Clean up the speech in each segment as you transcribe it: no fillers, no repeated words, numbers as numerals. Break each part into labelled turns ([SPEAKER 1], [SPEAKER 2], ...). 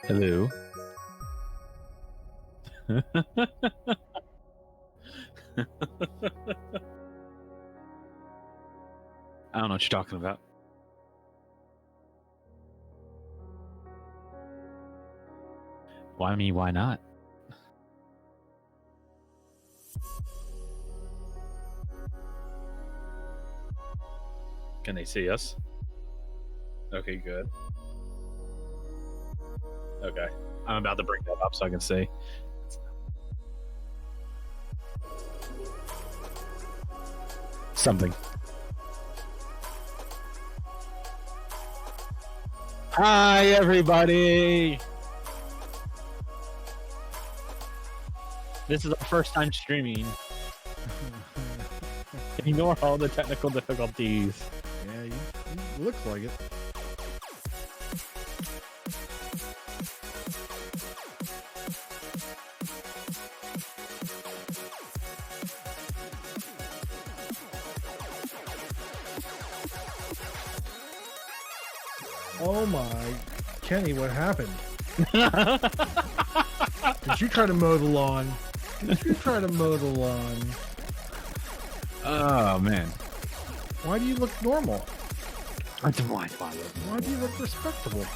[SPEAKER 1] Hello. I don't know what you're talking about. Why me? Why not? Can they see us? Okay, good. Okay. I'm about to bring that up so I can see. Something. Hi, everybody! This is our first time streaming. Ignore all the technical difficulties.
[SPEAKER 2] Yeah, you looks like it. Oh my, Kenny, what happened? Did you try to mow the lawn? Did you try to mow the lawn?
[SPEAKER 1] Oh, man.
[SPEAKER 2] Why do you look normal?
[SPEAKER 1] I don't mind.
[SPEAKER 2] Why do you look respectable?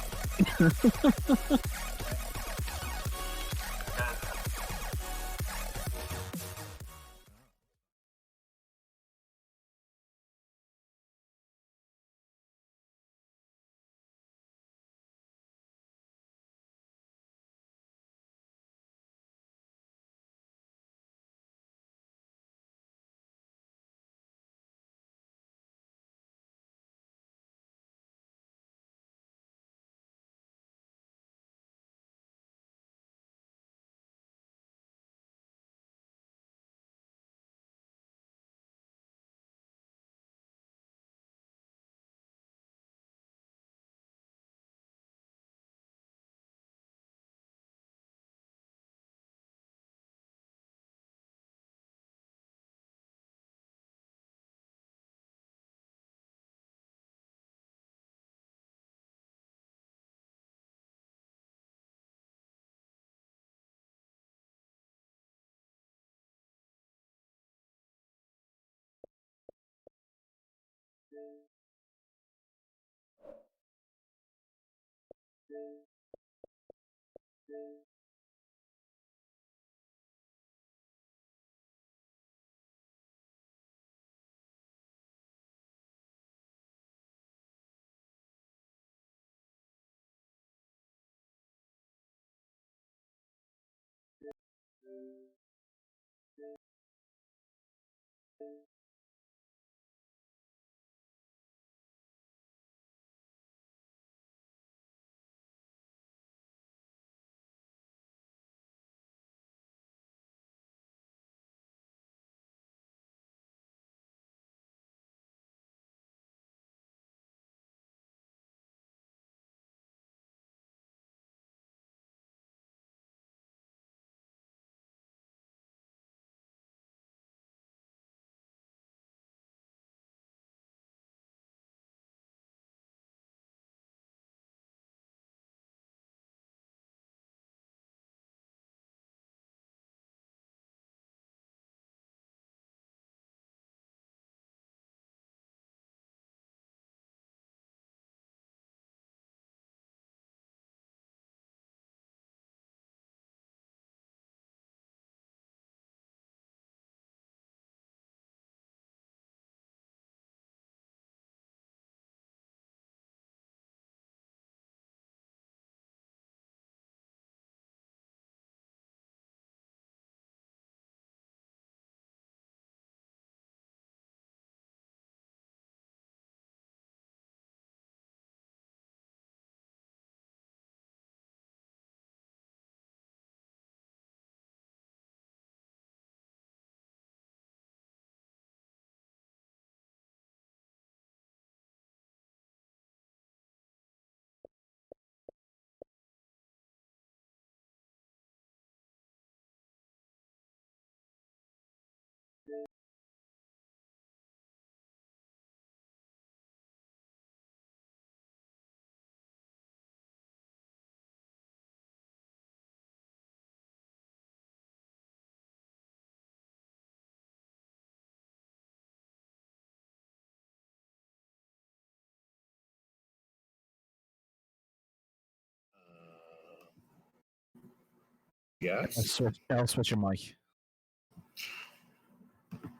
[SPEAKER 3] Yes.
[SPEAKER 4] I'll switch your mic.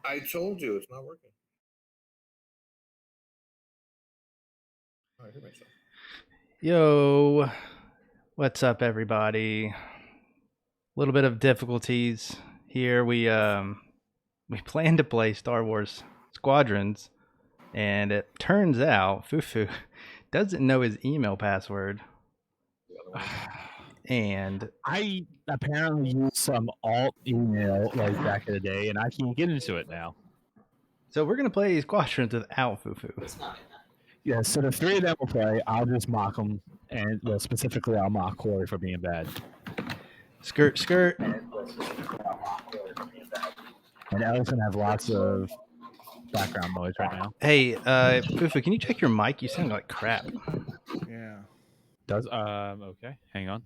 [SPEAKER 3] I told you it's not working. I hear myself.
[SPEAKER 5] Yo, what's up, everybody? A little bit of difficulties here. We planned to play Star Wars Squadrons, and it turns out Fufu doesn't know his email password. And
[SPEAKER 1] I apparently used some alt email like back in the day, and I can't get into it now.
[SPEAKER 5] so we're gonna play Squadrons without Fufu.
[SPEAKER 1] Yeah, so the three of them will play. I'll just mock them, and well, specifically, I'll mock Corey for being bad.
[SPEAKER 5] Skirt, skirt.
[SPEAKER 1] And Elle's gonna have lots of background noise right now.
[SPEAKER 5] Hey, Fufu, can you check your mic? You sound like crap.
[SPEAKER 2] Yeah.
[SPEAKER 1] Does okay? Hang on.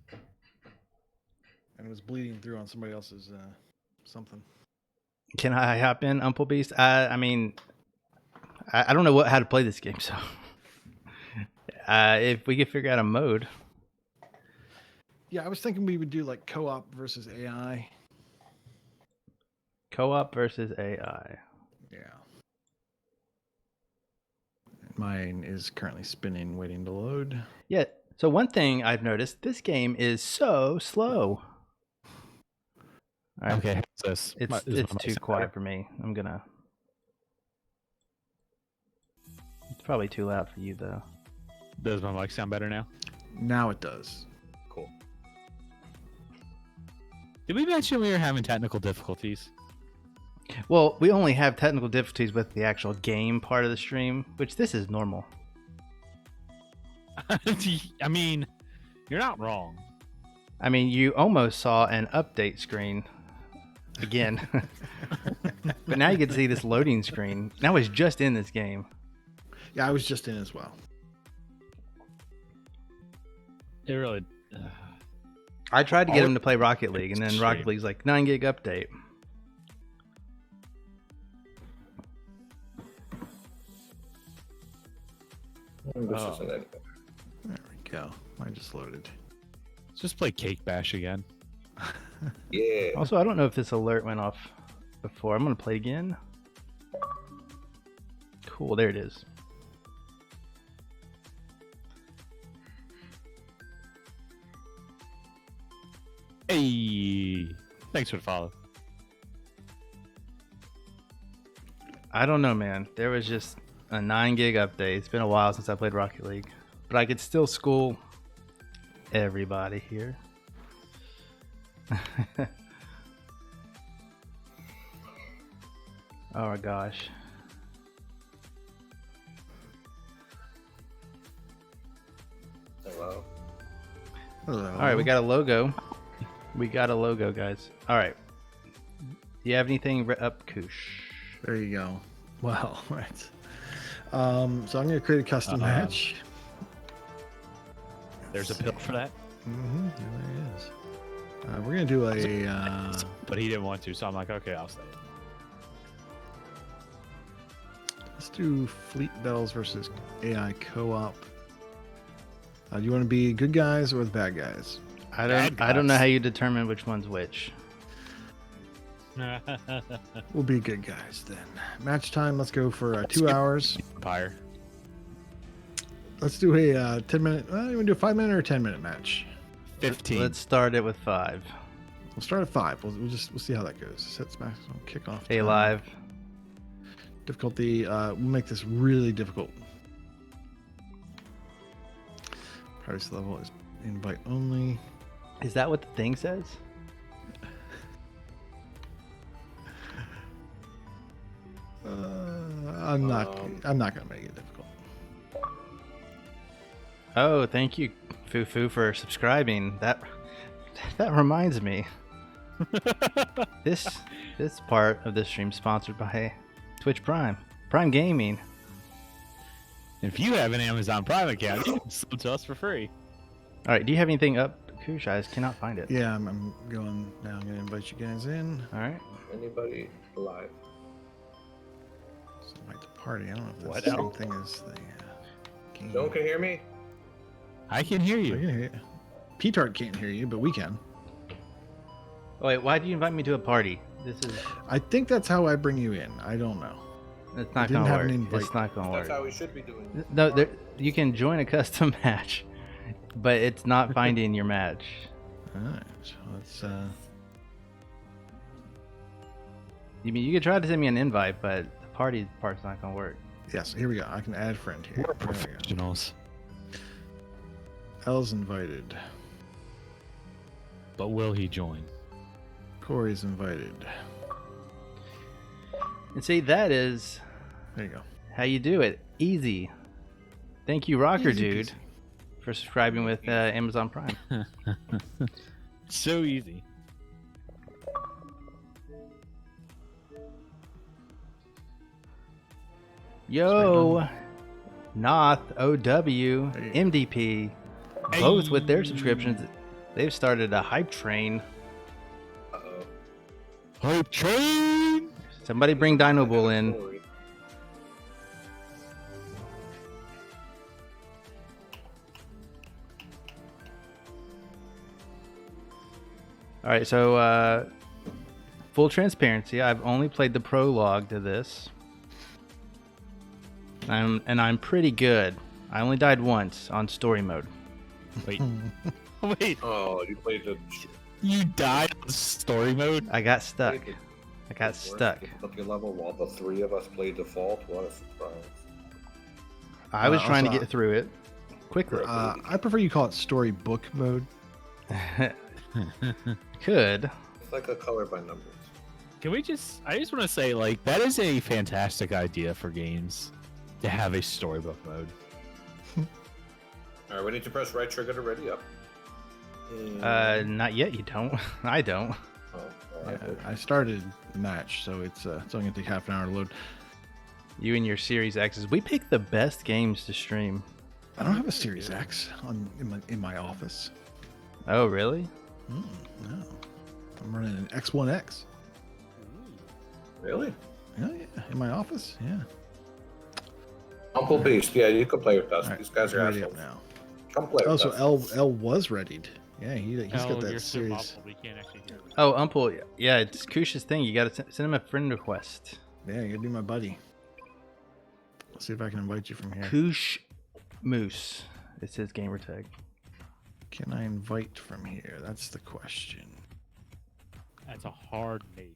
[SPEAKER 2] And it was bleeding through on somebody else's something.
[SPEAKER 5] Can I hop in, Umple Beast? I mean, I don't know how to play this game, so if we could figure out a mode.
[SPEAKER 2] Yeah, I was thinking we would do like co-op versus AI.
[SPEAKER 5] Co-op versus AI.
[SPEAKER 2] Yeah. Mine is currently spinning, waiting to load.
[SPEAKER 5] Yeah. So one thing I've noticed, this game is so slow. All right.
[SPEAKER 1] Okay, how's this?
[SPEAKER 5] It's too quiet for me. It's probably too loud for you though.
[SPEAKER 1] Does my mic sound better now?
[SPEAKER 2] Now it does.
[SPEAKER 1] Cool. Did we mention we were having technical difficulties?
[SPEAKER 5] Well, we only have technical difficulties with the actual game part of the stream, which this is normal.
[SPEAKER 1] I mean, you're not wrong.
[SPEAKER 5] I mean, you almost saw an update screen again. But now you can see this loading screen. Now it's just in this game.
[SPEAKER 2] Yeah, I was just in as well.
[SPEAKER 1] It really.
[SPEAKER 5] I tried to get him to play Rocket League, and then
[SPEAKER 1] It's
[SPEAKER 5] Rocket
[SPEAKER 1] cheap.
[SPEAKER 5] League's like 9 gig update.
[SPEAKER 3] This isn't it.
[SPEAKER 2] There we go. Mine just loaded.
[SPEAKER 1] Let's just play Cake Bash again.
[SPEAKER 3] Yeah.
[SPEAKER 5] Also, I don't know if this alert went off before. I'm going to play again. Cool, there it is.
[SPEAKER 1] Hey, thanks for the follow.
[SPEAKER 5] I don't know, man. There was just a 9 gig update. It's been a while since I played Rocket League. But I could still school everybody here. Oh my gosh.
[SPEAKER 3] Hello.
[SPEAKER 2] Hello.
[SPEAKER 5] All right, we got a logo. We got a logo, guys. All right. Do you have anything up, Koosh?
[SPEAKER 2] There you go. Well, right. So I'm going to create a custom match.
[SPEAKER 1] There's a pill for that,
[SPEAKER 2] Mm-hmm. There it is. We're going to do a...
[SPEAKER 1] but he didn't want to, so I'm like, okay, I'll say it.
[SPEAKER 2] let's do Fleet Battles versus AI co-op. Do you want to be good guys or the bad guys?
[SPEAKER 5] I
[SPEAKER 1] Bad
[SPEAKER 5] don't know
[SPEAKER 1] guys.
[SPEAKER 5] how you determine which one's which.
[SPEAKER 2] We'll be good guys then. Match time, let's go for 2 hours.
[SPEAKER 1] Empire.
[SPEAKER 2] Let's do a 10-minute... you want to do a 5-minute or a 10-minute match?
[SPEAKER 1] 15.
[SPEAKER 5] Let's start it with 5.
[SPEAKER 2] We'll start at 5. We'll see how that goes. Set maximum kickoff.
[SPEAKER 5] Hey,
[SPEAKER 2] time.
[SPEAKER 5] live.
[SPEAKER 2] Difficulty. We'll make this really difficult. Privacy level is invite only.
[SPEAKER 5] Is that what the thing says?
[SPEAKER 2] I'm not gonna make it difficult.
[SPEAKER 5] Oh, thank you, Fufu, for subscribing. That reminds me. This part of this stream sponsored by Twitch Prime Gaming.
[SPEAKER 1] If you have an Amazon Prime account, you can sub to us for free.
[SPEAKER 5] All right, do you have anything up, Kush? I just cannot find it.
[SPEAKER 2] Yeah, I'm going now. I'm gonna invite you guys in.
[SPEAKER 5] All right.
[SPEAKER 3] Anybody alive?
[SPEAKER 2] So invite the party. I don't know if that's
[SPEAKER 1] What
[SPEAKER 2] the same
[SPEAKER 1] else?
[SPEAKER 2] thing as the game.
[SPEAKER 3] No one can hear me?
[SPEAKER 1] I can hear
[SPEAKER 2] I
[SPEAKER 1] you.
[SPEAKER 2] can hear you. P-Tart can't hear you, but we can.
[SPEAKER 5] Oh, wait, why do you invite me to a party?
[SPEAKER 2] I think that's how I bring you in. I don't know.
[SPEAKER 5] It's not
[SPEAKER 2] didn't
[SPEAKER 5] gonna
[SPEAKER 2] have
[SPEAKER 5] work.
[SPEAKER 2] an invite.
[SPEAKER 5] It's not gonna
[SPEAKER 3] That's
[SPEAKER 5] work.
[SPEAKER 3] how we should be doing it.
[SPEAKER 5] No, you can join a custom match, but it's not finding your match.
[SPEAKER 2] All right, so let's.
[SPEAKER 5] You mean you could try to send me an invite, but the party part's not gonna work.
[SPEAKER 2] Yes, here we go. I can add friend here.
[SPEAKER 1] We're
[SPEAKER 2] There we go.
[SPEAKER 1] professionals.
[SPEAKER 2] L's invited.
[SPEAKER 1] But will he join?
[SPEAKER 2] Corey's invited.
[SPEAKER 5] And see, that is
[SPEAKER 2] There you go.
[SPEAKER 5] how you do it. Easy. Thank you, Rocker
[SPEAKER 2] Easy
[SPEAKER 5] Dude,
[SPEAKER 2] peasy.
[SPEAKER 5] for subscribing with Amazon Prime.
[SPEAKER 1] So easy.
[SPEAKER 5] Yo, Noth, OW,
[SPEAKER 2] Hey.
[SPEAKER 5] MDP, both with their subscriptions, they've started a hype train.
[SPEAKER 3] Uh-oh.
[SPEAKER 1] Hype train!
[SPEAKER 5] Somebody bring Dino Bull in.
[SPEAKER 3] Sorry.
[SPEAKER 5] All right, so full transparency, I've only played the prologue to this. I'm pretty good. I only died once on story mode.
[SPEAKER 1] Wait. Wait.
[SPEAKER 3] Oh, you played the.
[SPEAKER 1] You died in story mode?
[SPEAKER 5] I got stuck.
[SPEAKER 3] played
[SPEAKER 5] I got
[SPEAKER 3] the
[SPEAKER 5] stuck.
[SPEAKER 3] worst difficulty level while the three of us played default. What a surprise!
[SPEAKER 5] I was trying to
[SPEAKER 2] also-
[SPEAKER 5] get through it quickly.
[SPEAKER 2] I prefer you call it storybook mode.
[SPEAKER 5] Could.
[SPEAKER 3] It's like a color by numbers.
[SPEAKER 1] Can we just... I just want to say, like, that is a fantastic idea for games. To have a storybook mode.
[SPEAKER 3] All right, we need to press right trigger to ready up.
[SPEAKER 5] Not yet. You don't. I don't.
[SPEAKER 3] Oh, all right.
[SPEAKER 2] I started the match, so it's only gonna take half an hour to load.
[SPEAKER 5] You and your Series X's. We pick the best games to stream.
[SPEAKER 2] I don't have a Series X in my office.
[SPEAKER 5] Oh, really?
[SPEAKER 2] No, I'm running an X1X.
[SPEAKER 3] Really?
[SPEAKER 2] Oh yeah, in my office. Yeah.
[SPEAKER 3] Uncle Beast, yeah, you can play with us.
[SPEAKER 2] All right,
[SPEAKER 3] These guys are
[SPEAKER 2] ready up
[SPEAKER 3] assholes.
[SPEAKER 2] now.
[SPEAKER 3] Come play
[SPEAKER 2] Oh,
[SPEAKER 3] with
[SPEAKER 2] so
[SPEAKER 3] us.
[SPEAKER 2] L was readied. Yeah, he's got
[SPEAKER 4] you're
[SPEAKER 2] that
[SPEAKER 4] so
[SPEAKER 2] series.
[SPEAKER 4] muffled, we can't actually hear you.
[SPEAKER 5] Oh, Umpul. Yeah, it's Kush's thing. You gotta send him a friend request.
[SPEAKER 2] Yeah, you gotta be my buddy. Let's see if I can invite you from here.
[SPEAKER 5] Kush Moose. It's his gamer tag.
[SPEAKER 2] Can I invite from here? That's the question.
[SPEAKER 4] That's a hard mate.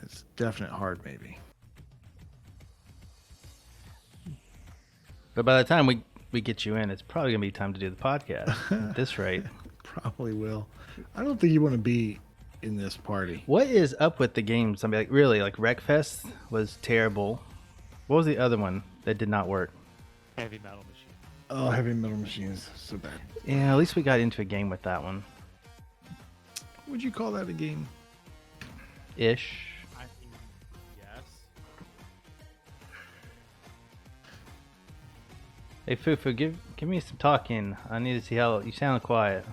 [SPEAKER 2] It's definite hard, maybe.
[SPEAKER 5] But by the time we get you in, it's probably gonna be time to do the podcast. At this rate.
[SPEAKER 2] Probably will. I don't think you want to be in this party.
[SPEAKER 5] What is up with the games? I mean, like really, like Wreckfest was terrible. What was the other one that did not work?
[SPEAKER 4] Heavy metal machine.
[SPEAKER 2] Oh, heavy metal machines, so bad.
[SPEAKER 5] Yeah, at least we got into a game with that one.
[SPEAKER 2] Would you call that a game?
[SPEAKER 5] Ish.
[SPEAKER 4] I mean, yes.
[SPEAKER 5] Hey Fufu, give me some talking. I need to see how you sound quiet.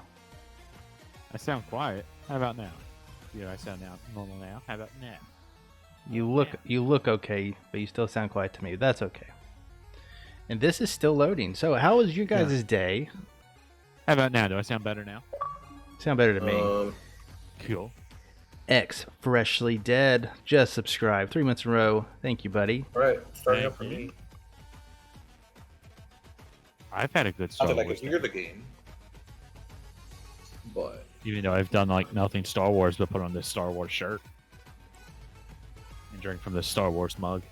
[SPEAKER 4] I sound quiet. How about now? Yeah, I sound now normal now. How about now?
[SPEAKER 5] You look okay, but you still sound quiet to me. That's okay. And this is still loading. So how was your guys' day?
[SPEAKER 4] How about now? Do I sound better now?
[SPEAKER 5] Sound better to me.
[SPEAKER 4] Cool.
[SPEAKER 5] X Freshly Dead just subscribed 3 months in a row. Thank you, buddy.
[SPEAKER 3] All right, starting up
[SPEAKER 4] Thank
[SPEAKER 3] for
[SPEAKER 4] you.
[SPEAKER 3] me.
[SPEAKER 4] I've had a good
[SPEAKER 3] Not
[SPEAKER 4] Star
[SPEAKER 3] that I
[SPEAKER 4] Wars
[SPEAKER 3] can hear
[SPEAKER 4] day.
[SPEAKER 3] the game, but
[SPEAKER 4] Even though I've done like nothing Star Wars but put on this Star Wars shirt and drink from this Star Wars mug.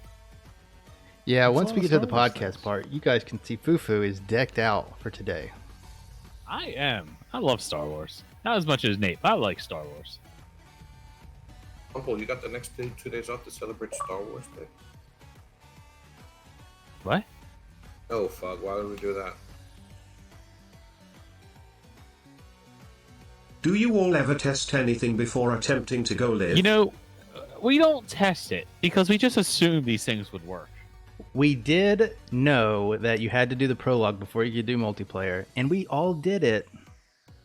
[SPEAKER 5] Yeah,
[SPEAKER 2] That's
[SPEAKER 5] once
[SPEAKER 2] all
[SPEAKER 5] we
[SPEAKER 2] the
[SPEAKER 5] get to the
[SPEAKER 2] Star Wars
[SPEAKER 5] podcast
[SPEAKER 2] things.
[SPEAKER 5] part, you guys can see Fufu is decked out for today.
[SPEAKER 4] I am. I love Star Wars. Not as much as Nate, but I like Star Wars.
[SPEAKER 3] Uncle, you got the next 2 days off to celebrate Star Wars Day.
[SPEAKER 4] What?
[SPEAKER 3] Oh fuck! Why would we do that?
[SPEAKER 6] Do you all ever test anything before attempting to go live?
[SPEAKER 4] You know, we don't test it because we just assume these things would work.
[SPEAKER 5] We did know that you had to do the prologue before you could do multiplayer, and we all did it.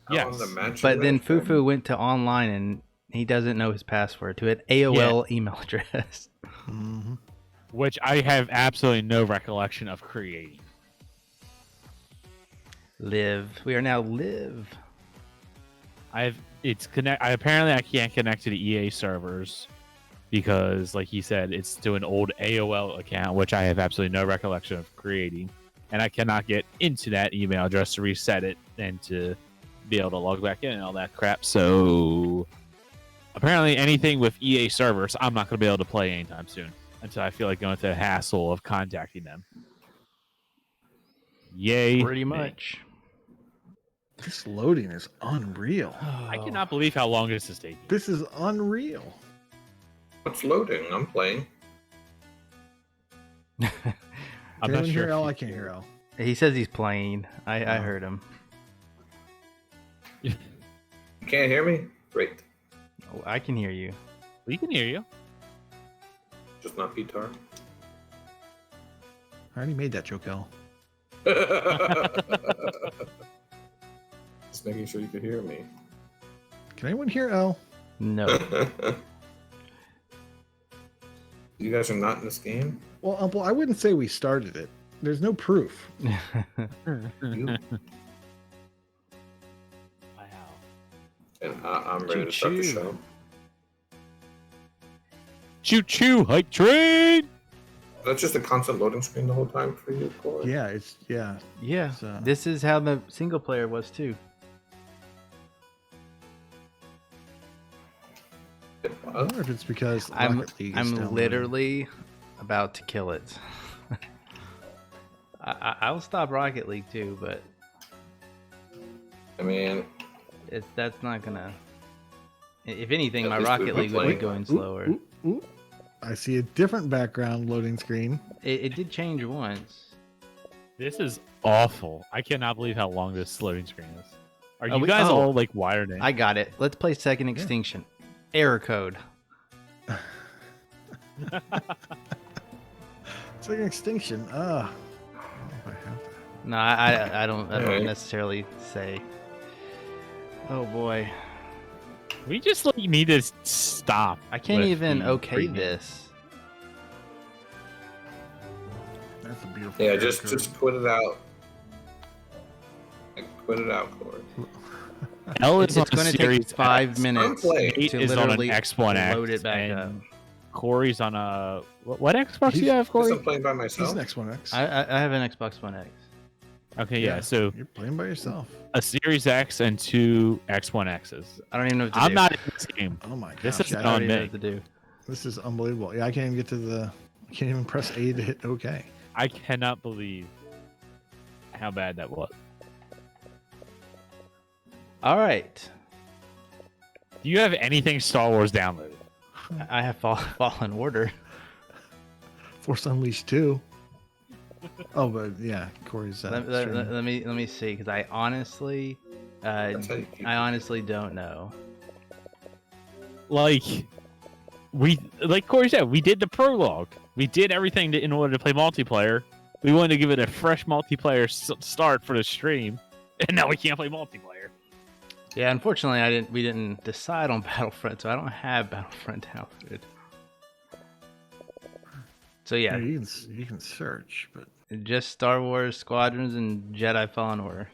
[SPEAKER 4] Yes.
[SPEAKER 3] On the match
[SPEAKER 5] But then
[SPEAKER 3] array,
[SPEAKER 5] Fufu went to online and he doesn't know his password to an AOL email address.
[SPEAKER 2] Mm-hmm.
[SPEAKER 4] Which I have absolutely no recollection of creating.
[SPEAKER 5] Live. We are now live.
[SPEAKER 4] I've
[SPEAKER 1] it's connect. Apparently, I can't connect to the EA servers because, like he said, it's to an old AOL account, which I have absolutely no recollection of creating, and I cannot get into that email address to reset it and to be able to log back in and all that crap. So apparently, anything with EA servers, I'm not going to be able to play anytime soon until I feel like going through the hassle of contacting them. Yay!
[SPEAKER 5] Pretty
[SPEAKER 1] me.
[SPEAKER 5] much.
[SPEAKER 2] This loading is unreal.
[SPEAKER 1] I cannot believe how long this is taking.
[SPEAKER 2] This is unreal.
[SPEAKER 3] What's loading? I'm playing.
[SPEAKER 1] I'm
[SPEAKER 2] Can
[SPEAKER 1] not
[SPEAKER 2] anyone
[SPEAKER 1] sure.
[SPEAKER 2] hear
[SPEAKER 1] if
[SPEAKER 2] L?
[SPEAKER 1] you
[SPEAKER 2] I can't hear L.
[SPEAKER 5] He says he's playing. I
[SPEAKER 2] Oh.
[SPEAKER 5] heard him.
[SPEAKER 3] You can't hear me? Great.
[SPEAKER 5] Oh, I can hear you.
[SPEAKER 1] We can hear you.
[SPEAKER 3] Just not P-Tar.
[SPEAKER 2] I already made that joke, L.
[SPEAKER 3] Just making sure you could hear me.
[SPEAKER 2] Can anyone hear L?
[SPEAKER 5] No.
[SPEAKER 3] You guys are not in this game?
[SPEAKER 2] Well, Umple, I wouldn't say we started it. There's no proof.
[SPEAKER 3] You?
[SPEAKER 1] Wow.
[SPEAKER 3] And I'm ready to start the
[SPEAKER 5] Choo-choo.
[SPEAKER 3] show.
[SPEAKER 1] Choo choo, hype train.
[SPEAKER 3] That's just a constant loading screen the whole time for you, Corey?
[SPEAKER 2] Yeah, yeah.
[SPEAKER 5] Yeah.
[SPEAKER 2] So-
[SPEAKER 5] This is how the single player was too.
[SPEAKER 3] It
[SPEAKER 2] I
[SPEAKER 3] was?
[SPEAKER 2] wonder if it's because
[SPEAKER 5] I'm
[SPEAKER 2] Rocket League is
[SPEAKER 5] I'm
[SPEAKER 2] downloading.
[SPEAKER 5] literally about to kill it. I'll stop Rocket League too, but
[SPEAKER 3] I mean,
[SPEAKER 5] that's not gonna. If anything,
[SPEAKER 3] At
[SPEAKER 5] my
[SPEAKER 3] least we've
[SPEAKER 5] Rocket
[SPEAKER 3] been
[SPEAKER 5] League would be
[SPEAKER 3] playing.
[SPEAKER 5] going
[SPEAKER 2] Ooh,
[SPEAKER 5] slower.
[SPEAKER 2] ooh, ooh. I see a different background loading screen.
[SPEAKER 5] It did change once.
[SPEAKER 1] This is awful. I cannot believe how long this loading screen is. Are you
[SPEAKER 5] we-
[SPEAKER 1] guys
[SPEAKER 5] oh.
[SPEAKER 1] all like wired in?
[SPEAKER 5] I got it. Let's play Second Extinction. Error code.
[SPEAKER 2] It's like an extinction. I don't know if I have that.
[SPEAKER 5] No, I don't
[SPEAKER 3] Alright.
[SPEAKER 5] necessarily say. Oh boy,
[SPEAKER 1] We just like need to stop.
[SPEAKER 5] I can't
[SPEAKER 1] with
[SPEAKER 5] even
[SPEAKER 1] the
[SPEAKER 5] okay
[SPEAKER 1] pregame.
[SPEAKER 5] this.
[SPEAKER 2] That's a beautiful.
[SPEAKER 3] yeah,
[SPEAKER 2] error
[SPEAKER 3] just
[SPEAKER 2] code.
[SPEAKER 3] just quit it out. Like, quit it out, Corey.
[SPEAKER 1] L
[SPEAKER 5] It's
[SPEAKER 1] is on
[SPEAKER 5] going to
[SPEAKER 1] Series
[SPEAKER 5] take 5
[SPEAKER 1] X.
[SPEAKER 5] minutes
[SPEAKER 3] playing.
[SPEAKER 1] Nate
[SPEAKER 5] to
[SPEAKER 1] is on an
[SPEAKER 5] literally
[SPEAKER 1] X1 X.
[SPEAKER 5] load it back
[SPEAKER 1] and
[SPEAKER 5] up.
[SPEAKER 1] Corey's on a what Xbox do you
[SPEAKER 2] He's-
[SPEAKER 1] have,
[SPEAKER 3] Guess
[SPEAKER 1] Corey?
[SPEAKER 3] I'm playing by
[SPEAKER 2] He's
[SPEAKER 3] myself.
[SPEAKER 2] next one X.
[SPEAKER 5] I have an Xbox One X.
[SPEAKER 1] Okay, yeah. So
[SPEAKER 2] You're playing by yourself.
[SPEAKER 1] a Series X and two X1 X's.
[SPEAKER 5] I don't even know what to
[SPEAKER 1] I'm
[SPEAKER 5] do.
[SPEAKER 1] not in this game.
[SPEAKER 2] Oh my gosh.
[SPEAKER 1] This is
[SPEAKER 2] I
[SPEAKER 5] I
[SPEAKER 1] not-
[SPEAKER 5] don't even know
[SPEAKER 1] me.
[SPEAKER 5] what to do.
[SPEAKER 2] This is unbelievable. Yeah, I can't even get to the. I can't even press A to hit OK.
[SPEAKER 1] I cannot believe how bad that was.
[SPEAKER 5] All right,
[SPEAKER 1] Do you have anything Star Wars downloaded?
[SPEAKER 5] I have Fallen Order.
[SPEAKER 2] Force Unleashed 2. Oh, but yeah, Corey's.
[SPEAKER 5] Let me see, because I honestly
[SPEAKER 3] That's how you keep
[SPEAKER 5] don't know.
[SPEAKER 1] Like Corey said, we did the prologue. We did everything in order to play multiplayer. We wanted to give it a fresh multiplayer start for the stream, and now we can't play multiplayer.
[SPEAKER 5] Yeah, unfortunately, we didn't decide on Battlefront, so I don't have Battlefront downloaded. So yeah,
[SPEAKER 2] you can search, but
[SPEAKER 5] just Star Wars Squadrons and Jedi Fallen Order.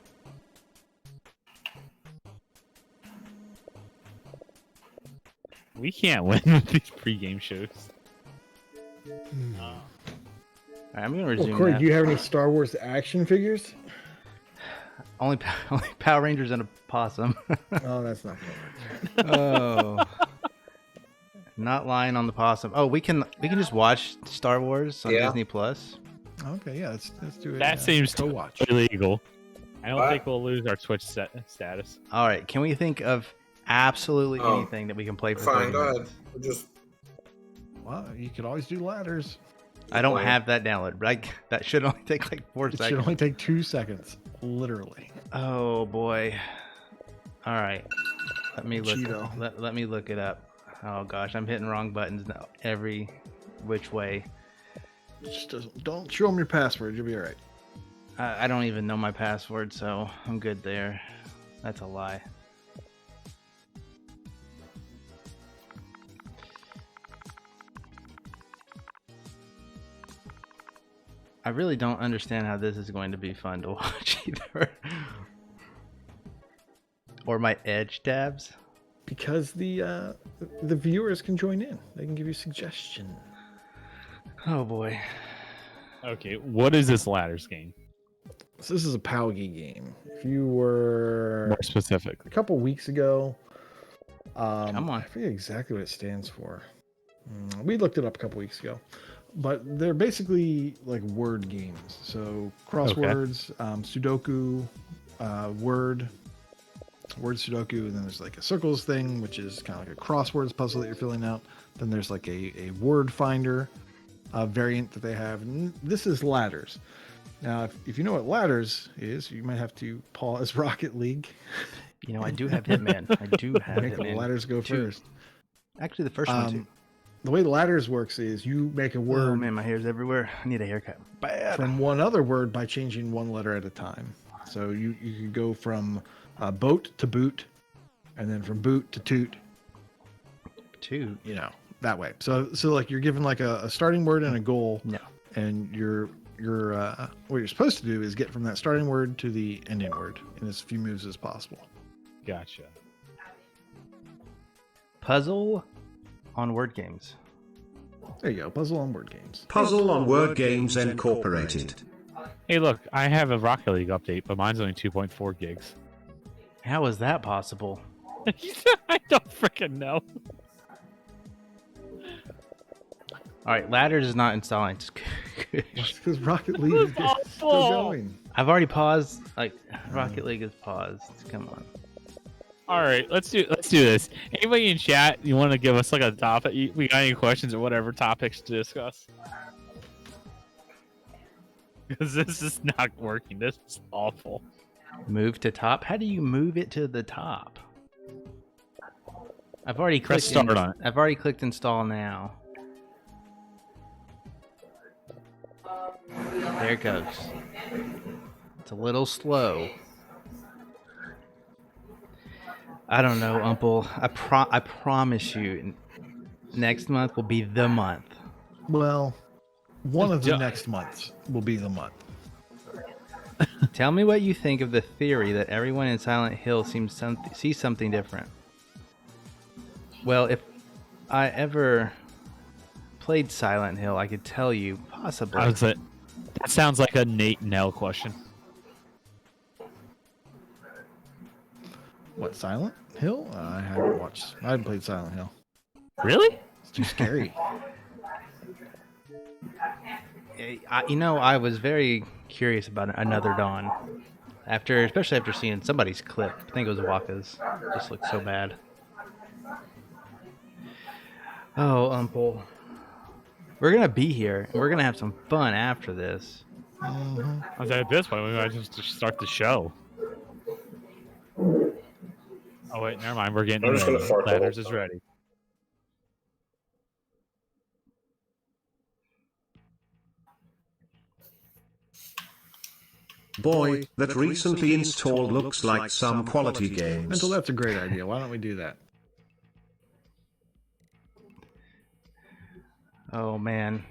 [SPEAKER 1] We can't win with these pregame shows.
[SPEAKER 5] All right, I'm gonna
[SPEAKER 2] oh,
[SPEAKER 5] resume
[SPEAKER 2] Corey,
[SPEAKER 5] that.
[SPEAKER 2] do you have any Star Wars action figures?
[SPEAKER 5] only Power Rangers and a possum.
[SPEAKER 2] Oh, that's not gonna work.
[SPEAKER 5] Oh, not lying on the possum. Oh, we can just watch Star Wars on
[SPEAKER 3] Yeah.
[SPEAKER 5] Disney Plus.
[SPEAKER 2] Okay, yeah, let's do it.
[SPEAKER 1] That seems
[SPEAKER 2] co-watch.
[SPEAKER 1] illegal. I don't
[SPEAKER 3] What?
[SPEAKER 1] think we'll lose our Twitch status.
[SPEAKER 5] All right, can we think of absolutely
[SPEAKER 3] Oh,
[SPEAKER 5] anything that we can play for
[SPEAKER 3] Fine,
[SPEAKER 5] 30
[SPEAKER 3] go ahead.
[SPEAKER 5] minutes?
[SPEAKER 3] We'll just
[SPEAKER 2] Well, you could always do ladders.
[SPEAKER 5] I don't
[SPEAKER 3] play.
[SPEAKER 5] have that downloaded, but that should only take like 4
[SPEAKER 2] It should
[SPEAKER 5] seconds.
[SPEAKER 2] only take 2 seconds, literally.
[SPEAKER 5] Oh boy. All right. Let me look.
[SPEAKER 2] Cheeto.
[SPEAKER 5] Let me look it up. Oh gosh, I'm hitting wrong buttons now, every which way.
[SPEAKER 2] Just don't show them your password. You'll be all right.
[SPEAKER 5] I don't even know my password, so I'm good there. That's a lie. I really don't understand how this is going to be fun to watch either. Or my edge tabs.
[SPEAKER 2] because the viewers can join in. They can give you suggestions.
[SPEAKER 5] Oh boy.
[SPEAKER 1] Okay, what is this ladders game?
[SPEAKER 2] So this is a Paugi game. If you were
[SPEAKER 1] More specific.
[SPEAKER 2] a couple weeks ago,
[SPEAKER 5] Come on.
[SPEAKER 2] I forget exactly what it stands for. We looked it up a couple weeks ago, but they're basically like word games. So crosswords, Sudoku, word Sudoku, and then there's like a circles thing, which is kind of like a crosswords puzzle that you're filling out. Then there's like a word finder variant that they have. And this is ladders. Now, if you know what ladders is, you might have to pause Rocket League.
[SPEAKER 5] You know, I do have Hitman. I do have
[SPEAKER 2] Make the
[SPEAKER 5] Hitman.
[SPEAKER 2] ladders go
[SPEAKER 5] Two.
[SPEAKER 2] first.
[SPEAKER 5] Actually, the first one too.
[SPEAKER 2] The way ladders works is you make a
[SPEAKER 5] Oh
[SPEAKER 2] word
[SPEAKER 5] man, my hair's everywhere. I need a haircut. Bad.
[SPEAKER 2] from one other word by changing one letter at a time. So you can go from boat to boot, and then from boot to toot.
[SPEAKER 5] Two.
[SPEAKER 2] You know, that way. So like you're given like a starting word and a goal.
[SPEAKER 5] No.
[SPEAKER 2] And what you're supposed to do is get from that starting word to the ending word in as few moves as possible.
[SPEAKER 1] Gotcha.
[SPEAKER 5] Puzzle on word games.
[SPEAKER 2] There you go. Puzzle on word games.
[SPEAKER 6] Puzzle on Word Games Incorporated.
[SPEAKER 1] Hey, look, I have a Rocket League update, but mine's only 2.4 gigs.
[SPEAKER 5] How is that possible?
[SPEAKER 1] I don't freaking know.
[SPEAKER 5] All right, ladders is not installing.
[SPEAKER 2] Because Rocket League is still going.
[SPEAKER 5] I've already paused. Like Rocket League is paused. Come on.
[SPEAKER 1] All right, let's do this. Anybody in chat, you want to give us like a topic? We got any questions or whatever topics to discuss? Because this is not working. This is awful.
[SPEAKER 5] Move to top. How do you move it to the top? I've already
[SPEAKER 1] Press
[SPEAKER 5] clicked.
[SPEAKER 1] start on it.
[SPEAKER 5] I've already clicked install now. There it goes. It's a little slow. I don't know, Umple. I promise you, next month will be the month.
[SPEAKER 2] Well, one of the next months will be the month.
[SPEAKER 5] Tell me what you think of the theory that everyone in Silent Hill sees something different. Well, if I ever played Silent Hill, I could tell you possibly.
[SPEAKER 1] That sounds like a Nate Nell question.
[SPEAKER 2] What, Silent Hill? I haven't played Silent Hill.
[SPEAKER 1] Really?
[SPEAKER 2] It's too scary.
[SPEAKER 5] I was very curious about Another Dawn. Especially after seeing somebody's clip. I think it was Waka's. It just looked so bad. Oh, Umple. We're going to be here, and we're going to have some fun after this.
[SPEAKER 2] Mm-hmm.
[SPEAKER 1] I was at this point, we might just start the show. Oh wait, never mind. We're getting
[SPEAKER 3] I'm just gonna
[SPEAKER 1] ready.
[SPEAKER 3] fart the whole
[SPEAKER 1] Ladders is
[SPEAKER 3] time.
[SPEAKER 1] ready.
[SPEAKER 6] Boy, that recently installed looks like some quality games.
[SPEAKER 2] Mental, that's a great idea. Why don't we do that?
[SPEAKER 5] Oh, man.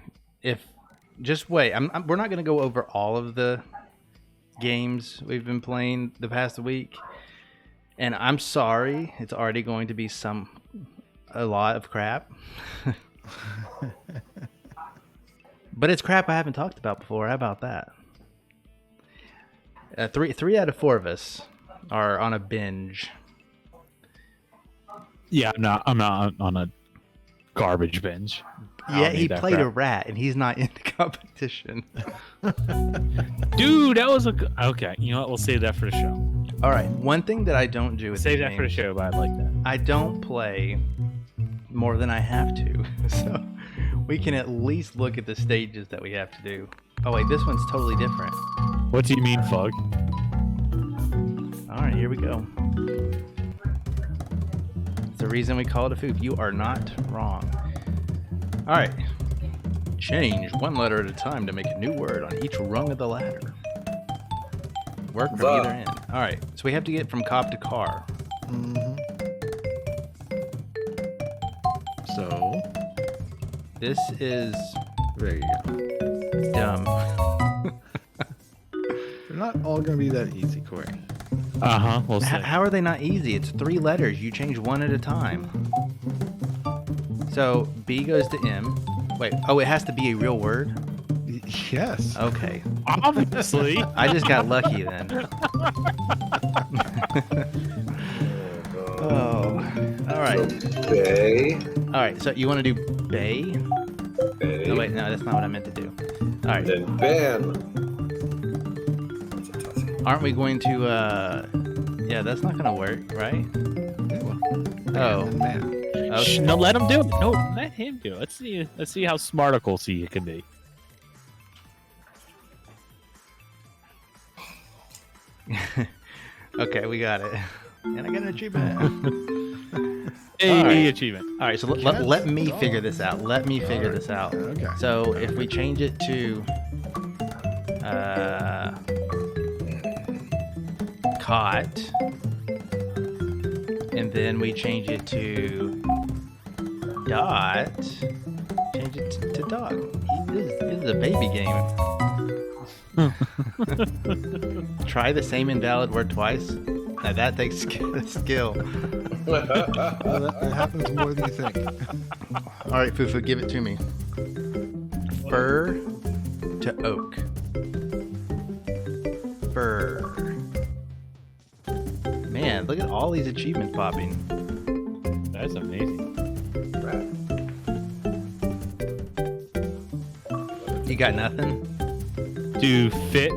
[SPEAKER 5] Just wait. We're not going to go over all of the games we've been playing the past week. And I'm sorry. It's already going to be a lot of crap. But it's crap I haven't talked about before. How about that? Three out of four of us are on a binge.
[SPEAKER 1] Yeah, I'm not on a garbage binge. I
[SPEAKER 5] Yeah,
[SPEAKER 1] don't
[SPEAKER 5] he
[SPEAKER 1] need that
[SPEAKER 5] played a
[SPEAKER 1] crap.
[SPEAKER 5] rat, and he's not in the competition.
[SPEAKER 1] Dude, that was okay. You know what? We'll save that for the show.
[SPEAKER 5] All right, one thing that I don't do with
[SPEAKER 1] Save
[SPEAKER 5] the
[SPEAKER 1] that for the
[SPEAKER 5] games,
[SPEAKER 1] show, but I like that.
[SPEAKER 5] I don't play more than I have to, so we can at least look at the stages that we have to do. Oh wait, this one's totally different.
[SPEAKER 1] What do you mean, Fug?
[SPEAKER 5] All right, here we go. It's the reason we call it a food. You are not wrong. All right. Change one letter at a time to make a new word on each rung of the ladder. Work from
[SPEAKER 3] The.
[SPEAKER 5] either end. All right. So we have to get from cop to car.
[SPEAKER 2] Mm-hmm. So,
[SPEAKER 5] This is
[SPEAKER 2] there you go.
[SPEAKER 5] dumb.
[SPEAKER 2] They're not all going to be that easy, Corey.
[SPEAKER 1] We'll see.
[SPEAKER 5] How are they not easy? It's 3 letters. You change one at a time. So B goes to M. Wait. Oh, it has to be a real word?
[SPEAKER 2] Yes.
[SPEAKER 5] Okay.
[SPEAKER 1] Obviously.
[SPEAKER 5] I just got lucky then. Oh. All right.
[SPEAKER 3] Bay.
[SPEAKER 5] All right. So you want to do Bay?
[SPEAKER 3] Bay.
[SPEAKER 5] Oh, wait. No, that's not what I meant to do. All right.
[SPEAKER 3] Then Ben. That's a toughie.
[SPEAKER 5] Aren't we going to, yeah, that's not going to work, right? Oh.
[SPEAKER 2] Man.
[SPEAKER 1] Shh,
[SPEAKER 5] Okay.
[SPEAKER 1] no, let him do it. No, let him do it. Let's see how smarticle he can be.
[SPEAKER 5] Okay, we got it. And I got an achievement.
[SPEAKER 1] Hey,
[SPEAKER 5] All right.
[SPEAKER 1] achievement.
[SPEAKER 5] All right, so let me figure this out. Let me figure this out.
[SPEAKER 2] Okay.
[SPEAKER 5] So if we change it to cot, and then we change it to dot, change it to dog. This is a baby game. Try the same invalid word twice. Now that takes skill.
[SPEAKER 2] Well, that happens more than you think.
[SPEAKER 5] All right, Fufu, give it to me. Fir to oak. Fir. Man, look at all these achievements popping.
[SPEAKER 1] That's amazing.
[SPEAKER 5] You got nothing?
[SPEAKER 1] Do fit.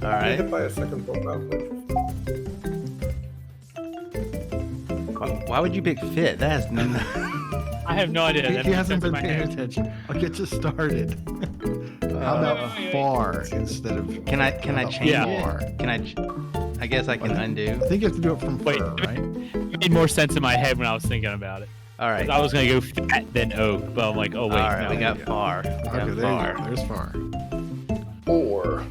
[SPEAKER 5] All right.
[SPEAKER 3] Hit by a second profile picture.
[SPEAKER 5] Why would you pick fit? That has no.
[SPEAKER 1] I have no idea. That
[SPEAKER 2] He
[SPEAKER 1] makes
[SPEAKER 2] hasn't
[SPEAKER 1] sense
[SPEAKER 2] been
[SPEAKER 1] in my
[SPEAKER 2] paying
[SPEAKER 1] head.
[SPEAKER 2] attention. I'll get you started. How about far instead of?
[SPEAKER 5] Can I change
[SPEAKER 1] Yeah.
[SPEAKER 5] it? Can I guess I can undo.
[SPEAKER 2] I think you have to do it from
[SPEAKER 1] Wait,
[SPEAKER 2] fur, right?
[SPEAKER 1] It made more sense in my head when I was thinking about it.
[SPEAKER 5] All right.
[SPEAKER 1] 'Cause I was gonna go fat then oak, but I'm like, oh wait,
[SPEAKER 5] All right,
[SPEAKER 1] no.
[SPEAKER 5] we got far. We
[SPEAKER 2] Okay,
[SPEAKER 5] got
[SPEAKER 2] there you
[SPEAKER 5] far.
[SPEAKER 2] go. There's far.
[SPEAKER 3] 4.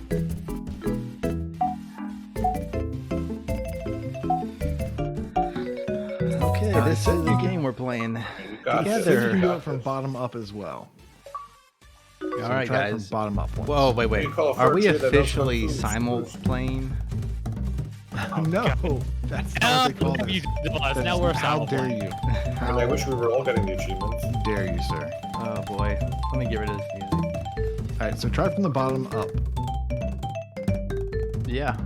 [SPEAKER 5] Okay,
[SPEAKER 2] Now,
[SPEAKER 5] this
[SPEAKER 2] it
[SPEAKER 5] is
[SPEAKER 2] says
[SPEAKER 5] the
[SPEAKER 2] you can-
[SPEAKER 5] game we're playing.
[SPEAKER 3] You got
[SPEAKER 2] It
[SPEAKER 3] this.
[SPEAKER 2] says you
[SPEAKER 5] Together.
[SPEAKER 2] can do
[SPEAKER 3] got
[SPEAKER 2] it from
[SPEAKER 3] this.
[SPEAKER 2] bottom up as well. So
[SPEAKER 5] All right,
[SPEAKER 2] try it
[SPEAKER 5] guys.
[SPEAKER 2] From bottom up. Once.
[SPEAKER 5] Whoa, wait.
[SPEAKER 3] You call a
[SPEAKER 5] Are we
[SPEAKER 3] fur tree that don't
[SPEAKER 5] officially
[SPEAKER 3] come from
[SPEAKER 5] simulplaying?
[SPEAKER 2] No, that's
[SPEAKER 1] Now,
[SPEAKER 2] not what they call
[SPEAKER 1] you
[SPEAKER 2] this.
[SPEAKER 1] did us.
[SPEAKER 2] That's-
[SPEAKER 1] Now we're
[SPEAKER 2] how dare
[SPEAKER 1] simulplaying.
[SPEAKER 2] you? How
[SPEAKER 3] I wish we were all getting the achievements.
[SPEAKER 2] dare you, sir?
[SPEAKER 5] Oh boy. Let me get rid of this music.
[SPEAKER 2] All right, so try from the bottom up.
[SPEAKER 5] Yeah.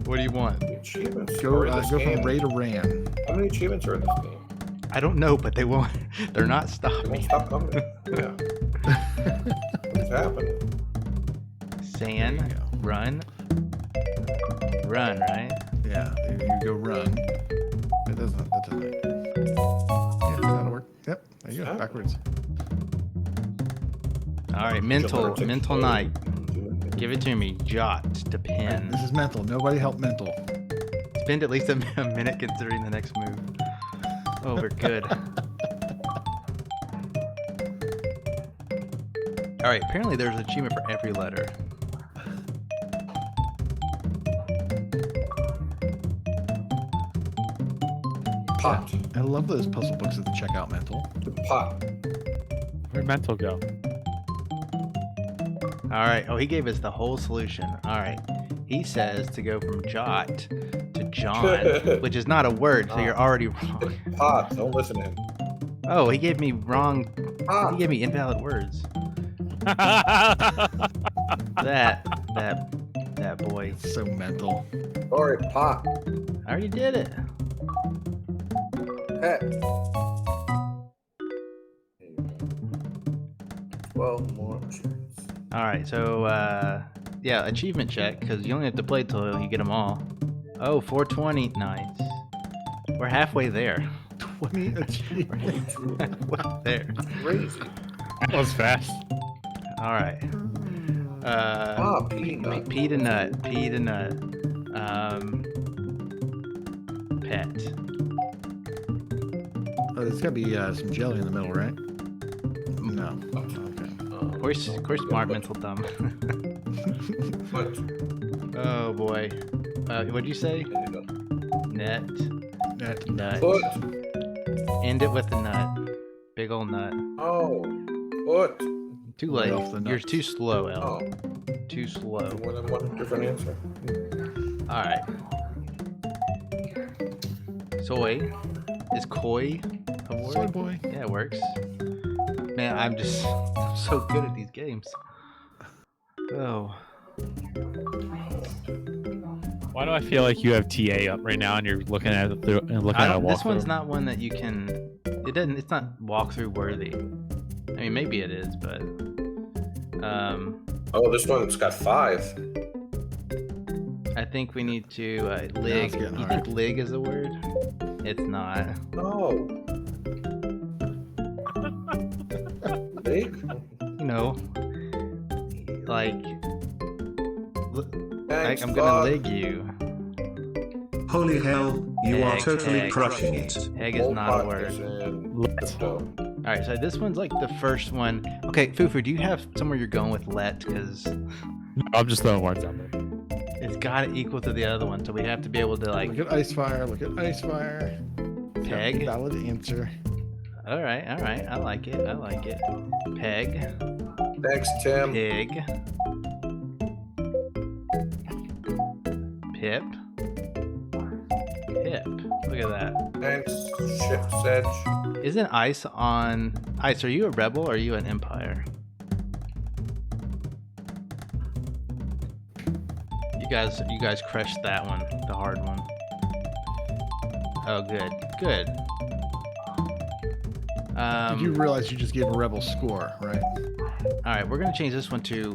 [SPEAKER 5] What do you want?
[SPEAKER 3] The achievements
[SPEAKER 2] Go
[SPEAKER 3] are in this
[SPEAKER 2] go
[SPEAKER 3] game.
[SPEAKER 2] from Ray to Ran.
[SPEAKER 3] How many achievements are in this game?
[SPEAKER 5] I don't know, but they won't. They're not
[SPEAKER 3] They won't
[SPEAKER 5] stopping.
[SPEAKER 3] stop coming. Yeah. What's happening?
[SPEAKER 5] Sand,
[SPEAKER 2] There you go.
[SPEAKER 5] run, right?
[SPEAKER 2] Yeah, you go run. It doesn't. That doesn't. Yeah, that'll work. Yep. There you go.
[SPEAKER 3] Ah.
[SPEAKER 2] Backwards.
[SPEAKER 5] All right, mental night. Give it to me. Jot to pen.
[SPEAKER 2] This is mental. Nobody help mental.
[SPEAKER 5] Spend at least a minute considering the next move. Oh, we're good. All right, apparently there's an achievement for every letter.
[SPEAKER 3] Pot.
[SPEAKER 2] I love those puzzle books at the checkout mental.
[SPEAKER 3] Pot.
[SPEAKER 1] Where'd mental go?
[SPEAKER 5] All right. Oh, he gave us the whole solution. All right. He says to go from Jot to John, which is not a word, so you're already wrong.
[SPEAKER 3] Pot. Don't listen to him.
[SPEAKER 5] Oh, he gave me wrong. He
[SPEAKER 3] Pot.
[SPEAKER 5] gave me invalid words. That boy.
[SPEAKER 2] It's so mental.
[SPEAKER 3] Sorry, pot.
[SPEAKER 5] I already did it.
[SPEAKER 3] Pet. There you go. 12 more achievements.
[SPEAKER 5] All right. So, yeah, achievement check because you only have to play till you get them all. Oh, 420. Nice. We're halfway there.
[SPEAKER 2] 20 achievements.
[SPEAKER 5] Halfway there.
[SPEAKER 3] Crazy.
[SPEAKER 1] That was fast.
[SPEAKER 5] All right.
[SPEAKER 3] Peanut.
[SPEAKER 5] Pea to nut. Pea to nut. Pet.
[SPEAKER 2] Oh, there's got to be some jelly in the middle, right? No. Okay.
[SPEAKER 5] Of course, smart mental dumb.
[SPEAKER 3] Foot.
[SPEAKER 5] Oh boy. What'd you say?
[SPEAKER 3] There you go.
[SPEAKER 5] Net.
[SPEAKER 2] Net.
[SPEAKER 5] Nut.
[SPEAKER 3] Foot.
[SPEAKER 5] End it with a nut. Big ol' nut.
[SPEAKER 3] Oh. Foot.
[SPEAKER 5] Too
[SPEAKER 2] Right
[SPEAKER 5] late.
[SPEAKER 2] off the
[SPEAKER 5] You're
[SPEAKER 2] nuts.
[SPEAKER 5] too slow, El.
[SPEAKER 3] Oh.
[SPEAKER 5] Too slow.
[SPEAKER 3] More than one different answer.
[SPEAKER 5] All right. Soy. Is koi a word?
[SPEAKER 2] Soy boy.
[SPEAKER 5] Yeah, it works. Man, I'm so good at these games. Oh.
[SPEAKER 1] Why do I feel like you have TA up right now and you're looking at it through and looking at a walkthrough?
[SPEAKER 5] This one's not one that you can. It doesn't. It's not walkthrough worthy. I mean, maybe it is, but.
[SPEAKER 3] Oh, this one's got 5.
[SPEAKER 5] I think we need to
[SPEAKER 2] it's
[SPEAKER 5] lig.
[SPEAKER 2] getting
[SPEAKER 5] You
[SPEAKER 2] hard.
[SPEAKER 5] think lig is a word? It's not.
[SPEAKER 3] No. Big?
[SPEAKER 5] You know, like.
[SPEAKER 3] Thanks,
[SPEAKER 5] I'm gonna
[SPEAKER 3] dog.
[SPEAKER 5] lig you.
[SPEAKER 6] Holy hell, you are
[SPEAKER 5] Egg,
[SPEAKER 6] totally
[SPEAKER 5] egg.
[SPEAKER 6] crushing it.
[SPEAKER 5] Egg is not a word.
[SPEAKER 3] Crypto.
[SPEAKER 5] All right, so this one's like the first one. Okay, Fufu, do you have somewhere you're going with let? Because
[SPEAKER 1] I'm just throwing words out there.
[SPEAKER 5] it's got to equal to the other one, so we have to be able to like
[SPEAKER 2] Look at Icefire. Look at Icefire.
[SPEAKER 5] peg.
[SPEAKER 2] Valid answer.
[SPEAKER 5] All right, I like it. Peg,
[SPEAKER 3] Thanks, Tim.
[SPEAKER 5] pig, pip, pip. Look at that.
[SPEAKER 3] Thanks, Sedge.
[SPEAKER 5] Isn't Ice on Ice? Are you a rebel or are you an empire? You guys crushed that one, the hard one. Oh, good.
[SPEAKER 2] Did you realize you just gave a rebel score, right?
[SPEAKER 5] All right, we're gonna change this one to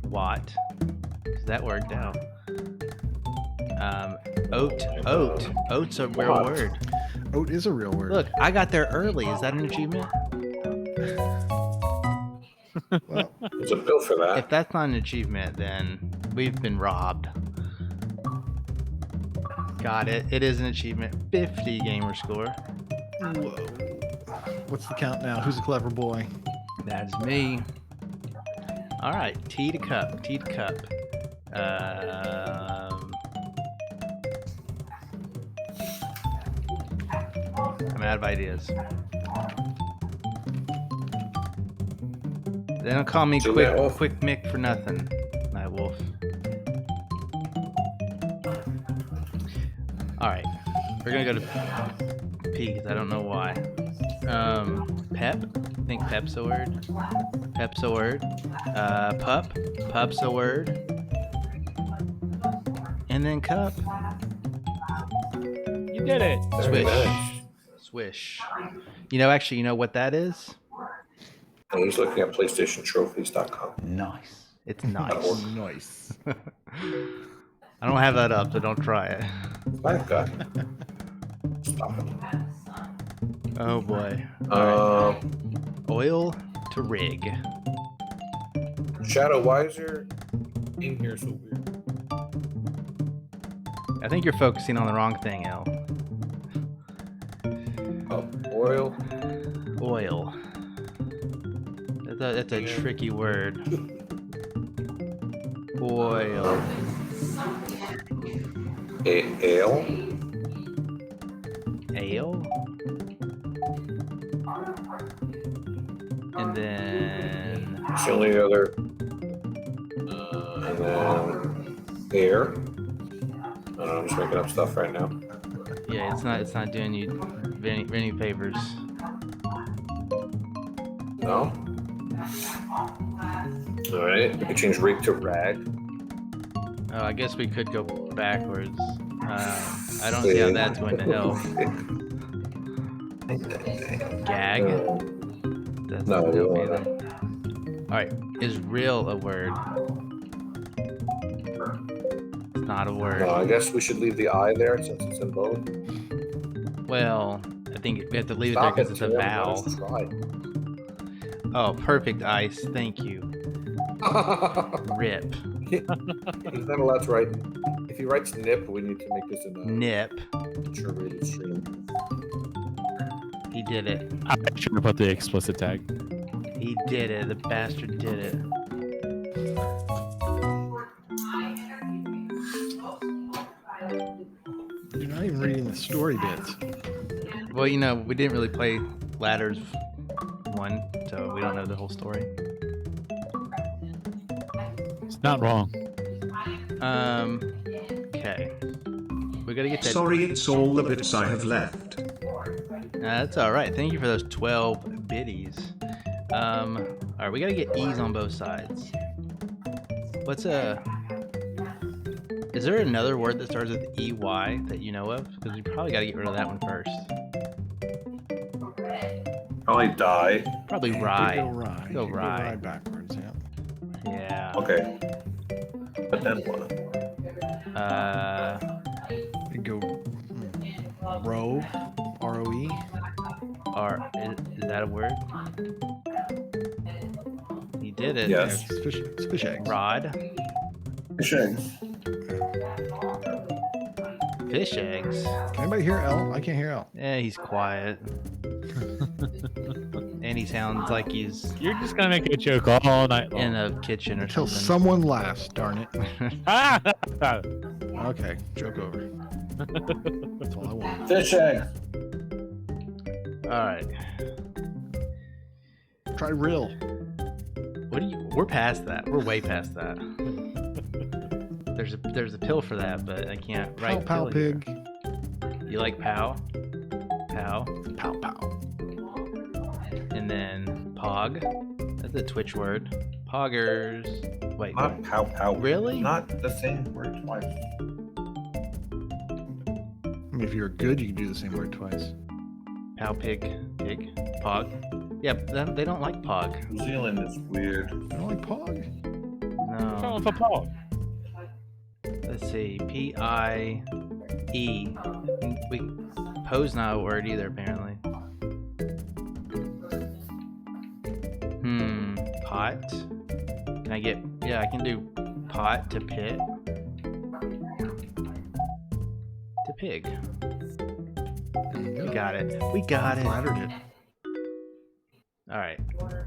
[SPEAKER 5] Watt. 'Cause that worked out. Oat's a real
[SPEAKER 3] Watt.
[SPEAKER 5] word.
[SPEAKER 2] Oat is a real word.
[SPEAKER 5] Look, I got there early. Is that an achievement?
[SPEAKER 2] Well,
[SPEAKER 3] There's a bill for that.
[SPEAKER 5] If that's not an achievement, then we've been robbed. Got it. It is an achievement. 50 gamer score.
[SPEAKER 2] whoa. What's the count now? Who's a clever boy?
[SPEAKER 5] That's me. All right, tea to cup. I'm out of ideas. They don't call me
[SPEAKER 3] So
[SPEAKER 5] quick
[SPEAKER 3] Night Wolf.
[SPEAKER 5] Mick for nothing, Night Wolf. All right, we're gonna go to P because I don't know why. Pep. I think Pep's a word. Pep's a word. Pup. Pup's a word. And then cup.
[SPEAKER 1] You did it.
[SPEAKER 3] Very
[SPEAKER 5] Swish.
[SPEAKER 3] nice.
[SPEAKER 5] Swish. You know what that is?
[SPEAKER 3] And he's looking at PlayStationTrophies.com.
[SPEAKER 5] Nice. It's nice.
[SPEAKER 2] Nice.
[SPEAKER 5] I don't have that up, so don't try it.
[SPEAKER 3] My God. Stop it.
[SPEAKER 5] Oh boy. Oil to rig.
[SPEAKER 3] Shadow Wiser in here so weird.
[SPEAKER 5] I think you're focusing on the wrong thing, L.
[SPEAKER 3] Oh, oil.
[SPEAKER 5] Oil. That's a tricky word. Oil.
[SPEAKER 3] Ale.
[SPEAKER 5] Ale. And then
[SPEAKER 3] It's the only other. And then air. I don't know, I'm just making up stuff right now.
[SPEAKER 5] yeah, it's not doing you any favors.
[SPEAKER 3] No? Alright, we could change rig to rag.
[SPEAKER 5] Oh, I guess we could go backwards. I don't see how that's going to help. Gag. That's
[SPEAKER 3] No,
[SPEAKER 5] not
[SPEAKER 3] we
[SPEAKER 5] help
[SPEAKER 3] don't
[SPEAKER 5] either. All right, is real a word? It's not a word.
[SPEAKER 3] No, I guess we should leave the I there since it's in both.
[SPEAKER 5] Well, I think we have to leave it there
[SPEAKER 3] Stop
[SPEAKER 5] because
[SPEAKER 3] it,
[SPEAKER 5] it's a
[SPEAKER 3] Tim.
[SPEAKER 5] vowel.
[SPEAKER 3] Let's try.
[SPEAKER 5] Oh, perfect ice. Thank you. Rip.
[SPEAKER 3] He's not allowed to write. If he writes nip, we need to make this a
[SPEAKER 5] Nip.
[SPEAKER 3] mature rated stream.
[SPEAKER 5] He did it.
[SPEAKER 1] I should have put the explicit tag.
[SPEAKER 5] He did it. The bastard did it.
[SPEAKER 2] You're not even reading the story bits.
[SPEAKER 5] Well, you know, we didn't really play Ladders 1, so we don't know the whole story.
[SPEAKER 1] It's not wrong.
[SPEAKER 5] Okay. We gotta get that.
[SPEAKER 6] Sorry, it's all the bits I have left.
[SPEAKER 5] That's all right. Thank you for those 12 biddies. All right, we gotta get E's on both sides. Is there another word that starts with EY that you know of? Because we probably gotta get rid of that one first.
[SPEAKER 3] Probably die.
[SPEAKER 5] Probably
[SPEAKER 2] Go
[SPEAKER 5] rye.
[SPEAKER 2] rye.
[SPEAKER 5] Go
[SPEAKER 2] You
[SPEAKER 5] rye.
[SPEAKER 2] backwards, yeah.
[SPEAKER 5] Yeah.
[SPEAKER 3] Okay. But then what?
[SPEAKER 2] You go roe, R-O-E.
[SPEAKER 5] Is that a word? You did it.
[SPEAKER 3] Yes.
[SPEAKER 2] It's fish eggs.
[SPEAKER 5] Rod.
[SPEAKER 3] Fish eggs.
[SPEAKER 5] Fish eggs.
[SPEAKER 2] Can anybody hear L? I can't hear L.
[SPEAKER 5] Yeah, he's quiet. And he sounds like he's
[SPEAKER 1] You're just gonna make a joke all night long.
[SPEAKER 5] in a kitchen or
[SPEAKER 2] Until
[SPEAKER 5] something.
[SPEAKER 2] someone laughs, darn it.
[SPEAKER 1] Ah!
[SPEAKER 2] Okay, joke over. That's all I want.
[SPEAKER 3] Fish eggs.
[SPEAKER 5] Alright.
[SPEAKER 2] Try real.
[SPEAKER 5] We're past that. We're way past that. There's a pill for that, but I can't
[SPEAKER 2] Pow
[SPEAKER 5] write
[SPEAKER 2] pow
[SPEAKER 5] pill here.
[SPEAKER 2] pig.
[SPEAKER 5] You like pow? Pow.
[SPEAKER 2] Pow pow.
[SPEAKER 5] And then pog. That's a Twitch word. Poggers. Wait.
[SPEAKER 3] Not pow pow.
[SPEAKER 5] Really?
[SPEAKER 3] Not the same word twice.
[SPEAKER 2] I mean, if you're good, you can do the same word twice.
[SPEAKER 5] Pow pig. Pig. Pog. Yeah, they don't like pog.
[SPEAKER 3] New Zealand is weird.
[SPEAKER 2] You don't like pog?
[SPEAKER 5] No.
[SPEAKER 1] For Paul.
[SPEAKER 5] Let's see. P-I-E. Po's not a word either, apparently. Pot. Can I get... Yeah, I can do pot to pit. To pig.
[SPEAKER 2] There you
[SPEAKER 5] We
[SPEAKER 2] go.
[SPEAKER 5] got it. We got it.
[SPEAKER 2] Flattered it.
[SPEAKER 5] Alright.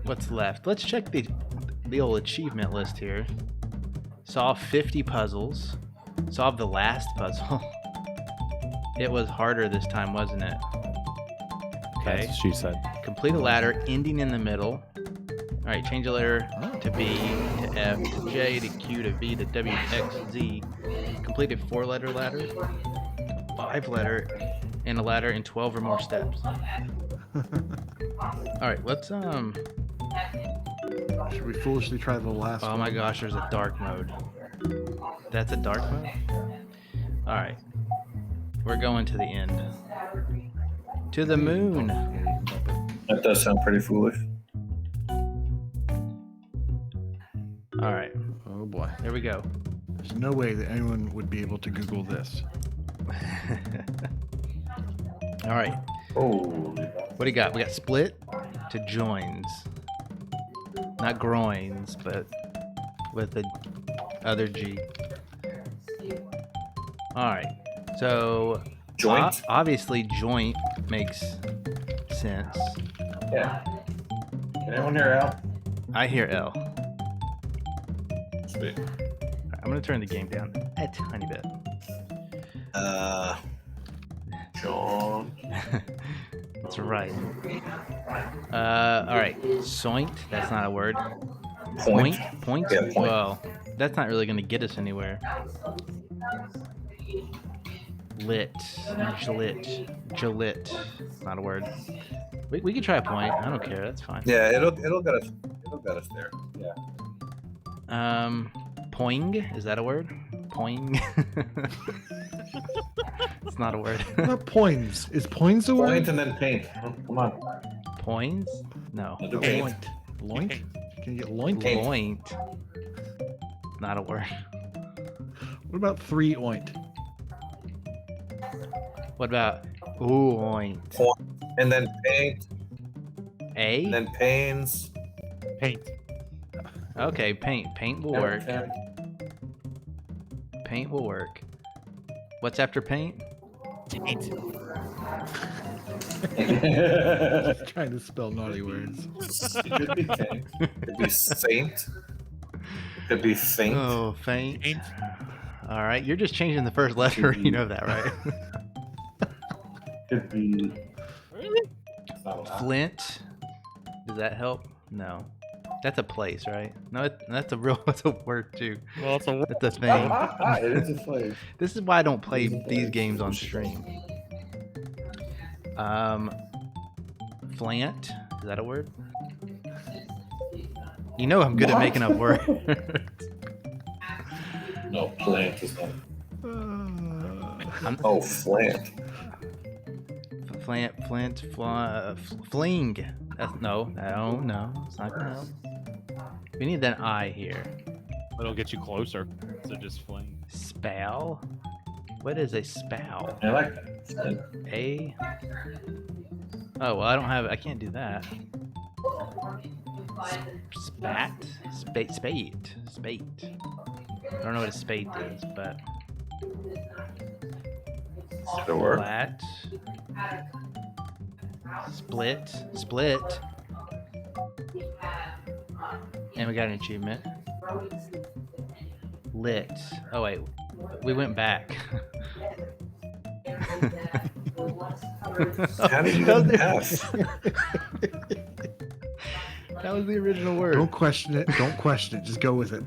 [SPEAKER 5] What's left? Let's check the old achievement list here. Solve 50 puzzles. Solve the last puzzle. It was harder this time, wasn't it? Okay.
[SPEAKER 1] That's what she said.
[SPEAKER 5] Complete a ladder ending in the middle. Alright, change a letter to B, to F, to J, to Q, to V, to W, X, Z. Complete a 4-letter ladder, 5-letter, and a ladder in 12 or more steps. Alright, let's
[SPEAKER 2] Should we foolishly try the last
[SPEAKER 5] oh
[SPEAKER 2] one?
[SPEAKER 5] my gosh, there's a dark mode. That's a dark mode? Alright. We're going to the end. To the moon.
[SPEAKER 3] That does sound pretty foolish.
[SPEAKER 5] Alright,
[SPEAKER 2] Oh boy.
[SPEAKER 5] here we go.
[SPEAKER 2] There's no way that anyone would be able to Google this.
[SPEAKER 5] Alright,
[SPEAKER 3] Oh.
[SPEAKER 5] what do you got? We got split to joins. Not groins, but with the other G. Alright, so
[SPEAKER 3] Joint?
[SPEAKER 5] obviously joint makes sense.
[SPEAKER 3] Yeah. Can anyone hear out?
[SPEAKER 5] I hear L.
[SPEAKER 3] Sweet.
[SPEAKER 5] Alright, I'm gonna turn the game down a tiny bit.
[SPEAKER 3] John.
[SPEAKER 5] That's right. Alright, soint, that's not a word.
[SPEAKER 3] Point.
[SPEAKER 5] Point?
[SPEAKER 3] Yeah, point.
[SPEAKER 5] Well, that's not really gonna get us anywhere. Lit. Gillette. Not a word. We can try a point. I don't care. That's fine.
[SPEAKER 3] Yeah, it'll get us. It'll get us there. Yeah.
[SPEAKER 5] Poing. Is that a word? Poing. It's not a word.
[SPEAKER 2] What about poins? Is poins a word?
[SPEAKER 3] Point and then paint. Come on.
[SPEAKER 5] Poins? No.
[SPEAKER 3] I'll do paint.
[SPEAKER 2] Loint. Loint? Can you get loint?
[SPEAKER 3] Paint.
[SPEAKER 5] Loint. Not a word.
[SPEAKER 2] What about 3 oint?
[SPEAKER 5] What about oint?
[SPEAKER 3] And then paint.
[SPEAKER 5] A?
[SPEAKER 3] And then pains.
[SPEAKER 1] Paint.
[SPEAKER 5] Okay, paint. Paint will work. Paint will work. What's after paint?
[SPEAKER 1] Paint.
[SPEAKER 2] Trying to spell naughty words.
[SPEAKER 3] It could be paint. It could be saint. It could be faint.
[SPEAKER 5] Oh, faint.
[SPEAKER 1] Paint.
[SPEAKER 5] All right, you're just changing the first letter. You know that, right?
[SPEAKER 3] Could be.
[SPEAKER 1] Really?
[SPEAKER 3] It's not allowed.
[SPEAKER 5] Flint. Does that help? No. That's a place, right? No, that's a real. That's a word too.
[SPEAKER 1] Well, it's a
[SPEAKER 5] That's a thing.
[SPEAKER 3] It is a slave.
[SPEAKER 5] This is why I don't play these games on stream. Flant. Is that a word? You know I'm good at making up words.
[SPEAKER 3] No, plant is not.
[SPEAKER 2] Uh,
[SPEAKER 3] Oh, flant.
[SPEAKER 5] Fling. No, it's not gonna help. We need that I here.
[SPEAKER 1] It'll get you closer. So just fling.
[SPEAKER 5] Spell. What is a spow?
[SPEAKER 3] I like that. Flant.
[SPEAKER 5] A. Oh well, I can't do that. Spat. Spate. I don't know what a spate is, but.
[SPEAKER 3] The word.
[SPEAKER 5] Splat. Split. And we got an achievement. Lit. Oh wait, we went back.
[SPEAKER 3] How did you get an F?
[SPEAKER 5] That was the original word.
[SPEAKER 2] don't question it. Don't question it. Just go with it.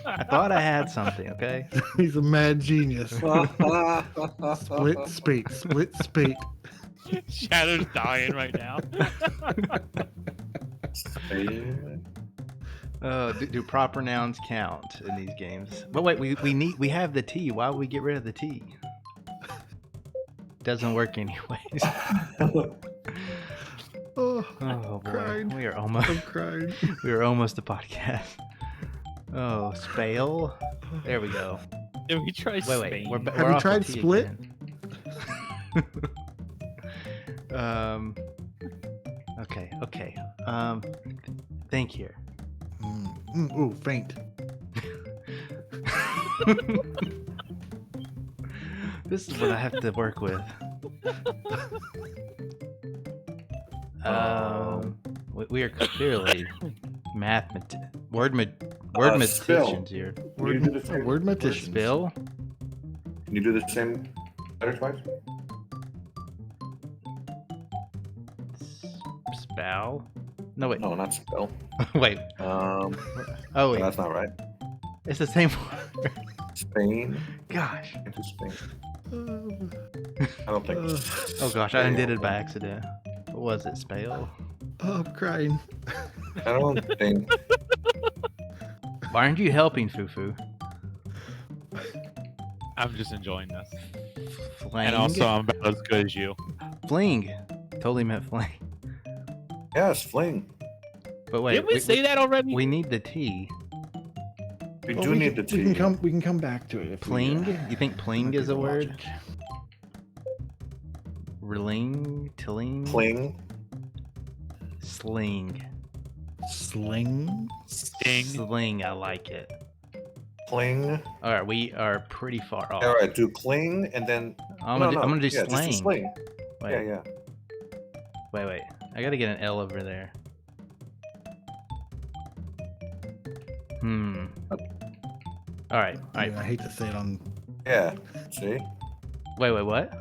[SPEAKER 5] I thought I had something. Okay.
[SPEAKER 2] He's a mad genius. Split spate.
[SPEAKER 1] Shadow's dying right now.
[SPEAKER 5] Do proper nouns count in these games? But wait, we have the T. Why would we get rid of the T? Doesn't work anyways.
[SPEAKER 2] Oh,
[SPEAKER 5] Oh boy,
[SPEAKER 2] Cried.
[SPEAKER 5] we are
[SPEAKER 2] I'm
[SPEAKER 5] almost
[SPEAKER 2] crying.
[SPEAKER 5] we are almost a podcast. Oh, spale. There we go.
[SPEAKER 1] Did we try
[SPEAKER 5] Wait,
[SPEAKER 1] Spain?
[SPEAKER 5] we're
[SPEAKER 2] Have you
[SPEAKER 5] off the
[SPEAKER 2] tried
[SPEAKER 5] T
[SPEAKER 2] split?
[SPEAKER 5] again. Okay. Think here.
[SPEAKER 2] Ooh, faint.
[SPEAKER 5] This is what I have to work with. We are clearly wordmaticians here.
[SPEAKER 3] You do the same.
[SPEAKER 2] Wordmaticians.
[SPEAKER 5] Spill.
[SPEAKER 3] Can you do the same letter twice?
[SPEAKER 5] Spow. No wait.
[SPEAKER 3] No, not spell.
[SPEAKER 5] Wait.
[SPEAKER 3] Oh,
[SPEAKER 5] Oh wait.
[SPEAKER 3] that's not right.
[SPEAKER 5] It's the same word.
[SPEAKER 3] Spain.
[SPEAKER 5] Gosh.
[SPEAKER 3] Into Spain.
[SPEAKER 2] Uh,
[SPEAKER 3] I don't think.
[SPEAKER 5] Oh gosh, I undid it by accident. What was it? Spell.
[SPEAKER 2] I'm crying.
[SPEAKER 3] I don't think.
[SPEAKER 5] Why aren't you helping, Fufu?
[SPEAKER 1] I'm just enjoying this.
[SPEAKER 5] Fling.
[SPEAKER 1] And also, I'm about as good as you.
[SPEAKER 5] Fling. Totally meant fling.
[SPEAKER 3] Yes, fling.
[SPEAKER 5] But wait,
[SPEAKER 1] Did we say that already?
[SPEAKER 5] we need the T.
[SPEAKER 3] We
[SPEAKER 2] Well,
[SPEAKER 3] do need the
[SPEAKER 2] we
[SPEAKER 3] T.
[SPEAKER 2] can come back to it. If
[SPEAKER 5] Pling?
[SPEAKER 2] We,
[SPEAKER 5] You think pling
[SPEAKER 2] look
[SPEAKER 5] is
[SPEAKER 2] at
[SPEAKER 5] a
[SPEAKER 2] the
[SPEAKER 5] word?
[SPEAKER 2] logic.
[SPEAKER 5] Reling? Tilling?
[SPEAKER 3] Fling.
[SPEAKER 5] Sling.
[SPEAKER 2] Sling.
[SPEAKER 1] Sting.
[SPEAKER 5] Sling, I like it.
[SPEAKER 3] Cling.
[SPEAKER 5] Alright, we are pretty far off.
[SPEAKER 3] All right, do cling and then.
[SPEAKER 5] I'm gonna do
[SPEAKER 3] yeah,
[SPEAKER 5] slang.
[SPEAKER 3] Just do sling.
[SPEAKER 5] Wait,
[SPEAKER 3] Yeah.
[SPEAKER 5] wait. I gotta get an L over there. Alright.
[SPEAKER 2] I hate to say it on.
[SPEAKER 3] Yeah. See?
[SPEAKER 5] Wait, what?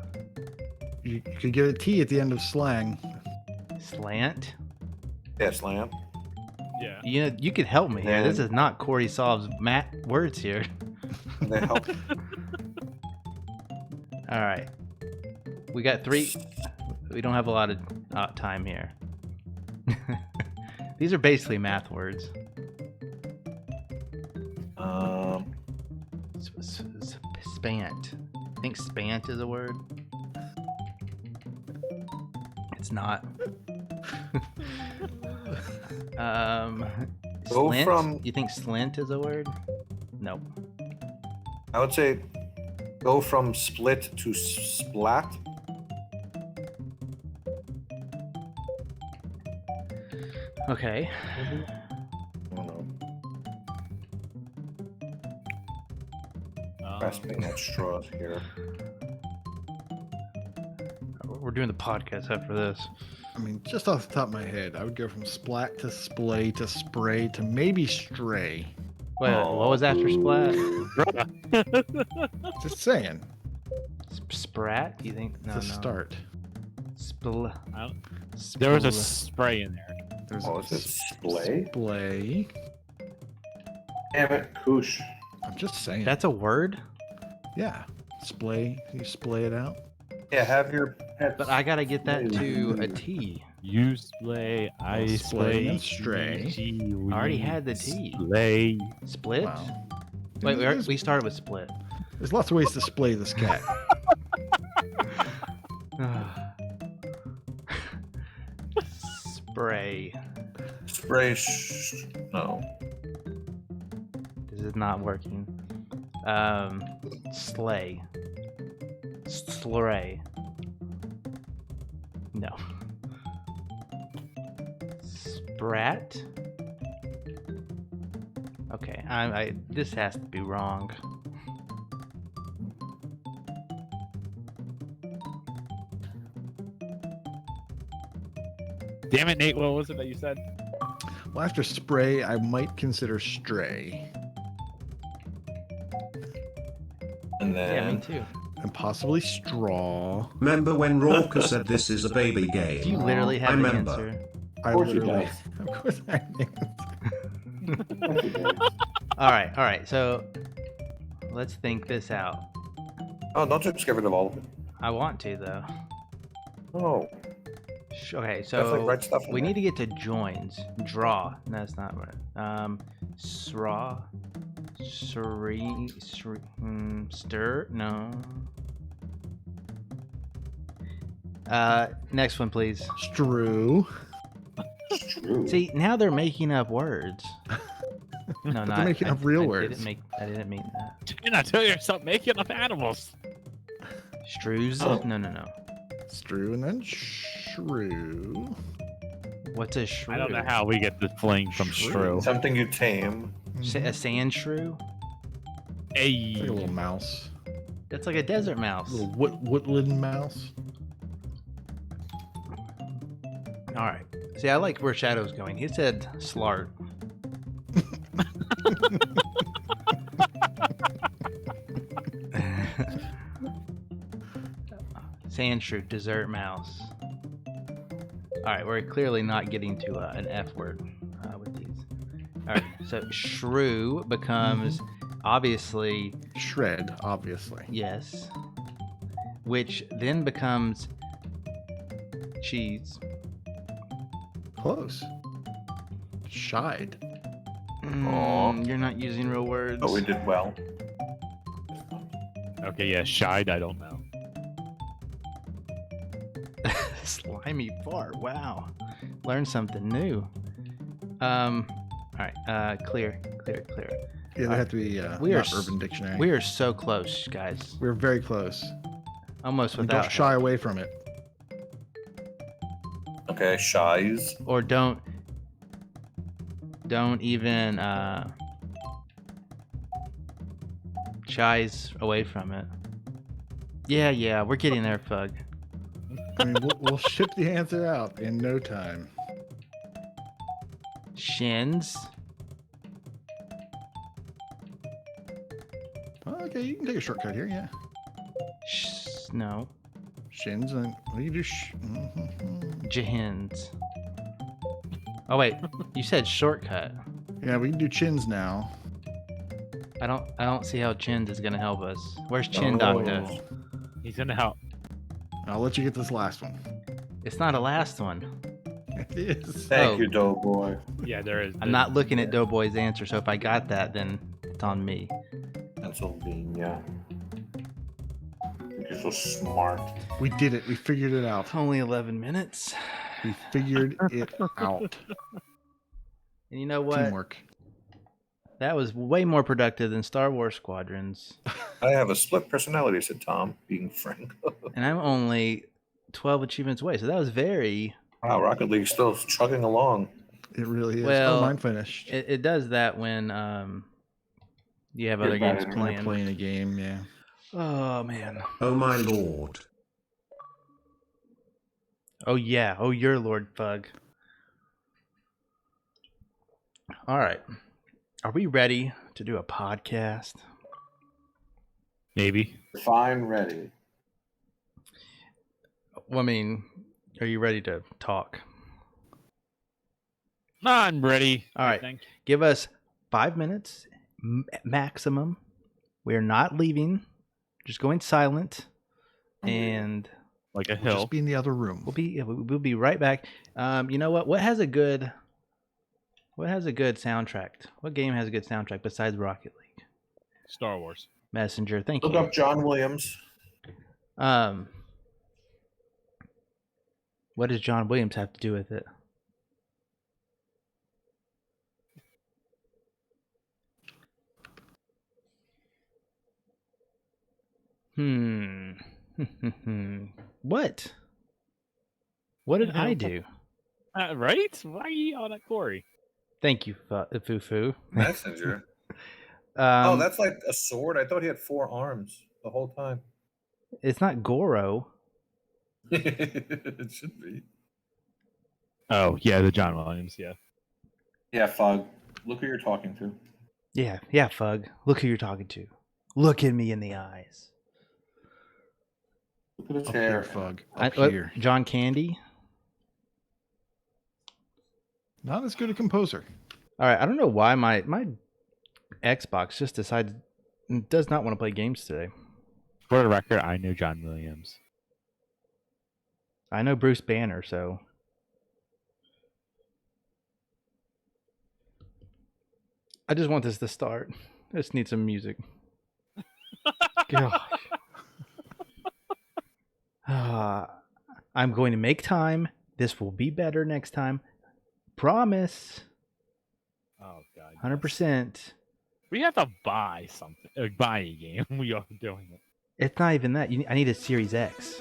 [SPEAKER 2] You could get a T at the end of slang.
[SPEAKER 5] Slant?
[SPEAKER 3] Yeah, slam.
[SPEAKER 1] Yeah.
[SPEAKER 5] You know, you could help me here. This is not Corey Solves words here.
[SPEAKER 3] And they help.
[SPEAKER 5] Alright. We got 3. We don't have a lot of time here. These are basically math words. Spant. I think spant is a word. It's not.
[SPEAKER 3] Go
[SPEAKER 5] Slint?
[SPEAKER 3] from-
[SPEAKER 5] You think slint is a word? No.
[SPEAKER 3] I would say go from split to splat.
[SPEAKER 5] Okay.
[SPEAKER 3] I don't know.
[SPEAKER 1] Um,
[SPEAKER 3] Grasping at straws here.
[SPEAKER 5] We're doing the podcast after this.
[SPEAKER 2] I mean, just off the top of my head, I would go from splat to splay to spray to maybe stray.
[SPEAKER 5] Wait, what was after splat?
[SPEAKER 2] Just saying.
[SPEAKER 5] Sprat? You think? No,
[SPEAKER 2] to start.
[SPEAKER 1] There was a spray in there.
[SPEAKER 2] There's
[SPEAKER 3] Oh, is it splay?
[SPEAKER 2] Splay.
[SPEAKER 3] Damn it, Koosh.
[SPEAKER 2] I'm just saying.
[SPEAKER 5] That's a word?
[SPEAKER 2] Yeah. Splay. You splay it out.
[SPEAKER 3] Yeah, have your pets.
[SPEAKER 5] But I gotta get that to a T.
[SPEAKER 1] You splay, I
[SPEAKER 2] Splay
[SPEAKER 1] splay,
[SPEAKER 2] and stray.
[SPEAKER 1] I
[SPEAKER 5] already had the T.
[SPEAKER 1] Splay.
[SPEAKER 5] Split?
[SPEAKER 2] Wow.
[SPEAKER 5] Wait,
[SPEAKER 2] There's,
[SPEAKER 5] we started with split.
[SPEAKER 2] there's lots of ways to splay this cat.
[SPEAKER 5] Spray.
[SPEAKER 3] Spray. No.
[SPEAKER 5] This is not working. Slay. Slay. No. Sprat. Okay, I this has to be wrong.
[SPEAKER 1] Damn it, Nate. What was it that you said?
[SPEAKER 2] Well, after spray, I might consider stray.
[SPEAKER 3] And then.
[SPEAKER 5] Yeah, me too.
[SPEAKER 2] And possibly straw.
[SPEAKER 6] Remember when Rorka said this is a baby game?
[SPEAKER 5] Do you literally have
[SPEAKER 6] I
[SPEAKER 5] an
[SPEAKER 6] remember.
[SPEAKER 5] answer?
[SPEAKER 2] I
[SPEAKER 3] course he
[SPEAKER 2] literally.
[SPEAKER 3] does.
[SPEAKER 2] Of course I do.
[SPEAKER 5] All right. So let's think this out.
[SPEAKER 3] Oh, don't just get rid of all of it.
[SPEAKER 5] I want to though.
[SPEAKER 3] Oh.
[SPEAKER 5] Okay,
[SPEAKER 3] Definitely
[SPEAKER 5] so
[SPEAKER 3] write stuff in
[SPEAKER 5] we
[SPEAKER 3] there.
[SPEAKER 5] need to get to joins. Draw. No, that's not right. Sraw. Stir. No. Next one, please.
[SPEAKER 2] Strew.
[SPEAKER 3] True.
[SPEAKER 5] See, now they're making up words. No, not
[SPEAKER 2] making up real
[SPEAKER 5] I
[SPEAKER 2] words.
[SPEAKER 5] I didn't mean that.
[SPEAKER 1] You're not telling yourself making up animals.
[SPEAKER 5] Strews?
[SPEAKER 3] Oh.
[SPEAKER 5] No.
[SPEAKER 2] Strew and then shrew.
[SPEAKER 5] What's a shrew?
[SPEAKER 1] I don't know how we get the fling from
[SPEAKER 2] Shrew.
[SPEAKER 1] shrew.
[SPEAKER 3] Something you tame.
[SPEAKER 5] A sand shrew?
[SPEAKER 1] Hey.
[SPEAKER 2] It's like a little mouse.
[SPEAKER 5] That's like a desert mouse.
[SPEAKER 2] Little woodland mouse.
[SPEAKER 5] All right. See, I like where Shadow's going. He said slart. Sand shrew, desert mouse. All right, we're clearly not getting to an F word with these. All right, so shrew becomes obviously
[SPEAKER 2] Shred, obviously.
[SPEAKER 5] yes, which then becomes cheese.
[SPEAKER 2] Close. Shied.
[SPEAKER 5] You're not using real words.
[SPEAKER 3] But we did well.
[SPEAKER 1] Okay, yeah, shied, I don't know.
[SPEAKER 5] Slimy fart. Wow. Learn something new. All right. Clear.
[SPEAKER 2] Yeah, they have to be
[SPEAKER 5] We are
[SPEAKER 2] not Urban Dictionary.
[SPEAKER 5] We are so close, guys.
[SPEAKER 2] We're very close.
[SPEAKER 5] Almost
[SPEAKER 2] And
[SPEAKER 5] without
[SPEAKER 2] don't shy
[SPEAKER 5] help.
[SPEAKER 2] away from it.
[SPEAKER 3] Okay, shies.
[SPEAKER 5] Or don't even shies away from it. Yeah, we're getting there, Fug.
[SPEAKER 2] I mean, we'll ship the answer out in no time.
[SPEAKER 5] Shins.
[SPEAKER 2] Oh, okay, you can take a shortcut here, yeah.
[SPEAKER 5] No.
[SPEAKER 2] Shins and what do you do?
[SPEAKER 5] Jihins. Oh wait, you said shortcut.
[SPEAKER 2] Yeah, we can do chins now.
[SPEAKER 5] I don't see how Chins is gonna help us. Where's Chin
[SPEAKER 3] Oh.
[SPEAKER 5] Doctor?
[SPEAKER 1] He's gonna help.
[SPEAKER 2] I'll let you get this last one.
[SPEAKER 5] It's not a last one.
[SPEAKER 2] It is.
[SPEAKER 3] Thank
[SPEAKER 5] Oh.
[SPEAKER 3] you, Doughboy.
[SPEAKER 1] Yeah, there is.
[SPEAKER 5] I'm not looking at Doughboy's answer, so if I got that, then it's on me.
[SPEAKER 3] Pennsylvania. You're so smart.
[SPEAKER 2] We did it. We figured it out.
[SPEAKER 5] Only 11 minutes.
[SPEAKER 2] We figured it out.
[SPEAKER 5] And you know what?
[SPEAKER 2] Teamwork.
[SPEAKER 5] That was way more productive than Star Wars Squadrons.
[SPEAKER 3] I have a split personality, said Tom, being frank.
[SPEAKER 5] And I'm only 12 achievements away, so that was very...
[SPEAKER 3] Wow, Rocket League's still chugging along.
[SPEAKER 2] It really is.
[SPEAKER 5] Well,
[SPEAKER 2] oh, mine finished.
[SPEAKER 5] It does that when you have other
[SPEAKER 3] You're
[SPEAKER 5] games
[SPEAKER 3] better.
[SPEAKER 5] playing.
[SPEAKER 2] Playing a game, yeah.
[SPEAKER 5] Oh, man.
[SPEAKER 6] Oh my lord.
[SPEAKER 5] Oh, yeah. Oh, your Lord Fug. All right. Are we ready to do a podcast?
[SPEAKER 1] Maybe.
[SPEAKER 3] Fine, ready.
[SPEAKER 5] Well, I mean, Are you ready to talk?
[SPEAKER 1] I'm ready.
[SPEAKER 5] All
[SPEAKER 1] I
[SPEAKER 5] right.
[SPEAKER 1] think.
[SPEAKER 5] Give us 5 minutes maximum. We're not leaving. Just going silent, and
[SPEAKER 1] Like a
[SPEAKER 2] We'll
[SPEAKER 1] hill.
[SPEAKER 2] just be in the other room.
[SPEAKER 5] we'll be right back. You know what? What has a good soundtrack? What game has a good soundtrack besides Rocket League?
[SPEAKER 1] Star Wars.
[SPEAKER 5] Messenger. Thank
[SPEAKER 3] Look
[SPEAKER 5] you.
[SPEAKER 3] up John Williams.
[SPEAKER 5] What does John Williams have to do with it? What? What did I do?
[SPEAKER 1] Right? Why are you yelling at Corey?
[SPEAKER 5] Thank you, Fufu.
[SPEAKER 3] Messenger.
[SPEAKER 5] Um,
[SPEAKER 3] that's like a sword. I thought he had 4 arms the whole time.
[SPEAKER 5] it's not Goro.
[SPEAKER 3] It should be.
[SPEAKER 1] Oh, yeah, the John Williams, yeah.
[SPEAKER 3] Yeah, Fog. Look who you're talking to.
[SPEAKER 5] Yeah, Fug. Look who you're talking to. Look at me in the eyes.
[SPEAKER 3] Look at his
[SPEAKER 2] Up
[SPEAKER 3] hair.
[SPEAKER 2] here, Fug. Up
[SPEAKER 5] What,
[SPEAKER 2] here.
[SPEAKER 5] John Candy.
[SPEAKER 2] Not as good a composer.
[SPEAKER 5] All right, I don't know why my Xbox just does not want to play games today.
[SPEAKER 1] For the record, I know John Williams.
[SPEAKER 5] I know Bruce Banner, so I just want this to start. I just need some music. Gosh. I'm going to make time. This will be better next time. Promise.
[SPEAKER 1] Oh, God.
[SPEAKER 5] 100%.
[SPEAKER 1] We have to buy something. Buy a game. We are doing it.
[SPEAKER 5] It's not even that. I need a Series X.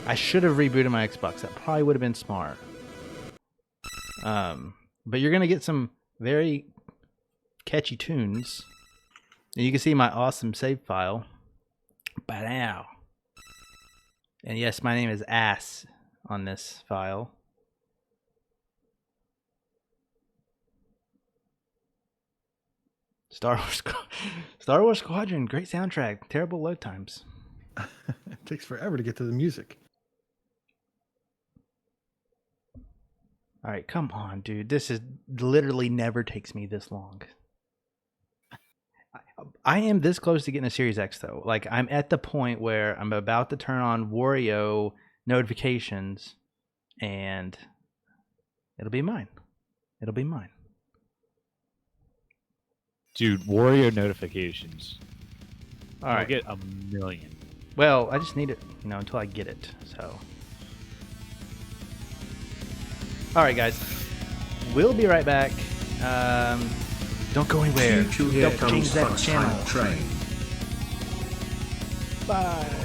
[SPEAKER 5] I should have rebooted my Xbox. That probably would have been smart. But you're going to get some very catchy tunes. And you can see my awesome save file. Ba-dow. And yes, my name is Ass on this file. Star Wars Squadron, great soundtrack, terrible load times.
[SPEAKER 2] It takes forever to get to the music.
[SPEAKER 5] All right, come on, dude. This is literally never takes me this long. I am this close to getting a Series X though. Like I'm at the point where I'm about to turn on Wario notifications and it'll be mine. It'll be mine.
[SPEAKER 1] Dude, Wario notifications.
[SPEAKER 5] All
[SPEAKER 1] I'll
[SPEAKER 5] right.
[SPEAKER 1] get 1 million.
[SPEAKER 5] Well, I just need it, until I get it. So. All right, guys. We'll be right back. Don't go anywhere.
[SPEAKER 6] Choo-choo, here
[SPEAKER 5] Don't
[SPEAKER 6] comes
[SPEAKER 5] change that
[SPEAKER 6] Fox
[SPEAKER 5] channel.
[SPEAKER 6] Hype Train.
[SPEAKER 5] Bye.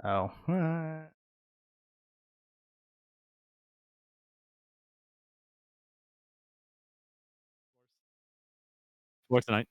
[SPEAKER 5] Oh.
[SPEAKER 1] For tonight.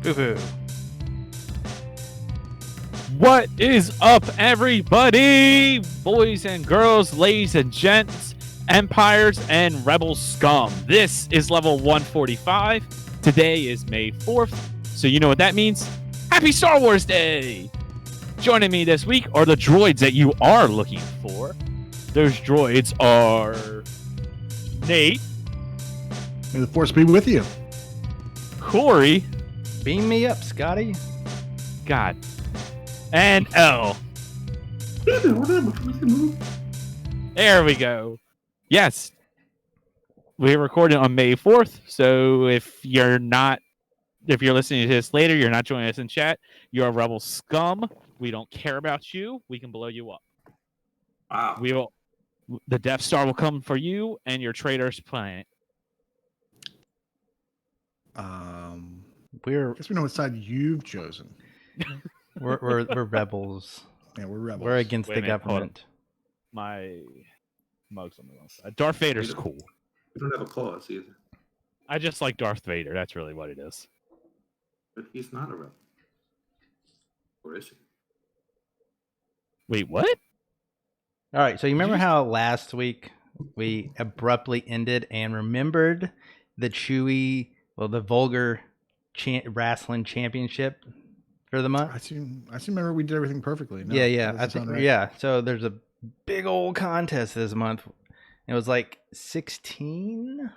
[SPEAKER 5] Foo-foo.
[SPEAKER 1] What is up, everybody? Boys and girls, ladies and gents, empires and rebel scum. This is level 145. Today is May 4th, so you know what that means. Happy Star Wars Day! Joining me this week are the droids that you are looking for. Those droids are Nate,
[SPEAKER 2] May the force be with you.
[SPEAKER 1] Corey,
[SPEAKER 5] Beam me up, Scotty.
[SPEAKER 1] God, and L. There we go. Yes. We're recording on May 4th, so if you're listening to this later, you're not joining us in chat, you're a rebel scum. We don't care about you. We can blow you up.
[SPEAKER 3] Wow.
[SPEAKER 1] The Death Star will come for you and your traitor's planet.
[SPEAKER 2] I
[SPEAKER 5] We're
[SPEAKER 2] guess we know what side you've chosen.
[SPEAKER 5] we're rebels.
[SPEAKER 2] Yeah, we're rebels.
[SPEAKER 5] We're against
[SPEAKER 1] Wait
[SPEAKER 5] the
[SPEAKER 1] a minute, hold on.
[SPEAKER 5] government.
[SPEAKER 1] My mug's on the wrong side. Darth Vader's cool.
[SPEAKER 7] We don't have a clause either,
[SPEAKER 1] I just like Darth Vader. That's really what it is.
[SPEAKER 7] but he's not a rebel. Or is he?
[SPEAKER 1] Wait, what?
[SPEAKER 5] All right, so you remember how last week we abruptly ended and remembered the the vulgar wrestling championship for the month?
[SPEAKER 2] I seem remember we did everything perfectly. No,
[SPEAKER 5] yeah.
[SPEAKER 2] that
[SPEAKER 5] I
[SPEAKER 2] doesn't
[SPEAKER 5] think
[SPEAKER 2] sound right.
[SPEAKER 5] yeah. So there's a big old contest this month. It was like 16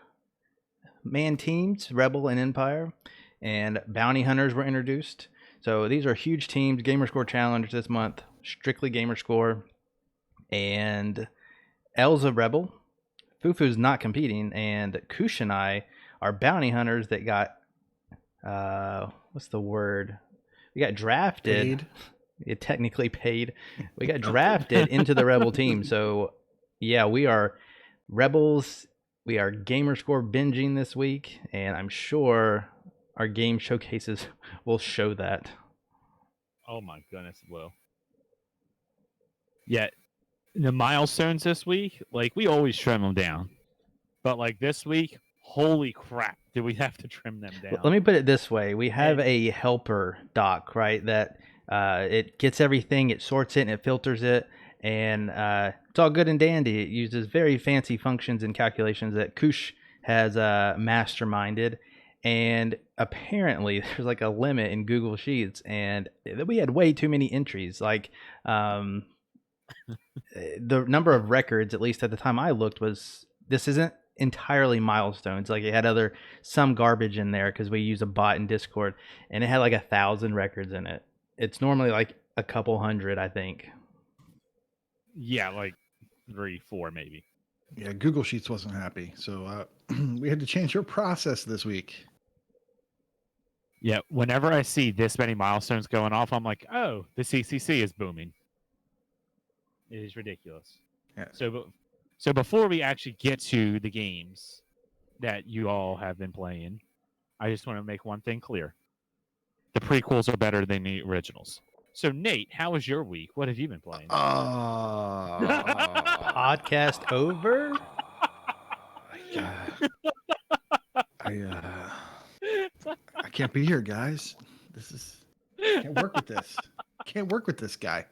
[SPEAKER 5] man teams, Rebel and Empire, and bounty hunters were introduced. So these are huge teams. Gamerscore challenge this month, strictly Gamerscore, and L's a Rebel. Fufu's not competing, and Kush and I are bounty hunters that got what's the word? We got drafted.
[SPEAKER 2] Paid.
[SPEAKER 5] It technically paid. We got drafted into the Rebel team. So yeah, we are Rebels. We are Gamerscore binging this week, and I'm sure our game showcases will show that.
[SPEAKER 1] Oh my goodness, it will. Yeah, the milestones this week, like we always trim them down, but like this week, holy crap, did we have to trim them down?
[SPEAKER 5] Let me put it this way: we have a helper doc, right? That it gets everything, it sorts it, and it filters it, and it's all good and dandy. It uses very fancy functions and calculations that Kush has masterminded. And apparently, there's like a limit in Google Sheets, and we had way too many entries. Like the number of records, at least at the time I looked, this isn't entirely milestones. Like it had some garbage in there because we use a bot in Discord, and it had like 1,000 records in it. It's normally like a couple hundred, I think.
[SPEAKER 1] Yeah, like 3, 4 maybe.
[SPEAKER 2] Yeah, Google Sheets wasn't happy, so we had to change your process this week.
[SPEAKER 1] Yeah, whenever I see this many milestones going off, I'm like, oh, the CCC is booming. It is ridiculous.
[SPEAKER 2] Yeah.
[SPEAKER 1] So before we actually get to the games that you all have been playing, I just want to make one thing clear. The prequels are better than the originals. So, Nate, how was your week? What have you been playing?
[SPEAKER 5] Podcast over?
[SPEAKER 2] I can't be here, guys. Can't work with this. Can't work with this guy.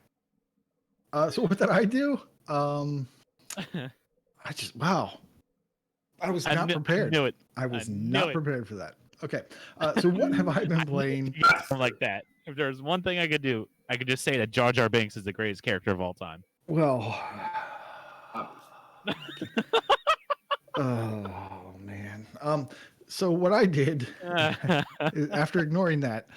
[SPEAKER 2] So what did I do? Wow. I was not prepared.
[SPEAKER 1] Knew it.
[SPEAKER 2] I was
[SPEAKER 1] I knew
[SPEAKER 2] not
[SPEAKER 1] it.
[SPEAKER 2] prepared for that. Okay. So what have I been playing?
[SPEAKER 1] Something like that. If there's one thing I could do, I could just say that Jar Jar Binks is the greatest character of all time.
[SPEAKER 2] Well, oh man. So what I did after ignoring that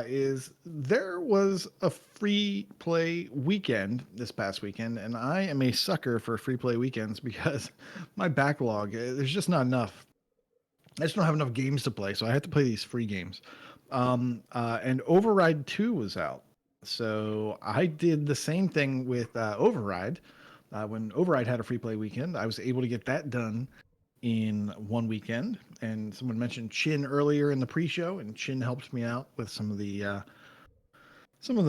[SPEAKER 2] is there was a free play weekend this past weekend, and I am a sucker for free play weekends because my backlog, there's just not enough. I just don't have enough games to play, so I have to play these free games. And Override 2 was out. So I did the same thing with Override. When Override had a free play weekend, I was able to get that done in one weekend. And someone mentioned Chin earlier in the pre-show, and Chin helped me out with some of the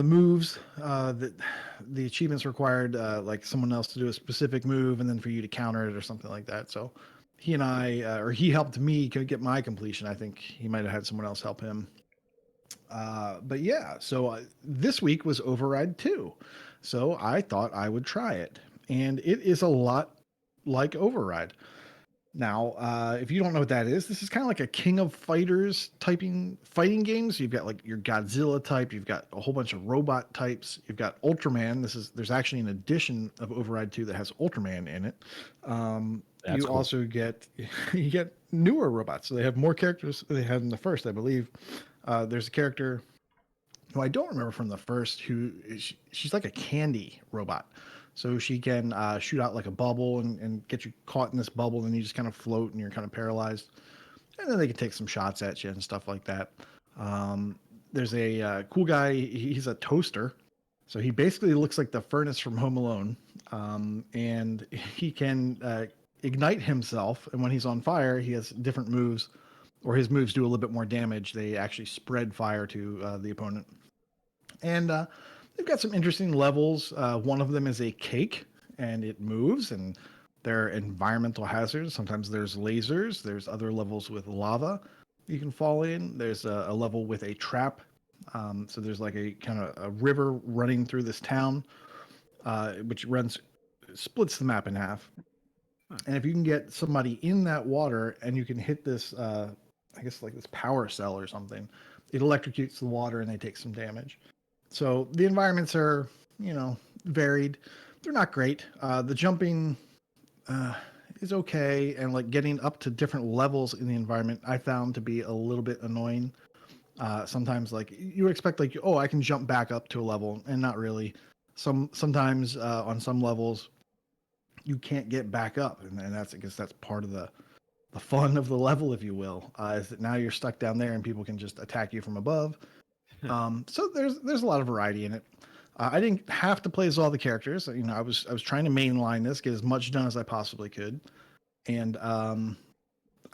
[SPEAKER 2] moves that the achievements required, like someone else to do a specific move and then for you to counter it or something like that. So he and I, or he helped me get my completion. I think he might have had someone else help him. But yeah, so this week was Override 2. So I thought I would try it. And it is a lot like Override. Now, if you don't know what that is, this is kind of like a King of Fighters typing fighting games. You've got like your Godzilla type, you've got a whole bunch of robot types, you've got Ultraman. There's actually an edition of Override 2 that has Ultraman in it. You
[SPEAKER 1] cool.
[SPEAKER 2] also get you get newer robots. So they have more characters than they had in the first, I believe. There's a character who I don't remember from the first, she's like a candy robot. So she can shoot out like a bubble and get you caught in this bubble, and you just kind of float and you're kind of paralyzed. And then they can take some shots at you and stuff like that. There's a cool guy. He's a toaster. So he basically looks like the furnace from Home Alone. And he can ignite himself. And when he's on fire, he has different moves, or his moves do a little bit more damage. They actually spread fire to the opponent. And they've got some interesting levels. One of them is a cake, and it moves, and there are environmental hazards. Sometimes there's lasers. There's other levels with lava you can fall in. There's a level with a trap. So there's like a kind of a river running through this town, which splits the map in half. And if you can get somebody in that water and you can hit this, I guess like this power cell or something, it electrocutes the water and they take some damage. So the environments are, varied. They're not great. The jumping is okay, and like getting up to different levels in the environment, I found to be a little bit annoying. Sometimes, like you would expect, like, oh, I can jump back up to a level, and not really. Sometimes on some levels, you can't get back up, and I guess that's part of the fun of the level, if you will, is that now you're stuck down there and people can just attack you from above. So there's a lot of variety in it. I didn't have to play as all the characters. I was trying to mainline this, get as much done as I possibly could, and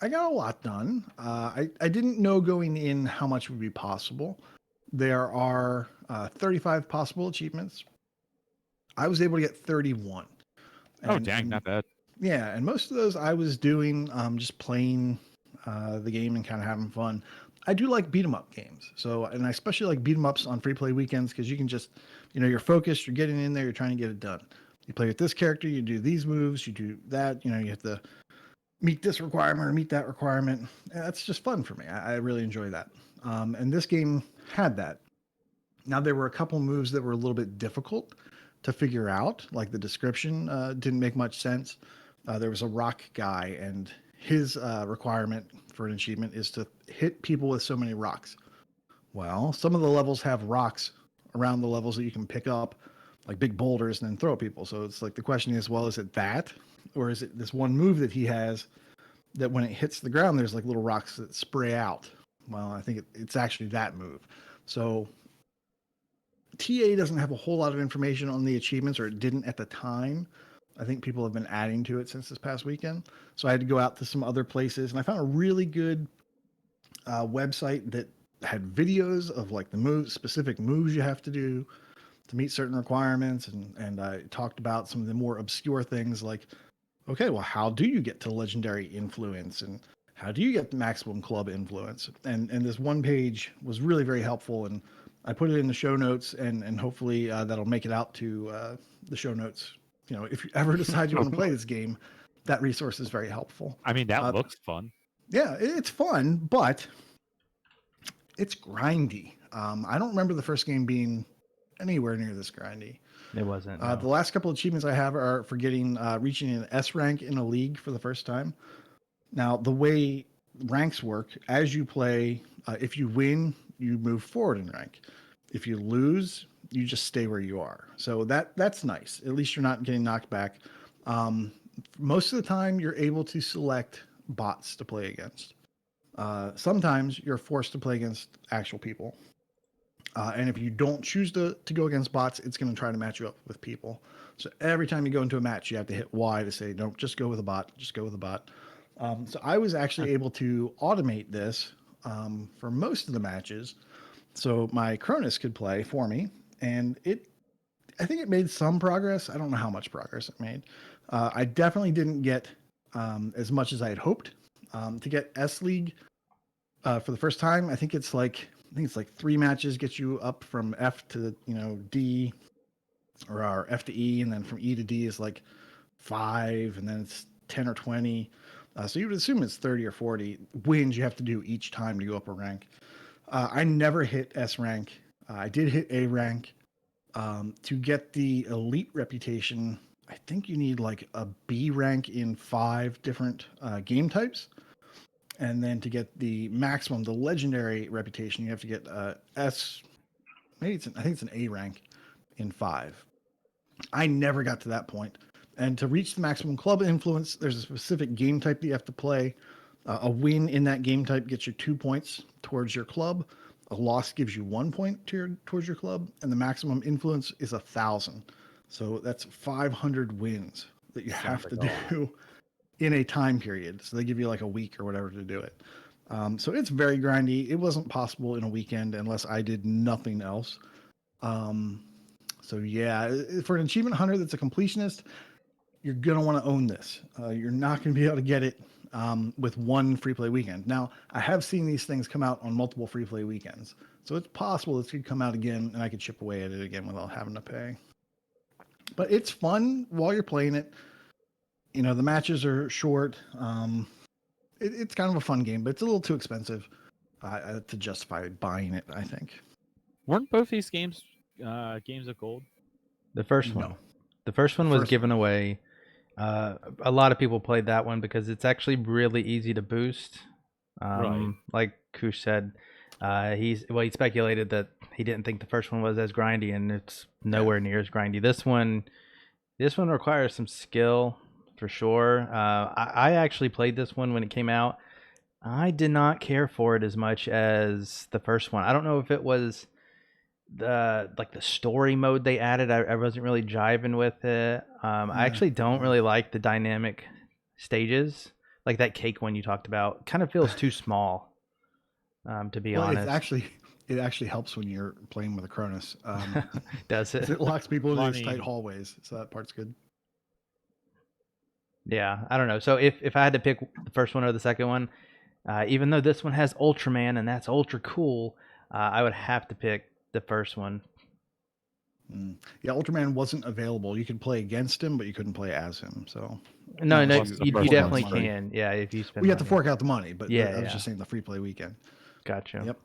[SPEAKER 2] I got a lot done. I didn't know going in how much would be possible. There are 35 possible achievements. I was able to get 31.
[SPEAKER 1] Oh, dang, not bad.
[SPEAKER 2] Yeah, and most of those I was doing just playing the game and kind of having fun. I do like beat 'em up games. So, and I especially like beat 'em ups on free play weekends because you can just, you're focused, you're getting in there, you're trying to get it done. You play with this character, you do these moves, you do that, you have to meet this requirement or meet that requirement. And that's just fun for me. I really enjoy that. And this game had that. Now, there were a couple moves that were a little bit difficult to figure out, like the description didn't make much sense. There was a rock guy, and his requirement for an achievement is to hit people with so many rocks. Well, some of the levels have rocks around the levels that you can pick up, like big boulders, and then throw at people. So it's like the question is, well, is it that? Or is it this one move that he has that when it hits the ground, there's like little rocks that spray out? Well, I think it's actually that move. So TA doesn't have a whole lot of information on the achievements, or it didn't at the time. I think people have been adding to it since this past weekend. So I had to go out to some other places, and I found a really good website that had videos of like the specific moves you have to do to meet certain requirements. And I talked about some of the more obscure things like, okay, well, how do you get to legendary influence, and how do you get maximum club influence? And this one page was really very helpful, and I put it in the show notes, and hopefully that'll make it out to the show notes. If you ever decide you want to play this game, that resource is very helpful.
[SPEAKER 1] I mean, that looks fun.
[SPEAKER 2] Yeah, it's fun, but it's grindy. I don't remember the first game being anywhere near this grindy.
[SPEAKER 5] It wasn't. No.
[SPEAKER 2] The last couple of achievements I have are for reaching an S rank in a league for the first time. Now, the way ranks work, as you play, if you win, you move forward in rank. If you lose, you just stay where you are. So that's nice. At least you're not getting knocked back. Most of the time, you're able to select bots to play against. Sometimes you're forced to play against actual people. And if you don't choose to go against bots, it's going to try to match you up with people. So every time you go into a match, you have to hit Y to say, no, just go with a bot. Just go with a bot. So I was actually able to automate this for most of the matches. So my Cronus could play for me. And I think it made some progress. I don't know how much progress it made. I definitely didn't get as much as I had hoped. To get S League for the first time, I think it's like 3 matches get you up from F to D, or F to E, and then from E to D is like 5, and then it's 10 or 20. So you would assume it's 30 or 40 wins you have to do each time to go up a rank. I never hit S rank. I did hit A rank. To get the elite reputation, I think you need like a B rank in 5 different game types. And then to get the maximum, the legendary reputation, you have to get S. I think it's an A rank in 5. I never got to that point. And to reach the maximum club influence, there's a specific game type that you have to play. A win in that game type gets you 2 points towards your club. A loss gives you 1 point towards your club, and the maximum influence is 1,000. So that's 500 wins that you have to do in a time period. So they give you like a week or whatever to do it. So it's very grindy. It wasn't possible in a weekend unless I did nothing else. So yeah, for an achievement hunter that's a completionist, you're going to want to own this. You're not going to be able to get it with one free play weekend. Now, I have seen these things come out on multiple free play weekends. So it's possible this could come out again and I could chip away at it again without having to pay. But it's fun while you're playing it. The matches are short. It's kind of a fun game, but it's a little too expensive to justify buying it, I think.
[SPEAKER 1] Weren't both these games games of gold?
[SPEAKER 5] The first one.
[SPEAKER 2] No.
[SPEAKER 5] The first one was given away. A lot of people played that one because it's actually really easy to boost.
[SPEAKER 1] Right.
[SPEAKER 5] Like Kush said, he speculated that he didn't think the first one was as grindy, and it's nowhere near as grindy. This one requires some skill for sure. I actually played this one when it came out. I did not care for it as much as the first one. I don't know if it was the story mode they added. I wasn't really jiving with it. I actually don't really like the dynamic stages, like that cake one you talked about. Kind of feels too small, to be honest.
[SPEAKER 2] It actually helps when you're playing with a Cronus.
[SPEAKER 5] Does it?
[SPEAKER 2] It locks people into these tight hallways, so that part's good.
[SPEAKER 5] Yeah, I don't know. So if I had to pick the first one or the second one, even though this one has Ultraman and that's ultra cool, I would have to pick the first one.
[SPEAKER 2] Yeah, Ultraman wasn't available. You could play against him, but you couldn't play as him. So
[SPEAKER 5] no, you definitely
[SPEAKER 2] money.
[SPEAKER 5] can. Yeah, if you spend.
[SPEAKER 2] We have to fork out the money, but
[SPEAKER 5] Yeah,
[SPEAKER 2] I was just saying the free play weekend.
[SPEAKER 5] Gotcha.
[SPEAKER 2] Yep.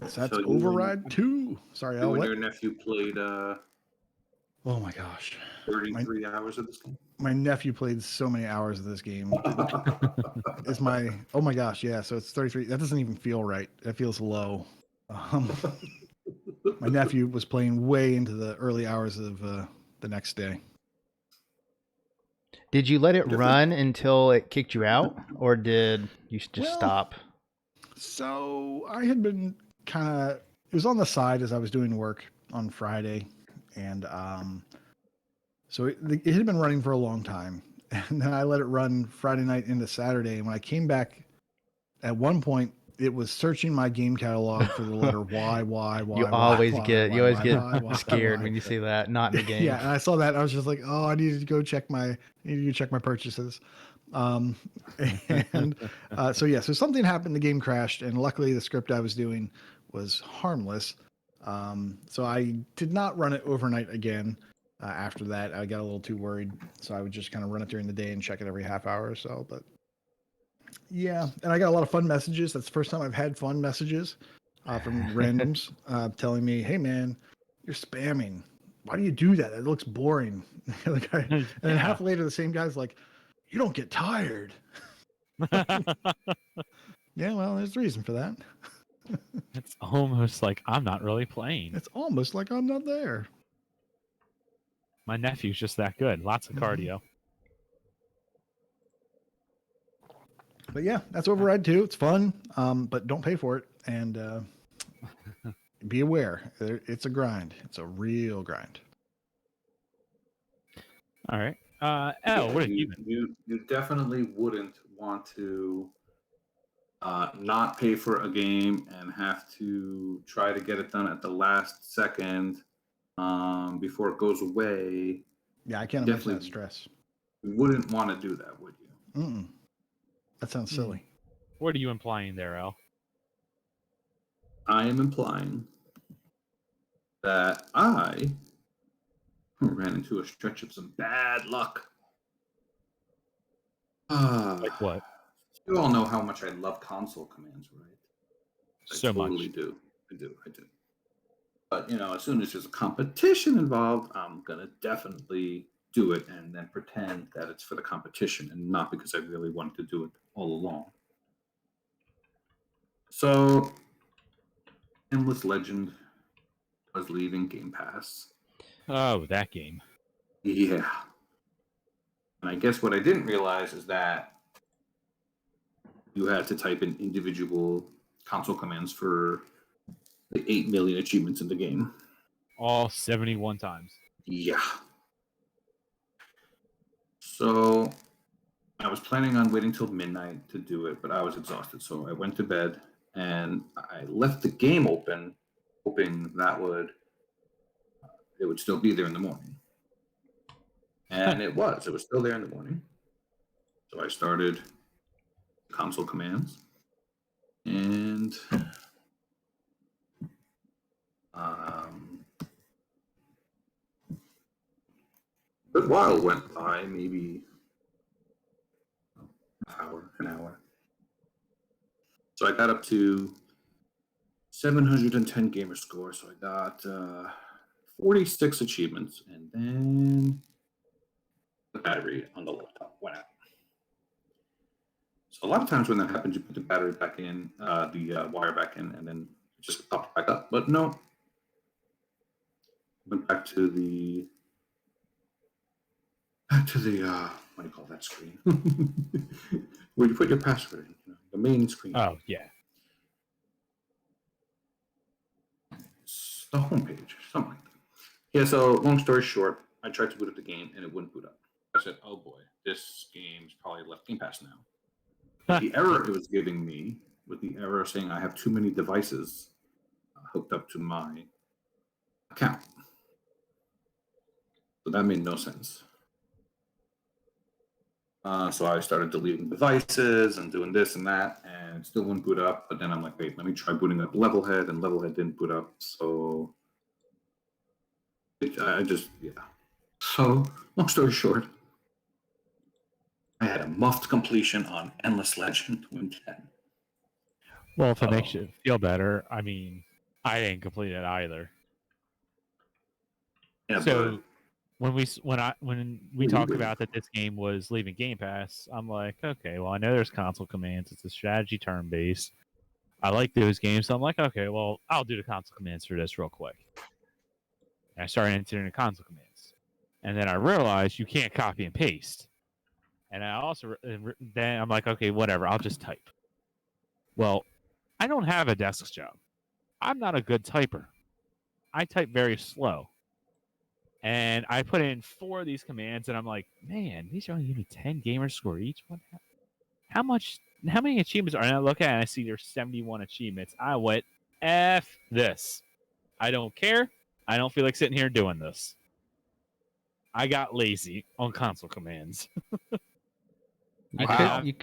[SPEAKER 2] So that's
[SPEAKER 7] So you
[SPEAKER 2] Override 2. Sorry,
[SPEAKER 7] You
[SPEAKER 2] Al.
[SPEAKER 7] and
[SPEAKER 2] What?
[SPEAKER 7] your nephew played
[SPEAKER 2] Oh my gosh.
[SPEAKER 7] 33 hours of this game?
[SPEAKER 2] My nephew played so many hours of this game. Oh my gosh, yeah. So it's 33. That doesn't even feel right. That feels low. My nephew was playing way into the early hours of the next day.
[SPEAKER 5] Did you let it run until it kicked you out, or did you just stop?
[SPEAKER 2] So I had been it was on the side as I was doing work on Friday. And so it had been running for a long time. And then I let it run Friday night into Saturday. And when I came back, at one point, it was searching my game catalog for the letter Y.
[SPEAKER 5] You always get scared when you see that, not in the game.
[SPEAKER 2] Yeah, and I saw that. I was just like, oh, I need to go check my purchases. So something happened. The game crashed. And luckily, the script I was doing was harmless. So I did not run it overnight again. After that, I got a little too worried. So I would just kind of run it during the day and check it every half hour or so. But yeah, and I got a lot of fun messages. That's the first time I've had fun messages from randoms telling me, hey man, you're spamming. Why do you do that? It looks boring. And then half later, the same guy's like, you don't get tired. Yeah, well, there's a reason for that.
[SPEAKER 1] It's almost like I'm not really playing.
[SPEAKER 2] It's almost like I'm not there.
[SPEAKER 1] My nephew's just that good. Lots of cardio.
[SPEAKER 2] But yeah, that's Override 2. It's fun, but don't pay for it. And be aware, it's a grind. It's a real grind.
[SPEAKER 1] All right. What have you been?
[SPEAKER 7] You definitely wouldn't want to not pay for a game and have to try to get it done at the last second before it goes away.
[SPEAKER 2] Yeah, I can't imagine
[SPEAKER 7] Definitely.
[SPEAKER 2] that stress.
[SPEAKER 7] You wouldn't want to do that, would you?
[SPEAKER 2] Mm-mm. That sounds silly.
[SPEAKER 1] What are you implying there, Al?
[SPEAKER 7] I am implying that I ran into a stretch of some bad luck.
[SPEAKER 1] Like what?
[SPEAKER 7] You all know how much I love console commands, right? I
[SPEAKER 1] So
[SPEAKER 7] totally
[SPEAKER 1] much.
[SPEAKER 7] do. I do. But, as soon as there's a competition involved, I'm going to definitely do it and then pretend that it's for the competition and not because I really wanted to do it all along. So, Endless Legend was leaving Game Pass.
[SPEAKER 1] Oh, that game.
[SPEAKER 7] Yeah. And I guess what I didn't realize is that you had to type in individual console commands for the 8 million achievements in the game.
[SPEAKER 1] All 71 times.
[SPEAKER 7] Yeah. So I was planning on waiting till midnight to do it, but I was exhausted. So I went to bed and I left the game open, hoping that it would still be there in the morning. And it was still there in the morning. So I started console commands and a good while went by, maybe an hour. So I got up to 710 gamer score. So I got 46 achievements, and then the battery on the laptop went out. So a lot of times when that happens, you put the battery back in, the wire back in, and then it just pops back up. But no, went back to the what do you call that screen? Where you put your password in, the main screen.
[SPEAKER 1] Oh, yeah.
[SPEAKER 7] It's the homepage, something like that. Yeah, so long story short, I tried to boot up the game and it wouldn't boot up. I said, oh boy, this game's probably left Game Pass now. The error it was giving me with the error saying I have too many devices hooked up to my account. So that made no sense. So I started deleting devices and doing this and that, and it still wouldn't boot up. But then I'm like, wait, let me try booting up Levelhead, and Levelhead didn't boot up. So I just, yeah. So long story short, I had a muffed completion on Endless Legend 110.
[SPEAKER 1] Well, if it makes you feel better, I mean, I didn't complete it either.
[SPEAKER 7] Yeah,
[SPEAKER 1] So when we talked about that this game was leaving Game Pass, I'm like, okay, well, I know there's console commands. It's a strategy turn based. I like those games, so I'm like, okay, well, I'll do the console commands for this real quick. And I started entering the console commands, and then I realized you can't copy and paste. And I also then I'm like, okay, whatever, I'll just type. Well, I don't have a desk job. I'm not a good typer. I type very slow. And I put in 4 of these commands, and I'm like, man, these are only giving me 10 gamer score each. How many achievements are? And I look at it and I see there's 71 achievements. I went, F this. I don't care. I don't feel like sitting here doing this. I got lazy on console commands.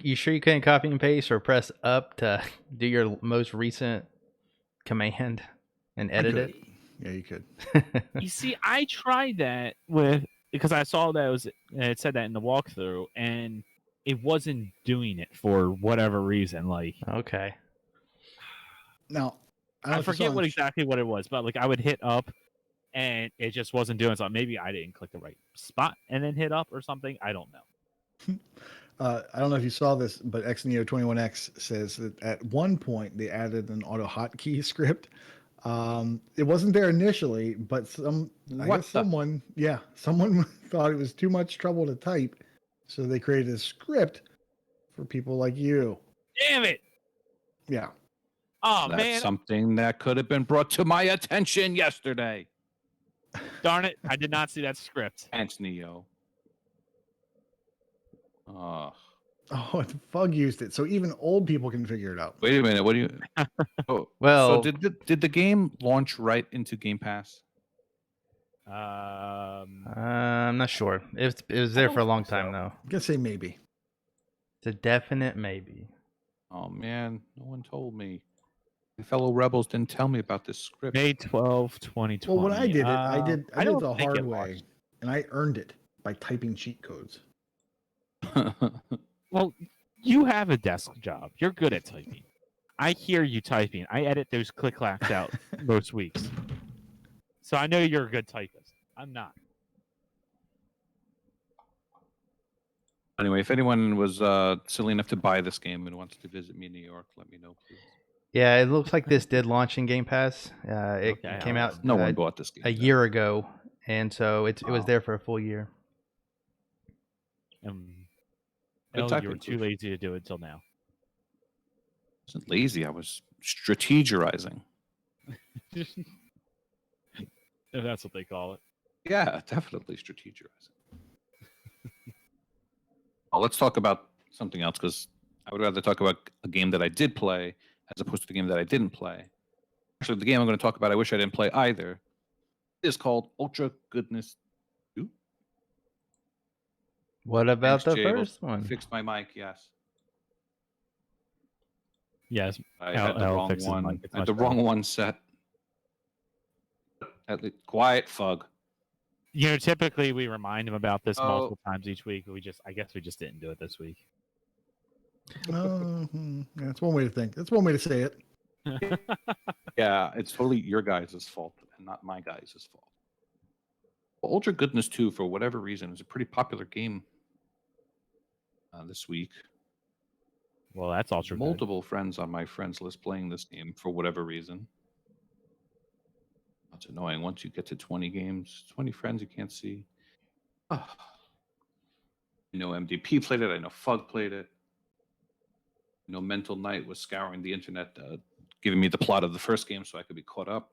[SPEAKER 5] You sure you couldn't copy and paste or press up to do your most recent command and edit it?
[SPEAKER 2] Yeah, you could.
[SPEAKER 1] You see, I tried that because I saw that it said that in the walkthrough, and it wasn't doing it for whatever reason. Like,
[SPEAKER 5] okay.
[SPEAKER 2] Now,
[SPEAKER 1] I forget exactly what it was, but like I would hit up, and it just wasn't doing something. Maybe I didn't click the right spot and then hit up or something. I don't know.
[SPEAKER 2] I don't know if you saw this, but XNeo21X says that at one point they added an auto hotkey script. It wasn't there initially, but someone thought it was too much trouble to type, so they created a script for people like you.
[SPEAKER 1] Damn it!
[SPEAKER 2] Yeah.
[SPEAKER 1] Oh
[SPEAKER 4] That's
[SPEAKER 1] man!
[SPEAKER 4] something that could have been brought to my attention yesterday.
[SPEAKER 1] Darn it! I did not see that script.
[SPEAKER 4] Thanks, Neo.
[SPEAKER 2] Oh, the Fug used it, so even old people can figure it out.
[SPEAKER 4] Wait a minute. What do you? Oh,
[SPEAKER 5] Well-
[SPEAKER 4] so did the game launch right into Game Pass?
[SPEAKER 5] I'm not sure. It was there for a long time though.
[SPEAKER 2] I'm gonna say maybe.
[SPEAKER 5] It's a definite maybe.
[SPEAKER 4] Oh man, no one told me. My fellow rebels didn't tell me about this script.
[SPEAKER 1] May 12, 2020.
[SPEAKER 2] Well, when I did it, I did it
[SPEAKER 1] don't
[SPEAKER 2] the
[SPEAKER 1] think
[SPEAKER 2] hard
[SPEAKER 1] it
[SPEAKER 2] way,
[SPEAKER 1] launched.
[SPEAKER 2] and I earned it by typing cheat codes.
[SPEAKER 1] Well, you have a desk job. You're good at typing. I hear you typing. I edit those click-clacks out most weeks. So I know you're a good typist. I'm not.
[SPEAKER 4] Anyway, if anyone was silly enough to buy this game and wants to visit me in New York, let me know, please.
[SPEAKER 5] Yeah, it looks like this did launch in Game Pass. It
[SPEAKER 1] Okay,
[SPEAKER 5] came out
[SPEAKER 4] No one bought this game.
[SPEAKER 5] a year ago, and so it was there for a full year.
[SPEAKER 4] Good
[SPEAKER 1] You were
[SPEAKER 4] typing,
[SPEAKER 1] too
[SPEAKER 4] Bruce.
[SPEAKER 1] lazy to do it until now.
[SPEAKER 4] I wasn't lazy. I was strategizing.
[SPEAKER 1] If that's what they call it.
[SPEAKER 4] Yeah, definitely strategizing. Well, let's talk about something else because I would rather talk about a game that I did play as opposed to the game that I didn't play. Actually, the game I'm going to talk about, I wish I didn't play either, is called Ultra Goodness 2.
[SPEAKER 5] What about
[SPEAKER 4] Thanks,
[SPEAKER 5] the
[SPEAKER 4] Jable.
[SPEAKER 5] first one?
[SPEAKER 4] Fixed my mic, yes.
[SPEAKER 1] Yes.
[SPEAKER 4] I
[SPEAKER 1] I'll-
[SPEAKER 4] had the
[SPEAKER 1] I'll
[SPEAKER 4] wrong
[SPEAKER 1] fix his
[SPEAKER 4] one.
[SPEAKER 1] mic. It's
[SPEAKER 4] I had
[SPEAKER 1] much
[SPEAKER 4] the
[SPEAKER 1] better.
[SPEAKER 4] wrong one set. Quiet, Fug.
[SPEAKER 1] You know, typically we remind him about this
[SPEAKER 4] Oh.
[SPEAKER 1] multiple times each week. I guess we just didn't do it this week.
[SPEAKER 2] That's one way to think. That's one way to say it.
[SPEAKER 4] Yeah, it's totally your guys' fault and not my guys' fault. Well, Ultra Goodness 2, for whatever reason, is a pretty popular game this week.
[SPEAKER 1] Well, that's ultra good.
[SPEAKER 4] Multiple friends on my friends list playing this game for whatever reason. That's annoying. Once you get to 20 games, 20 friends you can't see. I know MDP played it. I know Fug played it. I know Mental Knight was scouring the internet, giving me the plot of the first game so I could be caught up.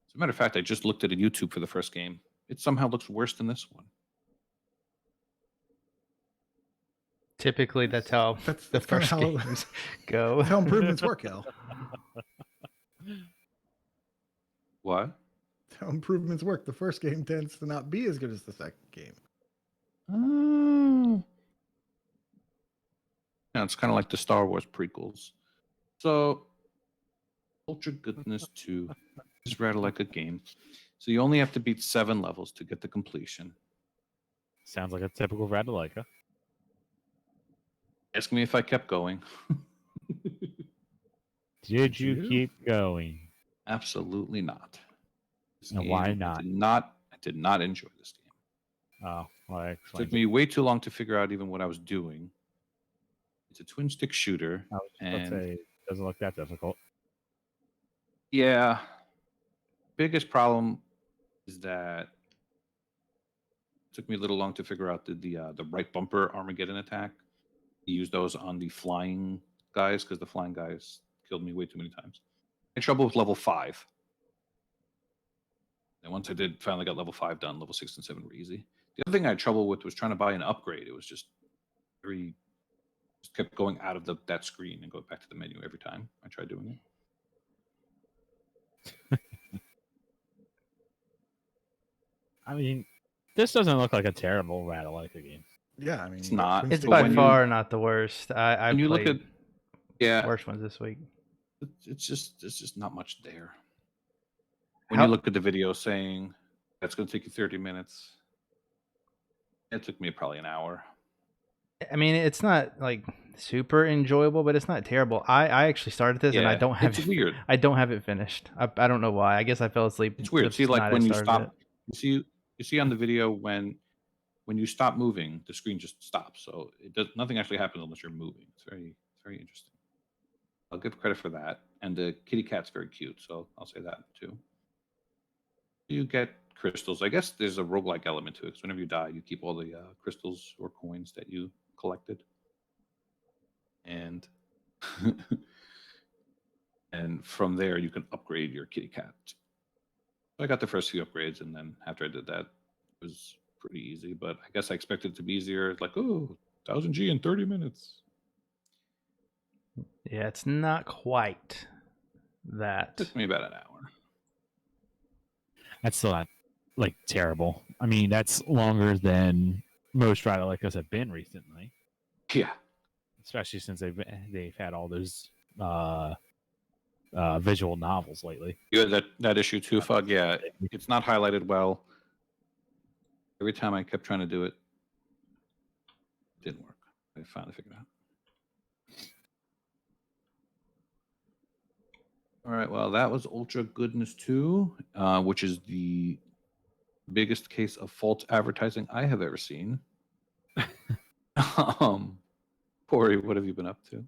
[SPEAKER 4] As a matter of fact, I just looked at a YouTube for the first game. It somehow looks worse than this one.
[SPEAKER 5] Typically, that's how
[SPEAKER 2] That's
[SPEAKER 5] the
[SPEAKER 2] kinda
[SPEAKER 5] first
[SPEAKER 2] how,
[SPEAKER 5] games go.
[SPEAKER 2] that's how improvements work, Al.
[SPEAKER 4] What?
[SPEAKER 2] That's how improvements work. The first game tends to not be as good as the second game.
[SPEAKER 4] Yeah, it's kind of like the Star Wars prequels. So, Ultra Goodness 2 is rather like a game. So you only have to beat 7 levels to get the completion.
[SPEAKER 1] Sounds like a typical Radalaika.
[SPEAKER 4] Ask me if I kept going.
[SPEAKER 1] Did you
[SPEAKER 2] you?
[SPEAKER 1] keep going?
[SPEAKER 4] Absolutely not. This
[SPEAKER 1] And
[SPEAKER 4] game,
[SPEAKER 1] why not?
[SPEAKER 4] I did not enjoy this game.
[SPEAKER 1] Oh, well, I
[SPEAKER 4] It
[SPEAKER 1] explained
[SPEAKER 4] took me way too long to figure out even what I was doing. It's a twin stick shooter.
[SPEAKER 1] I was just about to say, it doesn't look that difficult.
[SPEAKER 4] Yeah. Biggest problem is that it took me a little long to figure out the right bumper Armageddon attack. You use those on the flying guys because the flying guys killed me way too many times. I had trouble with level 5. And once I did finally got level 5 done, level 6 and 7 were easy. The other thing I had trouble with was trying to buy an upgrade. It was just just kept going out of that screen and going back to the menu every time I tried doing it.
[SPEAKER 1] I mean, this doesn't look like a terrible Radalaika game.
[SPEAKER 2] Yeah, I mean,
[SPEAKER 4] It's not.
[SPEAKER 2] twin
[SPEAKER 5] It's
[SPEAKER 2] stick
[SPEAKER 5] by
[SPEAKER 4] when you-
[SPEAKER 5] far not the worst. I've
[SPEAKER 4] When you look
[SPEAKER 5] played
[SPEAKER 4] at yeah,
[SPEAKER 5] worse ones this week.
[SPEAKER 4] it's just not much there. When
[SPEAKER 5] How-
[SPEAKER 4] you look at the video saying that's going to take you 30 minutes, it took me probably an hour.
[SPEAKER 5] I mean, it's not like super enjoyable, but it's not terrible. I actually started this and I
[SPEAKER 4] Yeah,
[SPEAKER 5] don't have
[SPEAKER 4] it's
[SPEAKER 5] it.
[SPEAKER 4] weird.
[SPEAKER 5] I don't have it finished. I don't know why. I guess I fell asleep.
[SPEAKER 4] It's weird.
[SPEAKER 5] the
[SPEAKER 4] See, like
[SPEAKER 5] night I
[SPEAKER 4] when you
[SPEAKER 5] started
[SPEAKER 4] stop,
[SPEAKER 5] it.
[SPEAKER 4] you see on the video when when you stop moving, the screen just stops. So nothing actually happens unless you're moving. It's very interesting. I'll give credit for that. And the kitty cat's very cute, so I'll say that too. You get crystals. I guess there's a roguelike element to it, because whenever you die, you keep all the crystals or coins that you collected. And and from there, you can upgrade your kitty cat. So I got the first few upgrades, and then after I did that, it was pretty easy. But I guess I expected it to be easier. It's like, 1000 G in 30 minutes.
[SPEAKER 5] Yeah, it's not quite that.
[SPEAKER 4] It took me about an hour.
[SPEAKER 1] That's still not like terrible. I mean, that's longer than most roguelikes have been recently.
[SPEAKER 4] Yeah.
[SPEAKER 1] Especially since they've had all those visual novels lately.
[SPEAKER 4] Yeah, that issue too, Fug. Yeah, it's not highlighted well. Every time I kept trying to do it, it didn't work. I finally figured it out. All right, well, that was Ultra Goodness 2, which is the biggest case of false advertising I have ever seen. Corey, what have you been up to?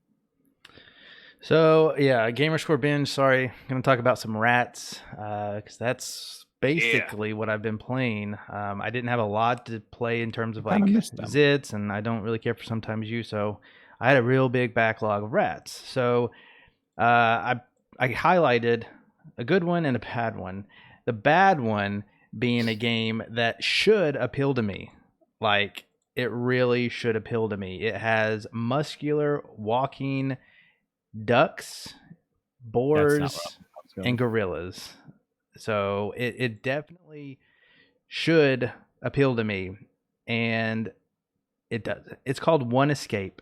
[SPEAKER 5] So, yeah, Gamerscore binge. Sorry, I'm going to talk about some rats, because that's basically what I've been playing. I didn't have a lot to play in terms of like zits, and I don't really care for Sometimes You, so I had a real big backlog of rats. So I highlighted a good one and a bad one. The bad one being a game that should appeal to me. Like, it really should appeal to me. It has muscular walking ducks, boars, and gorillas. So it definitely should appeal to me. And it does. It's called One Escape.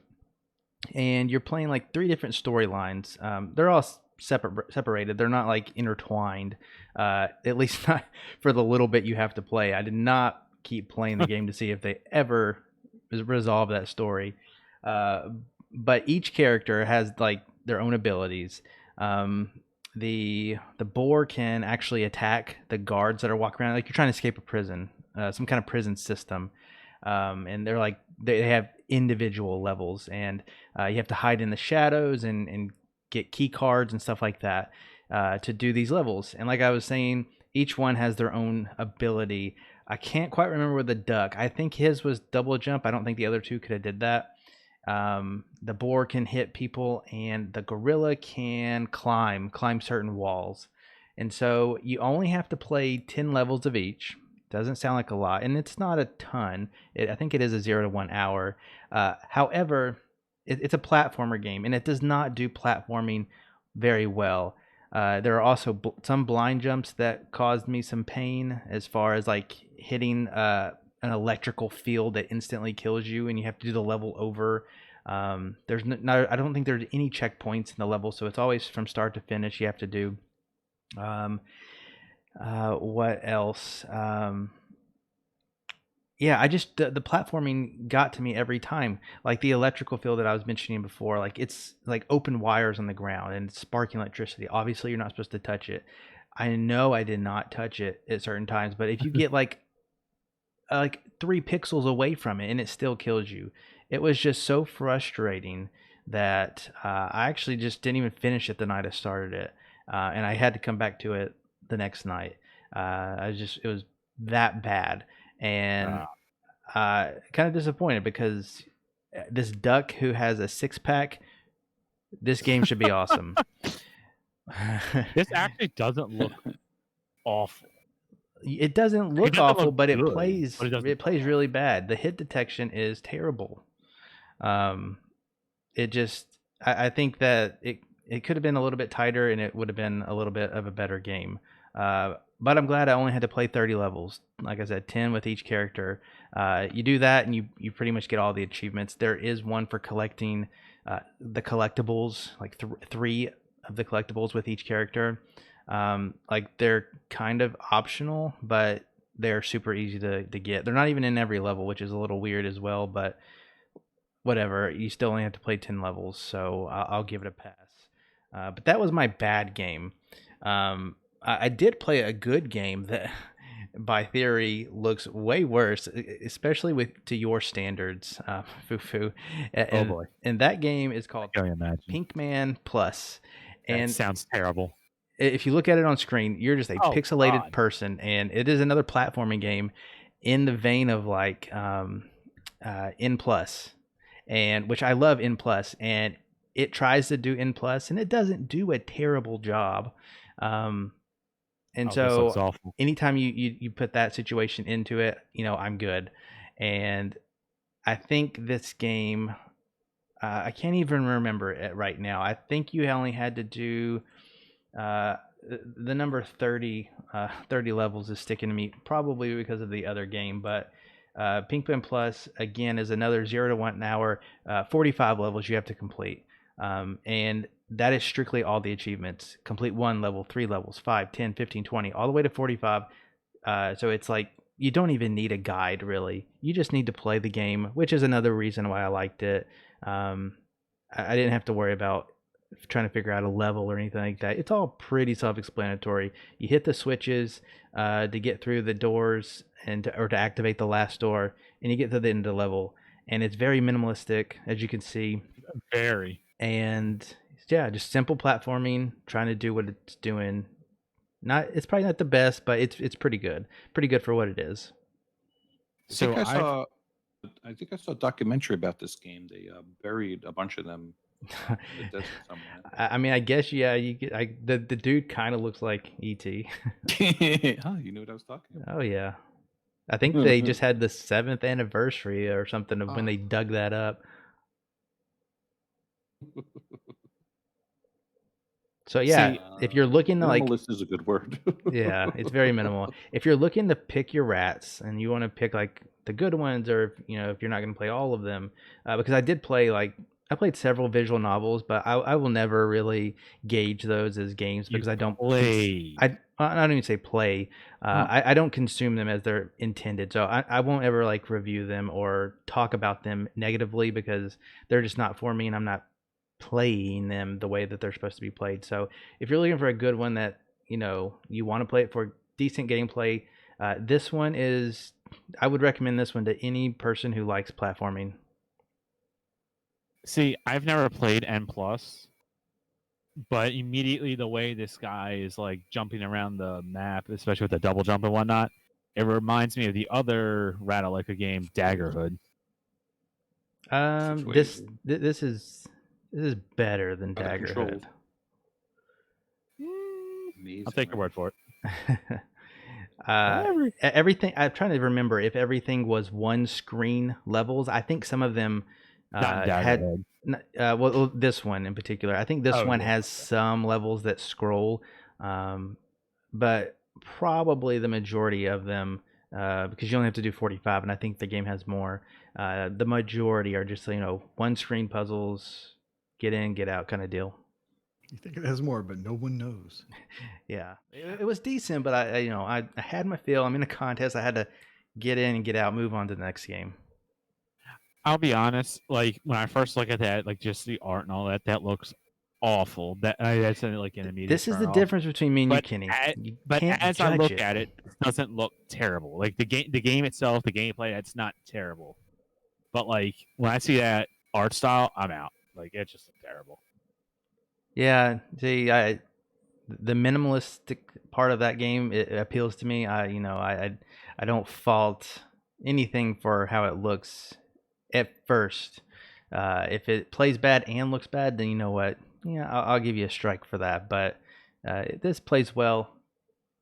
[SPEAKER 5] And you're playing like 3 different storylines. They're all separated. They're not like intertwined. At least not for the little bit you have to play. I did not keep playing the game to see if they ever resolve that story. But each character has like their own abilities. The boar can actually attack the guards that are walking around, like you're trying to escape a prison, some kind of prison system. And they're like they have individual levels, and you have to hide in the shadows and get key cards and stuff like that to do these levels. And like I was saying, each one has their own ability. I can't quite remember with the duck. I think his was double jump. I don't think the other 2 could have did that. The boar can hit people, and the gorilla can climb certain walls. And so you only have to play 10 levels of each. Doesn't sound like a lot, and it's not a ton. I think it is a 0 to 1 hour. However, it's a platformer game, and it does not do platforming very well. There are also some blind jumps that caused me some pain, as far as like hitting an electrical field that instantly kills you, and you have to do the level over. There's I don't think there's any checkpoints in the level, so it's always from start to finish you have to do. What else? Yeah, I just the platforming got to me every time. Like the electrical field that I was mentioning before, like it's like open wires on the ground and sparking electricity. Obviously, you're not supposed to touch it. I know I did not touch it at certain times, but if you get like 3 pixels away from it and it still kills you, it was just so frustrating that I actually just didn't even finish it the night I started it, and I had to come back to it the next night. It was that bad. And kind of disappointed, because this duck who has a 6-pack, this game should be awesome.
[SPEAKER 1] This actually doesn't look awful.
[SPEAKER 5] It doesn't look awful, but it plays really bad. The hit detection is terrible. It just I think that it could have been a little bit tighter, and it would have been a little bit of a better game. But I'm glad I only had to play 30 levels. Like I said, 10 with each character. You do that, and you pretty much get all the achievements. There is one for collecting the collectibles, like 3 of the collectibles with each character. Like they're kind of optional, but they're super easy to get. They're not even in every level, which is a little weird as well. But whatever, you still only have to play 10 levels, so I'll give it a pass. But that was my bad game. I did play a good game by theory, looks way worse, especially to your standards, Fufu. And,
[SPEAKER 1] boy.
[SPEAKER 5] and that game is called
[SPEAKER 1] I can imagine.
[SPEAKER 5] Pinkman Plus.
[SPEAKER 1] That
[SPEAKER 5] And
[SPEAKER 1] sounds terrible.
[SPEAKER 5] if you look at it on screen, you're just a
[SPEAKER 1] Oh,
[SPEAKER 5] pixelated
[SPEAKER 1] God.
[SPEAKER 5] person, and it is another platforming game in the vein of like N Plus, and which I love N Plus, and it tries to do N Plus, and it doesn't do a terrible job. And
[SPEAKER 1] This looks
[SPEAKER 5] so
[SPEAKER 1] awful.
[SPEAKER 5] anytime you put that situation into it, I'm good. And I think this game, I can't even remember it right now. I think you only had to do the number 30 levels is sticking to me, probably because of the other game. But Pinkman Plus, again, is another 0 to 1 hour, 45 levels you have to complete. And that is strictly all the achievements. Complete 1 level, 3 levels, 5, 10, 15, 20, all the way to 45. So it's like you don't even need a guide, really. You just need to play the game, which is another reason why I liked it. I didn't have to worry about trying to figure out a level or anything like that. It's all pretty self-explanatory. You hit the switches to get through the doors or to activate the last door, and you get to the end of the level. And it's very minimalistic, as you can see.
[SPEAKER 1] Very.
[SPEAKER 5] And yeah, just simple platforming, trying to do what it's doing. It's probably not the best, but it's pretty good. Pretty good for what it is.
[SPEAKER 1] So
[SPEAKER 4] I think I saw a documentary about this game. They buried a bunch of them in the desert somewhere.
[SPEAKER 5] I mean, I guess the dude kind of looks like ET.
[SPEAKER 4] Oh, you knew what I was talking about.
[SPEAKER 5] Oh yeah, I think they just had the 7th anniversary or something of when they dug that up. So yeah, if you're looking to like,
[SPEAKER 4] minimalist is a good word.
[SPEAKER 5] yeah, it's very minimal. If you're looking to pick your rats and you want to pick like the good ones, or if you're not going to play all of them, because I played several visual novels, but I will never really gauge those as games because I don't
[SPEAKER 1] play.
[SPEAKER 5] I don't even say play. I don't consume them as they're intended, so I won't ever like review them or talk about them negatively because they're just not for me, and I'm not playing them the way that they're supposed to be played. So if you're looking for a good one that you want to play it for decent gameplay, this one is. I would recommend this one to any person who likes platforming.
[SPEAKER 1] See, I've never played N+, but immediately the way this guy is like jumping around the map, especially with the double jump and whatnot, it reminds me of the other Ratalaika game, Daggerhood.
[SPEAKER 5] This is better than
[SPEAKER 4] Better
[SPEAKER 5] Daggerhood.
[SPEAKER 4] controlled. Amazing,
[SPEAKER 1] I'll take your word for it.
[SPEAKER 5] Everything. I'm trying to remember if everything was one screen levels. I think some of them had. Well, this one in particular. I think this one has some levels that scroll, but probably the majority of them, because you only have to do 45, and I think the game has more. The majority are just one screen puzzles, get in, get out kind of deal.
[SPEAKER 2] You think it has more, but no one knows.
[SPEAKER 5] Yeah, it was decent, but I had my fill. I'm in a contest. I had to get in and get out, move on to the next game.
[SPEAKER 1] I'll be honest. Like when I first look at that, like just the art and all that, that looks awful. That's like an immediate.
[SPEAKER 5] This is the difference between me and you, Kenny.
[SPEAKER 1] But as I look at it, it doesn't look terrible. Like the game itself, the gameplay, that's not terrible. But like when I see that art style, I'm out. Like it just looks terrible.
[SPEAKER 5] Yeah, see, the minimalistic part of that game, it appeals to me. I don't fault anything for how it looks at first. If it plays bad and looks bad, then you know what? Yeah, I'll give you a strike for that. But this plays well.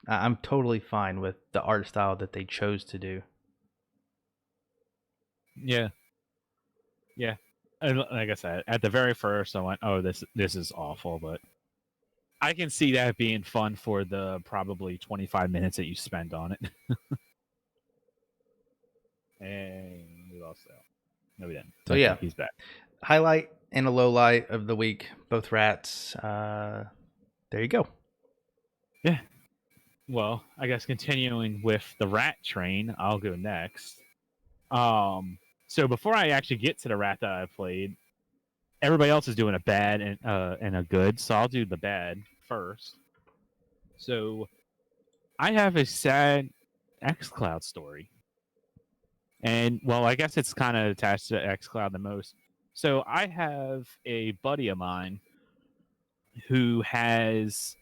[SPEAKER 5] I'm totally fine with the art style that they chose to do.
[SPEAKER 1] Yeah. And like I said, at the very first, I went, "Oh, this is awful," but I can see that being fun for the probably 25 minutes that you spend on it. And we lost that. No, we didn't.
[SPEAKER 5] So yeah,
[SPEAKER 1] he's back.
[SPEAKER 5] Highlight and a low light of the week, both rats. There you go.
[SPEAKER 1] Yeah. Well, I guess continuing with the rat train, I'll go next. So before I actually get to the rat that I played, everybody else is doing a bad and a good, so I'll do the bad first. So I have a sad xCloud story. And well, I guess it's kind of attached to xCloud the most. So I have a buddy of mine who has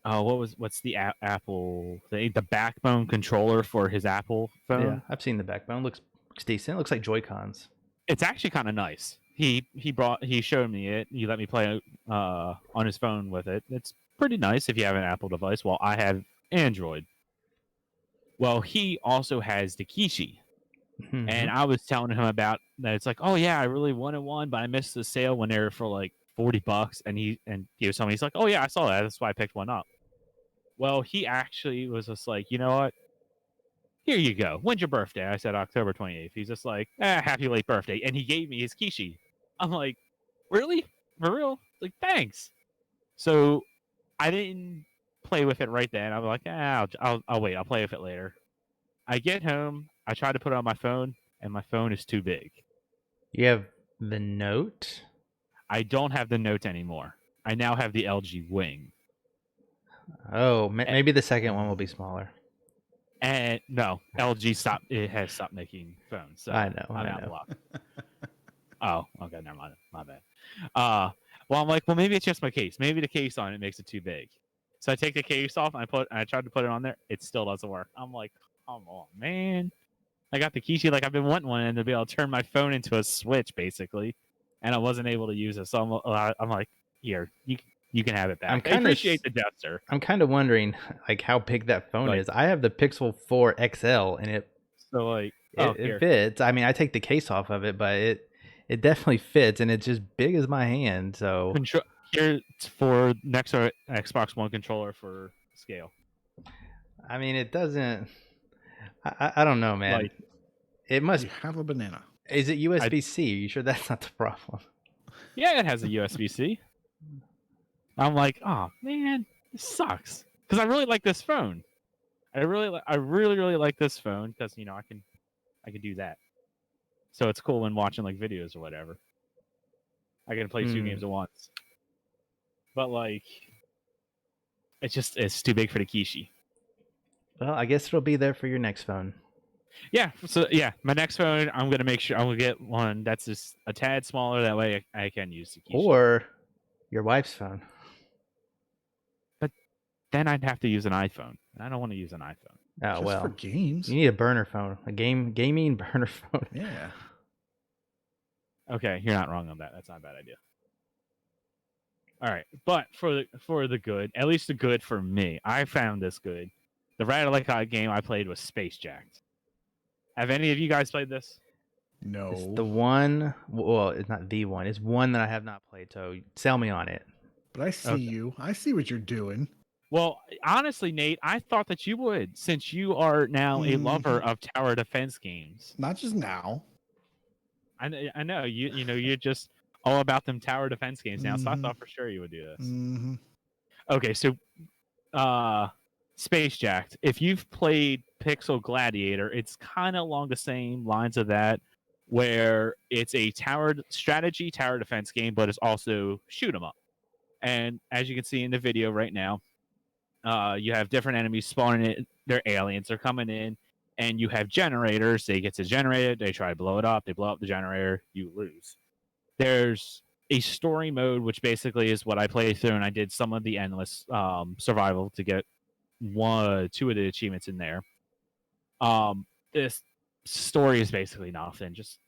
[SPEAKER 1] what's the Apple the Backbone controller for his Apple phone.
[SPEAKER 5] Yeah, I've seen the Backbone. Looks decent. It looks like Joy-Cons.
[SPEAKER 1] It's actually kind of nice. He showed me it. He let me play on his phone with it. It's pretty nice if you have an Apple device. While I have Android. Well, he also has the Kishi.
[SPEAKER 5] Mm-hmm.
[SPEAKER 1] And I was telling him about that. It's like, oh yeah, I really wanted one, but I missed the sale when they were for like $40. And he was telling me, he's like, oh yeah, I saw that. That's why I picked one up. Well, he actually was just like, you know what? Here you go. When's your birthday? I said October 28th. He's just like, happy late birthday. And he gave me his Kishi. I'm like, really? For real? Like, thanks. So I didn't play with it right then. I'm like, I'll wait. I'll play with it later. I get home. I try to put it on my phone, and my phone is too big.
[SPEAKER 5] You have the Note?
[SPEAKER 1] I don't have the Note anymore. I now have the LG Wing.
[SPEAKER 5] Oh, maybe the second one will be smaller.
[SPEAKER 1] And no, LG has stopped making phones. So
[SPEAKER 5] I know.
[SPEAKER 1] I'm out of luck. Oh, okay, never mind. My bad. Well, I'm like, well, maybe it's just my case. Maybe the case on it makes it too big. So I take the case off and I tried to put it on there. It still doesn't work. I'm like, come on, man. I got the Kishi, like I've been wanting one, and to be able to turn my phone into a Switch, basically, and I wasn't able to use it. So I'm like, here, you can have it back. I appreciate the gesture.
[SPEAKER 5] I'm kind of wondering, like, how big that phone is. I have the Pixel 4 XL, and it fits. I mean, I take the case off of it, but it definitely fits, and it's just big as my hand. So
[SPEAKER 1] here for next Xbox One controller for scale.
[SPEAKER 5] I mean, it doesn't. I don't know, man.
[SPEAKER 1] Like,
[SPEAKER 2] It must have a banana.
[SPEAKER 5] Is it USB-C? Are you sure that's not the problem?
[SPEAKER 1] Yeah, it has a USB-C. I'm like, oh man, this sucks. Because I really like this phone. I really like this phone because I can do that. So it's cool when watching like videos or whatever. I can play 2 games at once. But like, it's too big for the Kishi.
[SPEAKER 5] Well, I guess it'll be there for your next phone.
[SPEAKER 1] Yeah, so yeah, my next phone, I'm gonna make sure I'm gonna get one that's just a tad smaller. That way, I can use the Kishi.
[SPEAKER 5] Or your wife's phone.
[SPEAKER 1] But then I'd have to use an iPhone, and I don't want to use an iPhone.
[SPEAKER 5] Oh
[SPEAKER 2] Just
[SPEAKER 5] well,
[SPEAKER 2] for games.
[SPEAKER 5] You need a burner phone, a gaming burner phone.
[SPEAKER 2] Yeah.
[SPEAKER 1] Okay, you're not wrong on that. That's not a bad idea. All right, but for the good, at least the good for me, I found this good. The Ratalaika game I played was Space Jacked. Have any of you guys played this?
[SPEAKER 2] No.
[SPEAKER 5] It's the one. Well, it's not the one. It's one that I have not played. So sell me on it.
[SPEAKER 2] But I see you. I see what you're doing.
[SPEAKER 1] Well, honestly, Nate, I thought that you would, since you are now a lover of tower defense games.
[SPEAKER 2] Not just now.
[SPEAKER 1] I know you're just all about them tower defense games now. So I thought for sure you would do this.
[SPEAKER 2] Mm-hmm.
[SPEAKER 1] Okay, so Space Jacked. If you've played Pixel Gladiator, it's kind of along the same lines of that, where it's a tower defense game, but it's also shoot 'em up. And as you can see in the video right now, you have different enemies spawning in. They're aliens. They're coming in, and you have generators. They get to generate it. They try to blow it up. They blow up the generator. You lose. There's a story mode, which basically is what I played through, and I did some of the endless survival to get 2 of the achievements in there. This story is basically nothing. Just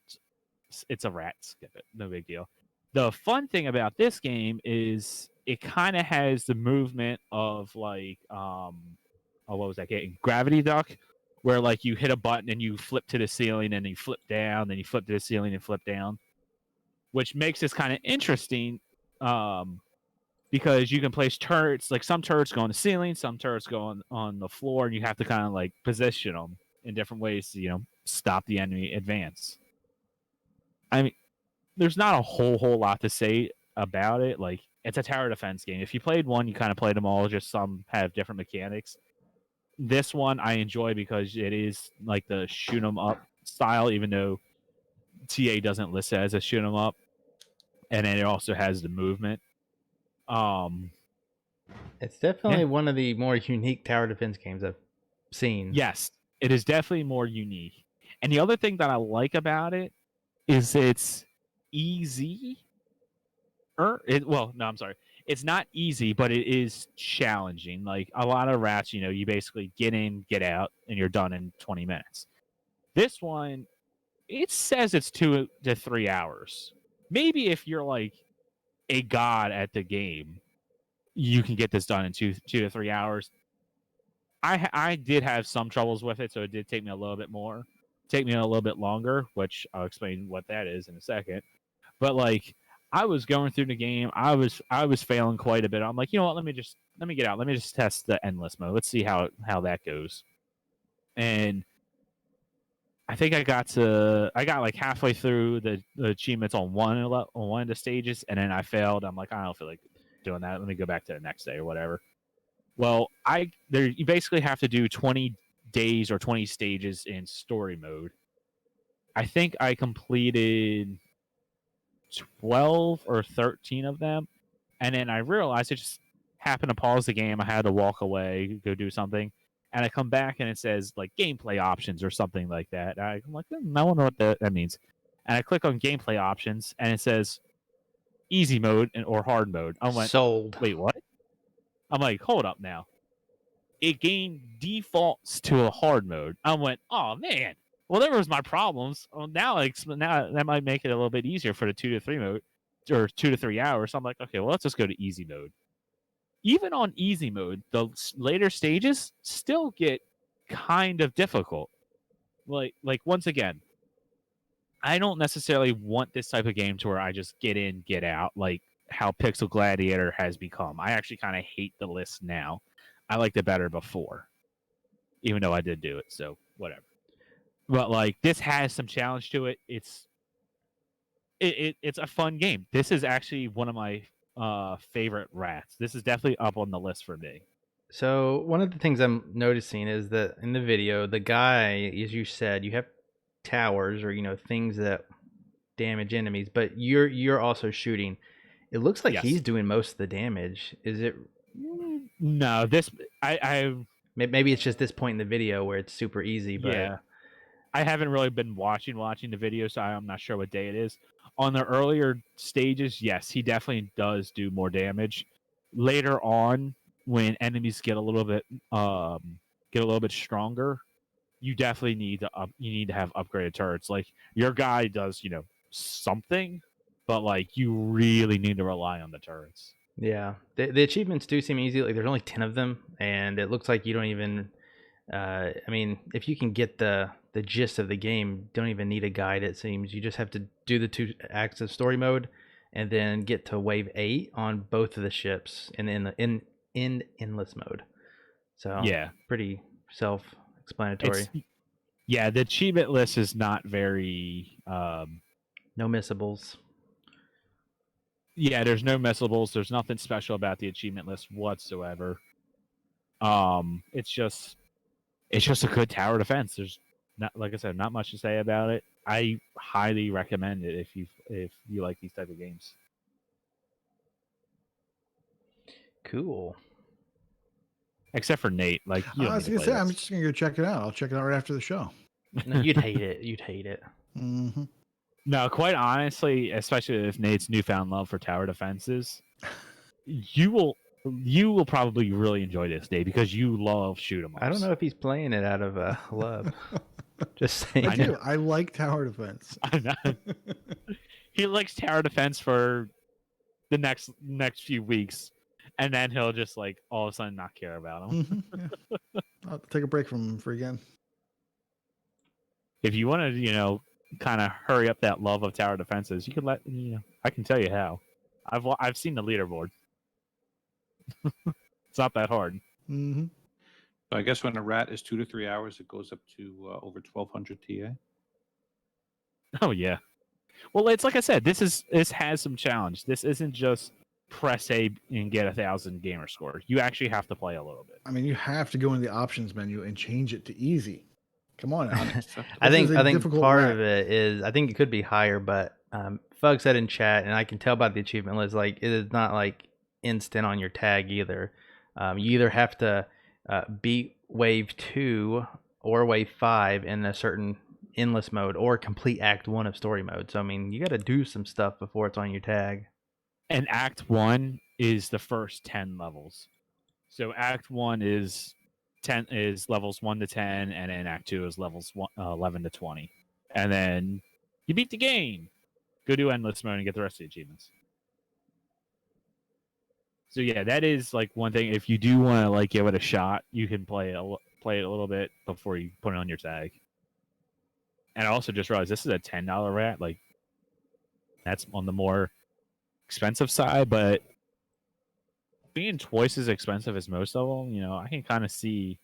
[SPEAKER 1] it's a rat. Skip it. No big deal. The fun thing about this game is it kind of has the movement of like what was that game? Gravity Duck, where like you hit a button and you flip to the ceiling and you flip down, then you flip to the ceiling and flip down, which makes this kind of interesting because you can place turrets. Like some turrets go on the ceiling, some turrets go on the floor, and you have to kind of like position them in different ways to stop the enemy advance. I mean, there's not a whole lot to say about it. Like, it's a tower defense game. If you played one, you kind of played them all. Just some have different mechanics. This one I enjoy because it is like the shoot 'em up style, even though TA doesn't list it as a shoot 'em up, and then it also has the movement.
[SPEAKER 5] It's definitely one of the more unique tower defense games I've seen.
[SPEAKER 1] Yes, it is definitely more unique. And the other thing that I like about it is it's easy. Well, no, I'm sorry. It's not easy, but it is challenging. Like a lot of rats, you basically get in, get out, and you're done in 20 minutes. This one, it says it's 2 to 3 hours. Maybe if you're like a god at the game, you can get this done in 2 to 3 hours. I did have some troubles with it, so it did take me a little bit longer, which I'll explain what that is in a second. But like I was going through the game, I was failing quite a bit. I'm like, you know what? Let me get out. Let me just test the endless mode. Let's see how that goes. And I think I got like halfway through the achievements on one of the stages, and then I failed. I'm like, I don't feel like doing that. Let me go back to the next day or whatever. Well, you basically have to do 20 days or 20 stages in story mode. I think I completed 12 or 13 of them, and then I realized I just happened to pause the game. I had to walk away, go do something, and I come back and it says like gameplay options or something like that. I'm like, I wonder what that means. And I click on gameplay options, and it says easy mode or hard mode. I went,
[SPEAKER 5] Sold.
[SPEAKER 1] wait, what? I'm like, hold up now. It game defaults to a hard mode. I went, oh man. Well, there was my problems. Well, now that might make it a little bit easier for the 2 to 3 mode, or 2 to 3 hours. So I'm like, okay, well, let's just go to easy mode. Even on easy mode, the later stages still get kind of difficult. Like once again, I don't necessarily want this type of game to where I just get in, get out, like how Pixel Gladiator has become. I actually kind of hate the list now. I liked it better before, even though I did do it. So whatever. But like this has some challenge to it. It's a fun game. This is actually one of my favorite rats. This is definitely up on the list for me.
[SPEAKER 5] So one of the things I'm noticing is that in the video, the guy, as you said, you have towers or things that damage enemies, but you're also shooting. It looks like
[SPEAKER 1] Yes.
[SPEAKER 5] he's doing most of the damage. Is it?
[SPEAKER 1] No, I
[SPEAKER 5] Maybe it's just this point in the video where it's super easy. But
[SPEAKER 1] yeah. I haven't really been watching the video, so I'm not sure what day it is. On the earlier stages, yes, he definitely does do more damage. Later on, when enemies get a little bit stronger, you definitely need to have upgraded turrets. Like your guy does, something, but like you really need to rely on the turrets.
[SPEAKER 5] yeah, the achievements do seem easy. Like there's only 10 of them, and it looks like you don't even. I mean, if you can get the gist of the game, don't even need a guide. It seems you just have to do the 2 acts of story mode, and then get to wave 8 on both of the ships in endless mode. So
[SPEAKER 1] Yeah,
[SPEAKER 5] pretty self-explanatory.
[SPEAKER 1] Yeah, the achievement list is not very.
[SPEAKER 5] No missables.
[SPEAKER 1] Yeah, there's no missables. There's nothing special about the achievement list whatsoever. It's just a good tower defense. There's not, like I said, not much to say about it. I highly recommend it if you like these type of games.
[SPEAKER 5] Cool.
[SPEAKER 1] Except for Nate, like you don't
[SPEAKER 2] I
[SPEAKER 1] need
[SPEAKER 2] was
[SPEAKER 1] to
[SPEAKER 2] gonna
[SPEAKER 1] play
[SPEAKER 2] say, I'm
[SPEAKER 1] this.
[SPEAKER 2] just gonna go check it out. I'll check it out right after the show.
[SPEAKER 5] No, you'd hate it. You'd hate it.
[SPEAKER 2] Mm-hmm.
[SPEAKER 1] No, quite honestly, especially if Nate's newfound love for tower defenses, you will probably really enjoy this, Nate, because you love shoot 'em ups.
[SPEAKER 5] I don't know if he's playing it out of love. Just saying.
[SPEAKER 2] I do. I like tower defense.
[SPEAKER 1] I know. He likes tower defense for the next few weeks, and then he'll just like all of a sudden not care about them.
[SPEAKER 2] Mhm, yeah. I'll take a break from him for again.
[SPEAKER 1] If you want to, kind of hurry up that love of tower defenses, you can I can tell you how. I've seen the leaderboard. It's not that hard.
[SPEAKER 2] Mm-hmm.
[SPEAKER 4] So I guess when a rat is 2 to 3 hours, it goes up to over 1200 TA.
[SPEAKER 1] Oh yeah. Well, it's like I said, this has some challenge. This isn't just press A and get 1,000 gamer score. You actually have to play a little bit.
[SPEAKER 2] I mean, you have to go in the options menu and change it to easy. Come on, Alex.
[SPEAKER 5] I
[SPEAKER 2] This
[SPEAKER 5] think
[SPEAKER 2] is a difficult
[SPEAKER 5] part
[SPEAKER 2] rat.
[SPEAKER 5] of it is I think it could be higher, but Fug said in chat, and I can tell by the achievement list, like it is not like instant on your tag either. You either have to beat wave 2 or wave 5 in a certain endless mode or complete act 1 of story mode. So I mean, you got to do some stuff before it's on your tag.
[SPEAKER 1] And Act 1 is the first 10 levels. So Act 1 is levels 1 to 10, and then Act 2 is levels 11 to 20. And then you beat the game. Go do endless mode and get the rest of the achievements. So yeah, that is like one thing. If you do want to like give it a shot, you can play it a little bit before you put it on your tag. And I also just realized this is a $10 rat. Like, that's on the more expensive side, but being twice as expensive as most of them, you know, I can kind of see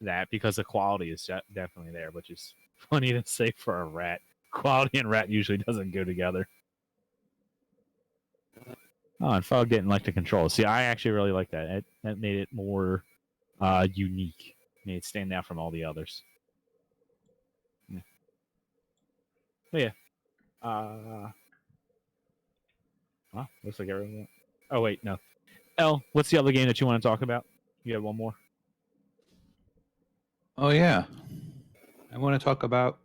[SPEAKER 1] that because the quality is definitely there, which is funny to say for a rat. Quality and rat usually doesn't go together. Oh, and Fog didn't like the controls. See, I actually really like that. That made it more unique. Made it stand out from all the others. Yeah. But yeah. Well, looks like everyone. Oh wait, no. L, what's the other game that you want to talk about? You have one more.
[SPEAKER 4] Oh yeah, I want to talk about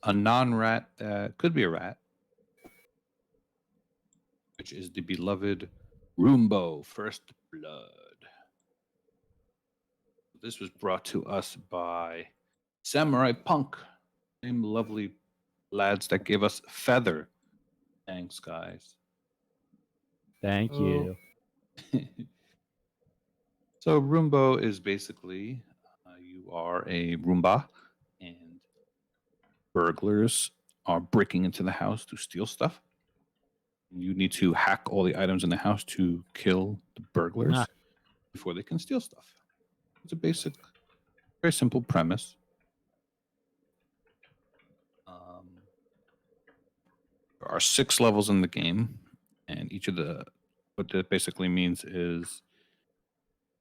[SPEAKER 4] a non-rat that could be a rat, which is the beloved Roombo First Blood. This was brought to us by Samurai Punk, same lovely lads that gave us Feather. Thanks, guys.
[SPEAKER 1] Thank you.
[SPEAKER 4] So Roombo is basically you are a Roomba, and burglars are breaking into the house to steal stuff. You need to hack all the items in the house to kill the burglars
[SPEAKER 1] Ah.
[SPEAKER 4] before they can steal stuff. It's a basic, very simple premise. There are 6 levels in the game, and each of what that basically means is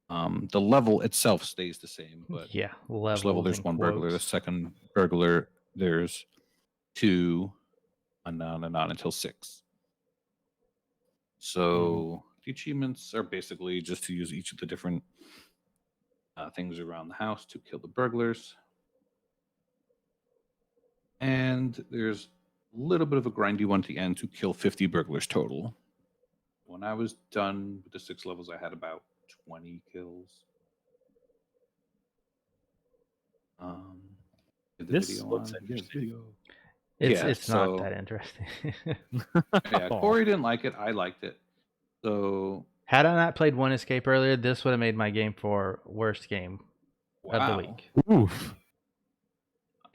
[SPEAKER 4] the level itself stays the same, but
[SPEAKER 5] Yeah,
[SPEAKER 4] first level there's one burglar, the second burglar there's 2, and on until 6. So the achievements are basically just to use each of the different things around the house to kill the burglars. And there's a little bit of a grindy one at the end to kill 50 burglars total. When I was done with the 6 levels, I had about 20 kills.
[SPEAKER 1] This looks interesting.
[SPEAKER 5] It's not
[SPEAKER 4] so-
[SPEAKER 5] that interesting.
[SPEAKER 4] Yeah, Corey didn't like it. I liked it. So
[SPEAKER 5] Had I not played One Escape earlier, this would have made my game for worst game of the
[SPEAKER 4] wow.
[SPEAKER 5] week.
[SPEAKER 1] Oof.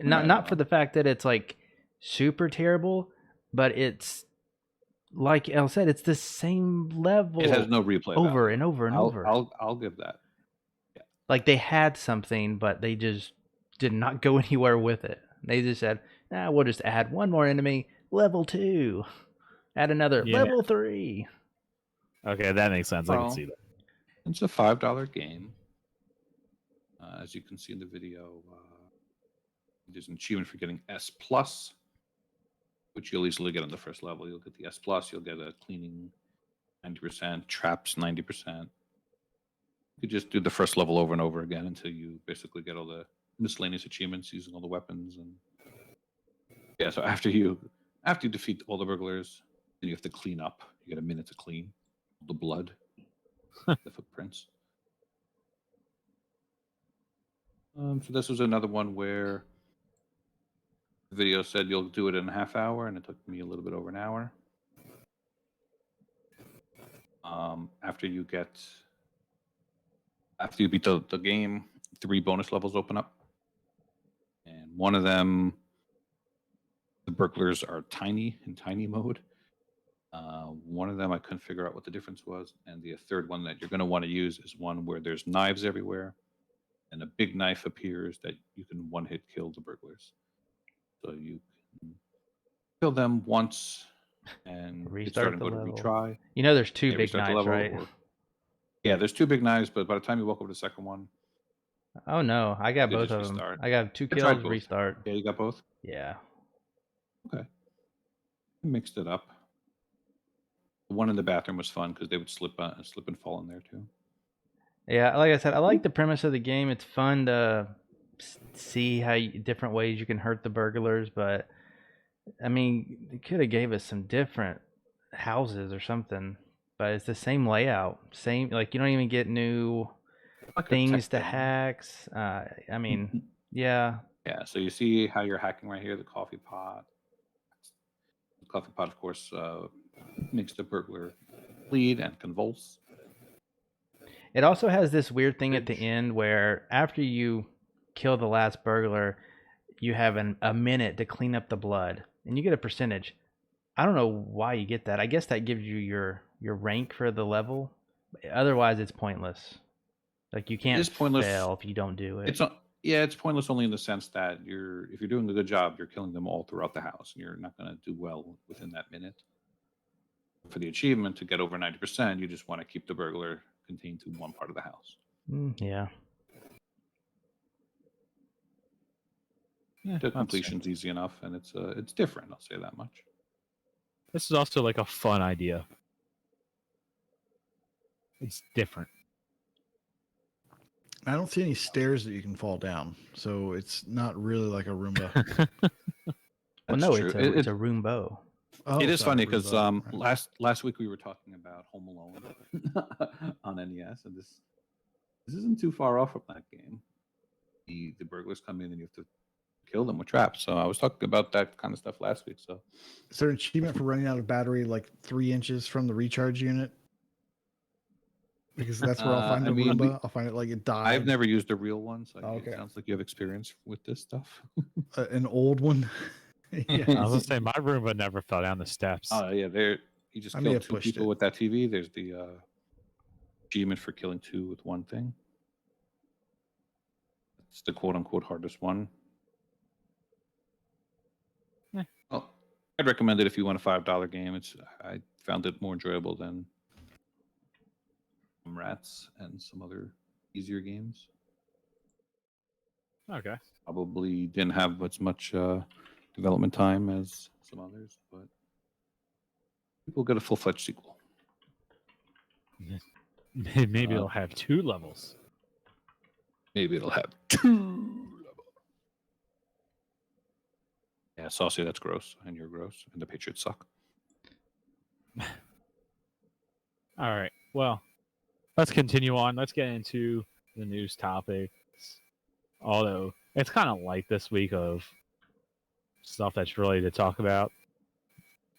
[SPEAKER 5] Not for the fact that it's like super terrible, but it's like El said, it's the same level.
[SPEAKER 4] It has no replay
[SPEAKER 5] over
[SPEAKER 4] value.
[SPEAKER 5] and over and over.
[SPEAKER 4] I'll give that.
[SPEAKER 5] Like they had something, but they just did not go anywhere with it. They just said, we'll just add one more enemy, level 2. Add another,
[SPEAKER 1] Yeah.
[SPEAKER 5] level 3.
[SPEAKER 1] Okay, that makes sense. I
[SPEAKER 4] Well,
[SPEAKER 1] can see that.
[SPEAKER 4] It's a $5 game. As you can see in the video, there's an achievement for getting S+, which you'll easily get on the first level. You'll get the S+, you'll get a cleaning 90%, traps 90%. You could just do the first level over and over again until you basically get all the miscellaneous achievements using all the weapons. And yeah, so after you defeat all the burglars, then you have to clean up. You get a minute to clean the blood, the footprints. So this was another one where the video said you'll do it in a half hour, and it took me a little bit over an hour. After you beat the game, 3 bonus levels open up, and one of them, the burglars are tiny in tiny mode. One of them I couldn't figure out what the difference was, and the third one that you're going to want to use is one where there's knives everywhere, and a big knife appears that you can one-hit kill the burglars. So you can kill them once and
[SPEAKER 5] Restart
[SPEAKER 4] and
[SPEAKER 5] the
[SPEAKER 4] go to
[SPEAKER 5] level.
[SPEAKER 4] retry.
[SPEAKER 5] You know there's 2
[SPEAKER 4] Yeah,
[SPEAKER 5] big
[SPEAKER 4] restart the
[SPEAKER 5] knives,
[SPEAKER 4] level,
[SPEAKER 5] right?
[SPEAKER 4] Yeah, there's 2 big knives, but by the time you walk over to the second one,
[SPEAKER 5] Oh no, I got
[SPEAKER 4] you
[SPEAKER 5] both
[SPEAKER 4] just
[SPEAKER 5] of them.
[SPEAKER 4] restart.
[SPEAKER 5] I got 2
[SPEAKER 4] I tried
[SPEAKER 5] kills,
[SPEAKER 4] both.
[SPEAKER 5] restart.
[SPEAKER 4] Yeah, you got both?
[SPEAKER 5] Yeah.
[SPEAKER 4] Okay. I mixed it up. The one in the bathroom was fun because they would slip and fall in there too.
[SPEAKER 5] Yeah, like I said, I like the premise of the game. It's fun to see how different ways you can hurt the burglars, but I mean, they could have gave us some different houses or something. But it's the same layout, same like you don't even get new
[SPEAKER 4] Like a
[SPEAKER 5] things
[SPEAKER 4] tech
[SPEAKER 5] to
[SPEAKER 4] demo.
[SPEAKER 5] hacks. I mean, yeah,
[SPEAKER 4] Yeah, so you see how you're hacking right here, the coffee pot. The coffee pot, of course, makes the burglar bleed and convulse.
[SPEAKER 5] it also has this weird thing at the
[SPEAKER 4] Fridge.
[SPEAKER 5] end where after you kill the last burglar, you have a minute to clean up the blood, and you get a percentage. I don't know why you get that. I guess that gives you your rank for the level. Otherwise, it's pointless. Like you
[SPEAKER 4] It
[SPEAKER 5] can't
[SPEAKER 4] is pointless.
[SPEAKER 5] fail if you don't do it.
[SPEAKER 4] It's pointless only in the sense that if you're doing a good job, you're killing them all throughout the house, and you're not going to do well within that minute. For the achievement to get over 90%, you just want to keep the burglar contained to one part of the house.
[SPEAKER 5] Yeah.
[SPEAKER 1] Yeah,
[SPEAKER 4] The
[SPEAKER 1] that's
[SPEAKER 4] completion's easy enough, and it's different. I'll say that much.
[SPEAKER 1] This is also like a fun idea. It's different.
[SPEAKER 2] I don't see any stairs that you can fall down, so it's not really like a Roomba.
[SPEAKER 5] Well,
[SPEAKER 4] That's
[SPEAKER 5] no,
[SPEAKER 4] true.
[SPEAKER 5] it's a Roombo.
[SPEAKER 2] Oh,
[SPEAKER 4] It is
[SPEAKER 2] sorry,
[SPEAKER 4] funny because
[SPEAKER 2] Roomba. Right.
[SPEAKER 4] last week we were talking about Home Alone on NES, and this isn't too far off from that game. The burglars come in and you have to kill them with traps. So I was talking about that kind of stuff last week. So
[SPEAKER 2] Is there an achievement for running out of battery like 3 inches from the recharge unit? Because that's where I'll find
[SPEAKER 4] I
[SPEAKER 2] the
[SPEAKER 4] mean,
[SPEAKER 2] Roomba. I'll find it like it died.
[SPEAKER 4] I've never used a real one, so
[SPEAKER 2] Okay.
[SPEAKER 4] it sounds like you have experience with this stuff.
[SPEAKER 2] An old one. Yeah.
[SPEAKER 1] I was gonna say my Roomba never fell down the steps.
[SPEAKER 4] Oh yeah, you just
[SPEAKER 2] I may
[SPEAKER 4] killed
[SPEAKER 2] have
[SPEAKER 4] 2
[SPEAKER 2] pushed
[SPEAKER 4] people
[SPEAKER 2] it.
[SPEAKER 4] with that TV. There's the achievement for killing 2 with one thing. It's the quote unquote hardest one. Well, I'd recommend it if you want a $5 game. I found it more enjoyable than Rats and some other easier games.
[SPEAKER 1] Okay.
[SPEAKER 4] Probably didn't have as much development time as some others, but we'll get a full-fledged sequel.
[SPEAKER 1] Maybe it'll have 2 levels.
[SPEAKER 4] Maybe it'll have 2 levels. Yeah, Saucy, that's gross, and you're gross, and the Patriots suck.
[SPEAKER 1] All right. Well, let's continue on. Let's get into the news topics. Although it's kind of light this week of stuff that's really to talk about.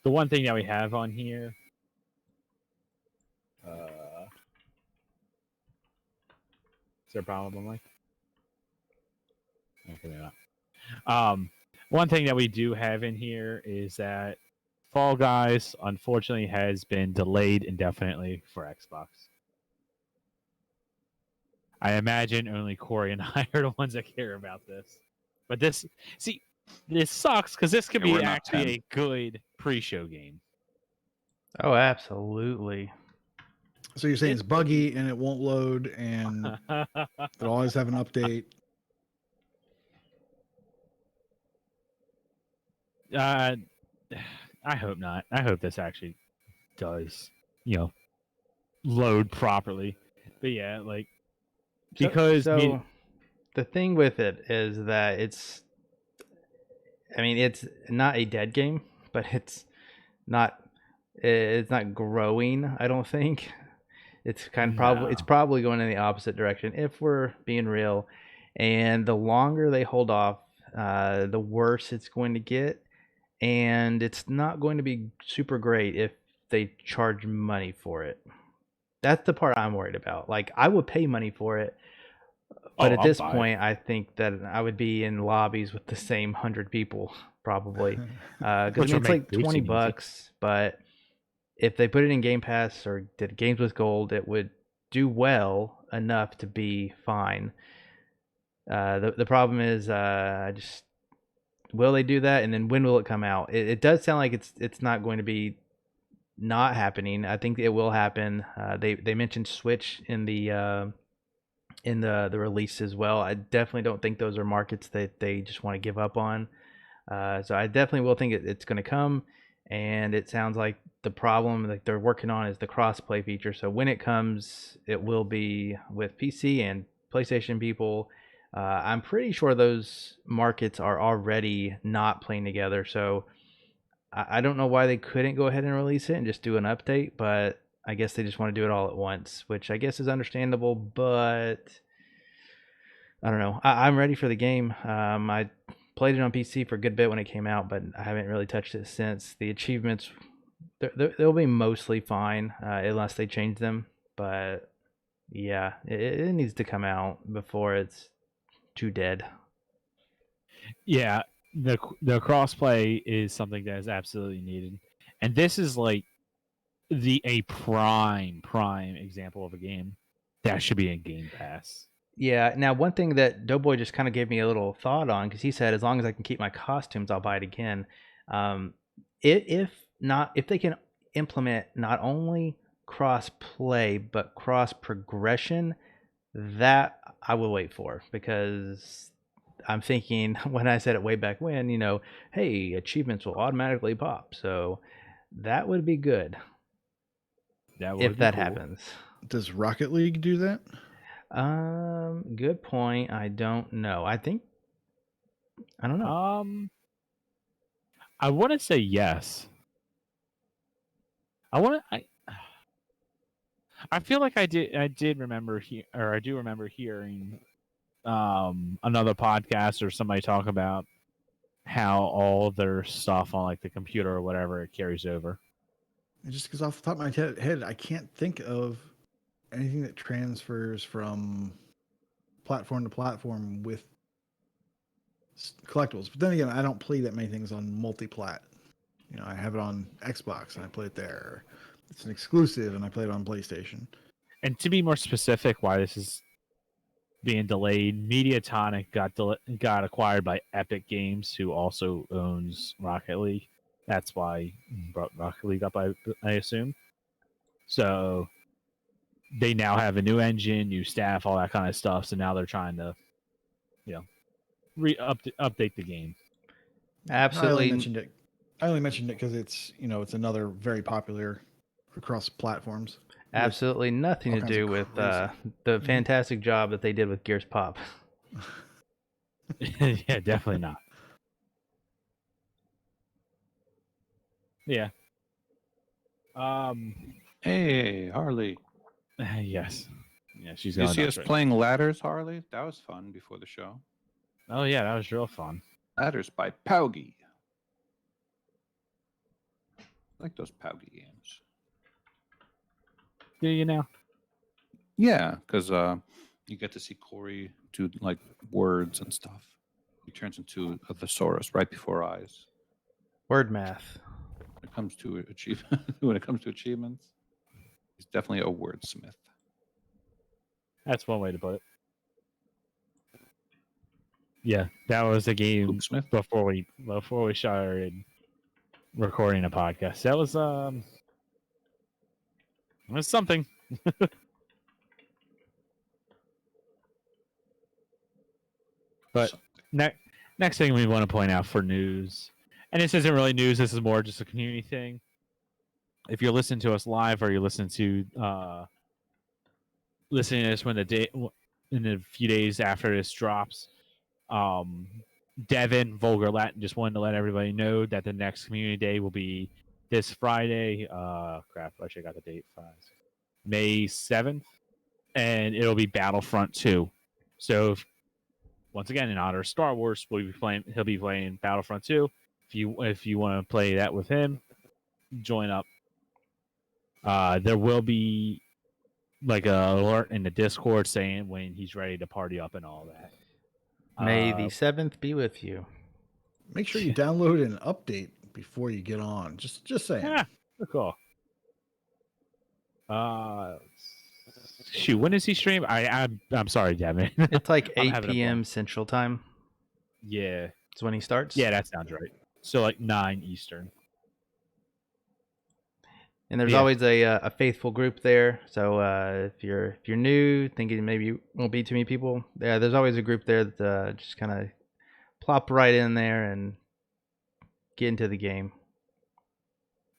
[SPEAKER 1] The one thing that we have on here. Is there a problem, Mike? Okay, not. One thing that we do have in here is that Fall Guys, unfortunately, has been delayed indefinitely for Xbox. I imagine only Corey and I are the ones that care about this. But this sucks because this could
[SPEAKER 4] Yeah, we're
[SPEAKER 1] be
[SPEAKER 4] not
[SPEAKER 1] actually
[SPEAKER 4] 10.
[SPEAKER 1] a good pre-show game.
[SPEAKER 5] Oh, absolutely.
[SPEAKER 2] So you're saying it's buggy and it won't load and it'll always have an update.
[SPEAKER 1] I hope not. I hope this actually does, load properly. But yeah, like because
[SPEAKER 5] so the thing with it is that it's not a dead game, but it's not growing, I don't think. It's probably going in the opposite direction if we're being real. And the longer they hold off, the worse it's going to get. And it's not going to be super great if they charge money for it. That's the part I'm worried about. Like, I would pay money for it, but at this point, I think that I would be in lobbies with the same 100 people probably. Because it's like $20, but if they put it in Game Pass or did Games with Gold, it would do well enough to be fine. The problem is, will they do that, and then when will it come out? It does sound like it's not going to be not happening. I think it will happen. They mentioned Switch in the release as well. I definitely don't think those are markets that they just want to give up on. So I definitely will think it's going to come. and it sounds like the problem that they're working on is the crossplay feature. So when it comes, it will be with PC and PlayStation people. I'm pretty sure those markets are already not playing together. So I don't know why they couldn't go ahead and release it and just do an update, but I guess they just want to do it all at once, which I guess is understandable, but I don't know. I'm ready for the game. I played it on PC for a good bit when it came out, but I haven't really touched it since. The achievements, they'll be mostly fine unless they change them, but yeah, it needs to come out before it's too dead.
[SPEAKER 1] Yeah, the crossplay is something that is absolutely needed, and this is like a prime example of a game that should be in Game Pass.
[SPEAKER 5] Yeah. Now, one thing that Doughboy just kind of gave me a little thought on, because he said, as long as I can keep my costumes, I'll buy it again. If they can implement not only cross play but cross progression, that I will wait for, because I'm thinking when I said it way back when, hey, achievements will automatically pop. So that would be good
[SPEAKER 1] That would
[SPEAKER 5] if
[SPEAKER 1] be
[SPEAKER 5] that
[SPEAKER 1] cool.
[SPEAKER 5] happens.
[SPEAKER 2] Does Rocket League do that?
[SPEAKER 5] Good point. I don't know. I don't know.
[SPEAKER 1] I want to say yes. I feel like I did remember I do remember hearing another podcast or somebody talk about how all their stuff on like the computer or whatever it carries over.
[SPEAKER 2] Just because off the top of my head, I can't think of anything that transfers from platform to platform with collectibles. But then again, I don't play that many things on multi-plat. I have it on Xbox and I play it there. It's an exclusive and I play it on PlayStation.
[SPEAKER 1] And to be more specific, why this is being delayed, Mediatonic got acquired by Epic Games, who also owns Rocket League. That's why Rocket League up, I assume. So they now have a new engine, new staff, all that kind of stuff. So now they're trying to, update the game.
[SPEAKER 5] Absolutely.
[SPEAKER 2] I only mentioned it because it's it's another very popular across platforms.
[SPEAKER 5] Absolutely nothing
[SPEAKER 2] all
[SPEAKER 5] to
[SPEAKER 2] kinds
[SPEAKER 5] do
[SPEAKER 2] of
[SPEAKER 5] with
[SPEAKER 2] crazy-
[SPEAKER 5] the fantastic job that they did with Gears Pop.
[SPEAKER 1] Yeah, definitely not. Yeah.
[SPEAKER 4] Hey, Harley.
[SPEAKER 1] Yes. Yeah, she's
[SPEAKER 4] Did you
[SPEAKER 1] going
[SPEAKER 4] see
[SPEAKER 1] nuts
[SPEAKER 4] us
[SPEAKER 1] right
[SPEAKER 4] playing Ladders, Harley? That was fun before the show.
[SPEAKER 1] now. Oh yeah, that was real fun.
[SPEAKER 4] Ladders by Paugy. I like those Paugy games.
[SPEAKER 1] Do you know?
[SPEAKER 4] Yeah, because you get to see Corey do like words and stuff. He turns into a thesaurus right before our eyes.
[SPEAKER 5] Word math.
[SPEAKER 4] When it comes to achievements, he's definitely a wordsmith.
[SPEAKER 1] That's one way to put it. Yeah, that was a game
[SPEAKER 4] Smith.
[SPEAKER 1] before we started recording a podcast. That was it was something. But next thing we want to point out for news, and this isn't really news. This is more just a community thing. If you're listening to us live, or you're listening to this when in a few days after this drops, Devin Vulgar Latin just wanted to let everybody know that the next community day will be this Friday. Crap, I should have got the date. May 7th, and it'll be Battlefront 2. So, once again, in honor of Star Wars, he'll be playing Battlefront 2. If you want to play that with him, join up. There will be like a alert in the Discord saying when he's ready to party up and all that.
[SPEAKER 5] May the 7th be with you.
[SPEAKER 2] Make sure you download an update before you get on. Just saying.
[SPEAKER 1] Yeah, cool. Shoot, when does he stream? I'm sorry, Devin.
[SPEAKER 5] It's like
[SPEAKER 1] I'm
[SPEAKER 5] 8
[SPEAKER 1] having a
[SPEAKER 5] p.m. Central Time.
[SPEAKER 1] Yeah,
[SPEAKER 5] Is when he starts.
[SPEAKER 1] yeah, that sounds right. So like 9 Eastern.
[SPEAKER 5] And there's
[SPEAKER 1] Yeah.
[SPEAKER 5] always a faithful group there. So if you're new, thinking maybe you won't be too many people, there's always a group there that just kind of plop right in there and get into the game.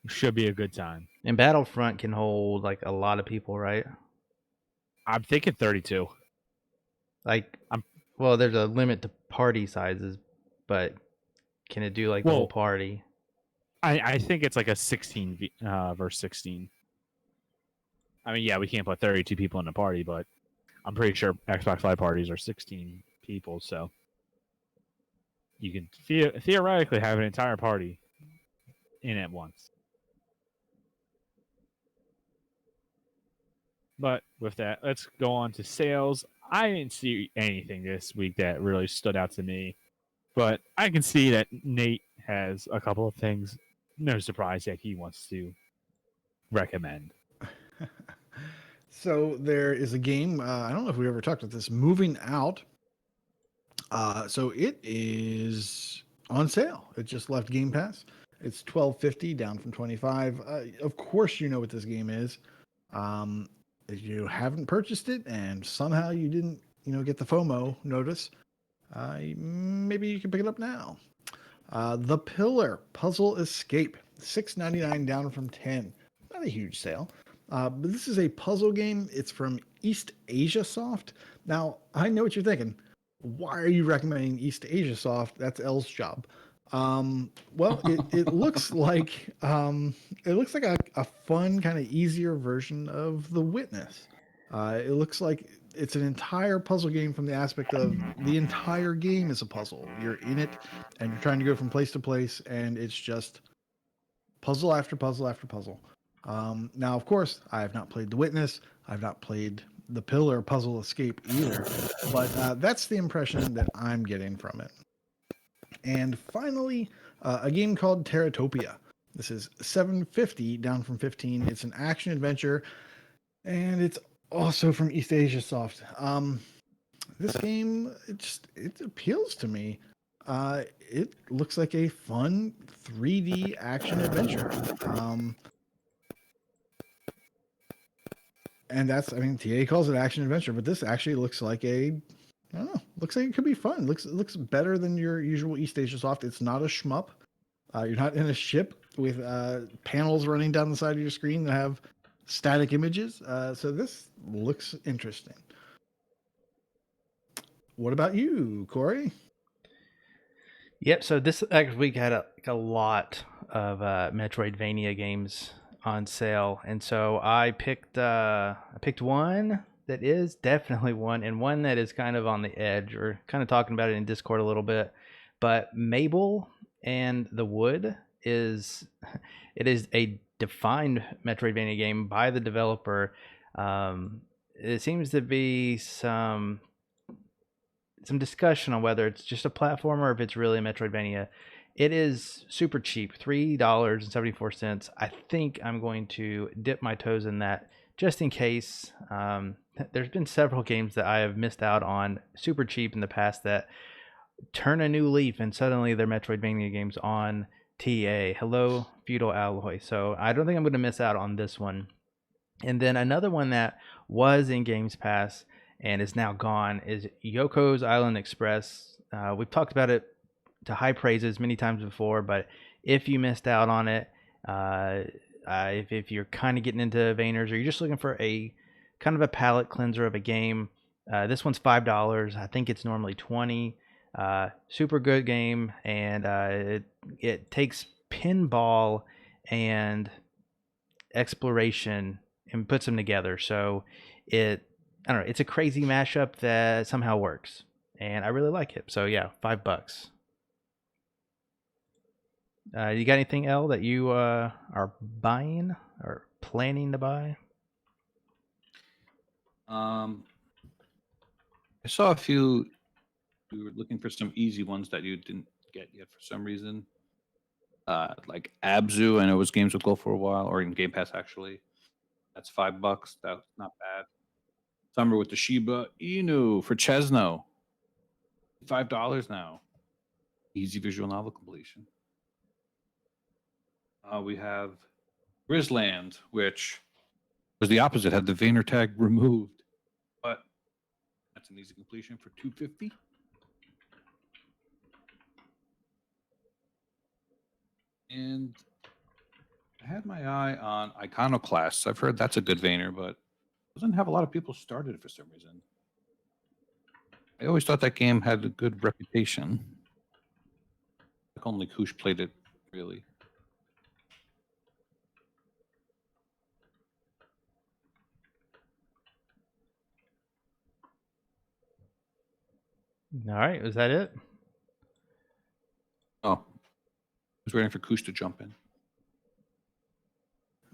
[SPEAKER 1] should be a good time.
[SPEAKER 5] And Battlefront can hold like a lot of people, right?
[SPEAKER 1] I'm thinking 32.
[SPEAKER 5] Like,
[SPEAKER 1] I'm-
[SPEAKER 5] well, there's a limit to party sizes, but can it do like the whole party?
[SPEAKER 1] I think it's like a 16 versus 16. I mean, yeah, we can't put 32 people in a party, but I'm pretty sure Xbox Live parties are 16 people, so you can theoretically have an entire party in at once. But with that, let's go on to sales. I didn't see anything this week that really stood out to me, but I can see that Nate has a couple of things. No surprise that he wants to recommend.
[SPEAKER 2] So there is a game. I don't know if we ever talked about this. Moving Out. So it is on sale. It just left Game Pass. It's $12.50, down from $25. Of course, you know what this game is. If you haven't purchased it and somehow you didn't, get the FOMO notice, maybe you can pick it up now. The Pillar Puzzle Escape, $6.99, down from $10. Not a huge sale. But this is a puzzle game. It's from East Asia Soft. Now, I know what you're thinking. Why are you recommending East Asia Soft? That's L's job. Well, it looks like a fun, kind of easier version of The Witness. It looks like it's an entire puzzle game from the aspect of the entire game is a puzzle. You're in it and you're trying to go from place to place, and it's just puzzle after puzzle after puzzle. Now, of course, I have not played The Witness. I've not played The Pillar Puzzle Escape either, but that's the impression that I'm getting from it. And finally, a game called Terratopia. This is $7.50, down from $15. It's an action adventure, and it's also from East Asia Soft. This game, it appeals to me. It looks like a fun 3D action adventure. And TA calls it action adventure, but this actually looks like I don't know, looks like it could be fun. Looks better than your usual East Asia Soft. It's not a shmup. You're not in a ship with panels running down the side of your screen that have static images. So this looks interesting. What about you, Corey?
[SPEAKER 5] Yep. So this week had a lot of Metroidvania games on sale, and so I picked one that is definitely one, and one that is kind of on the edge. Or kind of talking about it in Discord a little bit, but Mabel and the Wood is a defined Metroidvania game by the developer. It seems to be some discussion on whether it's just a platformer or if it's really a Metroidvania. It is super cheap, $3.74. I think I'm going to dip my toes in that just in case. There's been several games that I have missed out on super cheap in the past that turn a new leaf and suddenly they're Metroidvania games on TA. Hello, Feudal Alloy. So I don't think I'm going to miss out on this one. And then another one that was in Games Pass and is now gone is Yoko's Island Express. We've talked about it to high praises many times before, but if you missed out on it, if you're kind of getting into Vayners or you're just looking for a kind of a palate cleanser of a game, this one's $5. I think it's normally $20. Super good game, and it takes pinball and exploration and puts them together. So I don't know, it's a crazy mashup that somehow works, and I really like it. So yeah, $5. You got anything else that you are buying or planning to buy?
[SPEAKER 4] I saw a few. We were looking for some easy ones that you didn't get yet for some reason. Like Abzu, I know it was games would go for a while, or in Game Pass actually. That's $5. That's not bad. Summer with the Shiba Inu for Chesno. $5 now. Easy visual novel completion. We have Grisland, which was the opposite, had the Vayner tag removed, but that's an easy completion for $2.50. And I had my eye on Iconoclasts. I've heard that's a good Vayner, but doesn't have a lot of people started it for some reason. I always thought that game had a good reputation. Like only Koosh played it, really.
[SPEAKER 5] All right, is that it?
[SPEAKER 4] Oh, I was waiting for Koosh to jump in.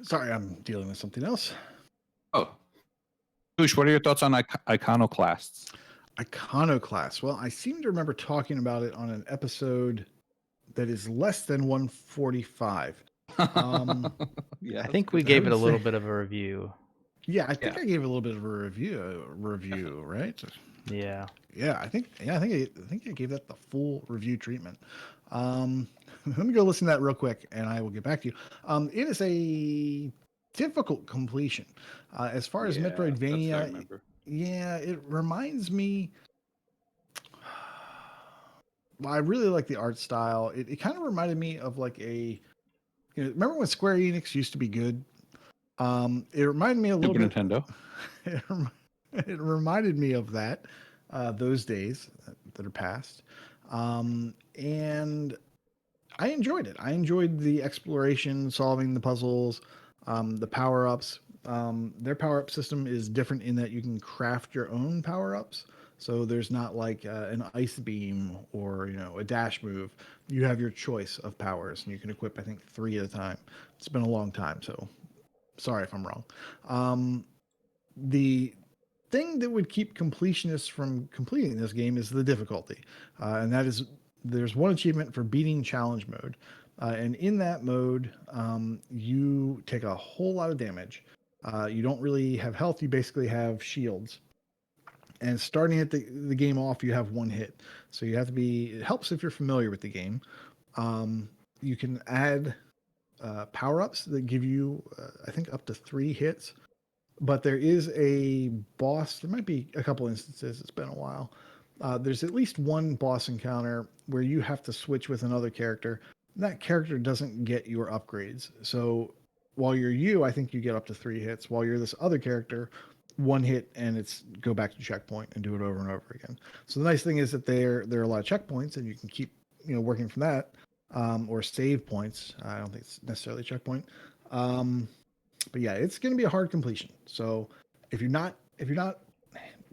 [SPEAKER 2] Sorry, I'm dealing with something else.
[SPEAKER 4] Oh, Koosh, what are your thoughts on Iconoclasts?
[SPEAKER 2] Iconoclast. Well, I seem to remember talking about it on an episode that is less than 145.
[SPEAKER 4] Yeah,
[SPEAKER 5] I think we
[SPEAKER 2] I
[SPEAKER 5] gave it
[SPEAKER 2] would
[SPEAKER 5] a little
[SPEAKER 2] say-
[SPEAKER 5] bit of a review.
[SPEAKER 2] Yeah, I think
[SPEAKER 4] Yeah.
[SPEAKER 2] I gave a little bit of a review, right?
[SPEAKER 5] Yeah.
[SPEAKER 2] Yeah, I think I gave that the full review treatment. Let me go listen to that real quick, and I will get back to you. It is a difficult completion. As far as
[SPEAKER 4] Yeah, that's what I
[SPEAKER 2] Metroidvania,
[SPEAKER 4] remember.
[SPEAKER 2] yeah, it reminds me. Well, I really like the art style. It kind of reminded me of like remember when Square Enix used to be good? It reminded me a little
[SPEAKER 4] Super
[SPEAKER 2] bit.
[SPEAKER 4] Nintendo.
[SPEAKER 2] It reminded me of that, those days that are past. And I enjoyed it. I enjoyed the exploration, solving the puzzles, the power ups. Their power up system is different in that you can craft your own power ups. So there's not like an ice beam or a dash move. You have your choice of powers, and you can equip I think 3 at a time. It's been a long time, so sorry if I'm wrong. The thing that would keep completionists from completing this game is the difficulty, and that is there's one achievement for beating challenge mode, and in that mode, you take a whole lot of damage. You don't really have health; you basically have shields. And starting at the game off, you have 1 hit, so you have to be. It helps if you're familiar with the game. You can add power ups that give you, I think, up to 3 hits. But there is a boss. There might be a couple instances. It's been a while. There's at least one boss encounter where you have to switch with another character. That character doesn't get your upgrades. So while you're you, I think you get up to 3 hits. While you're this other character, 1 hit and it's go back to checkpoint and do it over and over again. So the nice thing is that there are a lot of checkpoints and you can keep working from that, or save points. I don't think it's necessarily checkpoint. But yeah, it's going to be a hard completion. So if you're not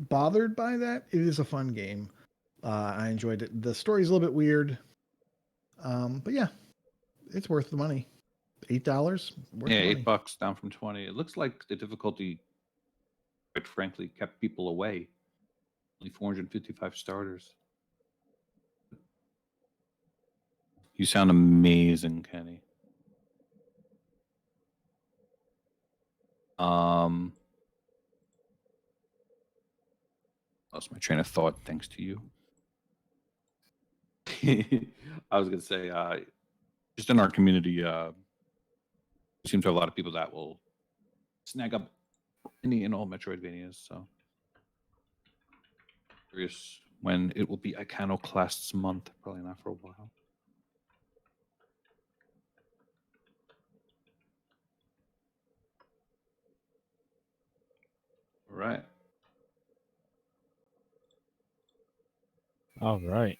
[SPEAKER 2] bothered by that, it is a fun game. I enjoyed it. The story's a little bit weird, but yeah, it's worth the money. $8. Worth
[SPEAKER 4] Yeah,
[SPEAKER 2] the money.
[SPEAKER 4] $8 down from 20. It looks like the difficulty, quite frankly, kept people away. Only 455 starters. You sound amazing, Kenny. Lost my train of thought thanks to you. I was gonna say, just in our community, we seem to have a lot of people that will snag up any and all Metroidvanias. So curious when it will be Iconoclasts month. Probably not for a while. All right.
[SPEAKER 1] All right.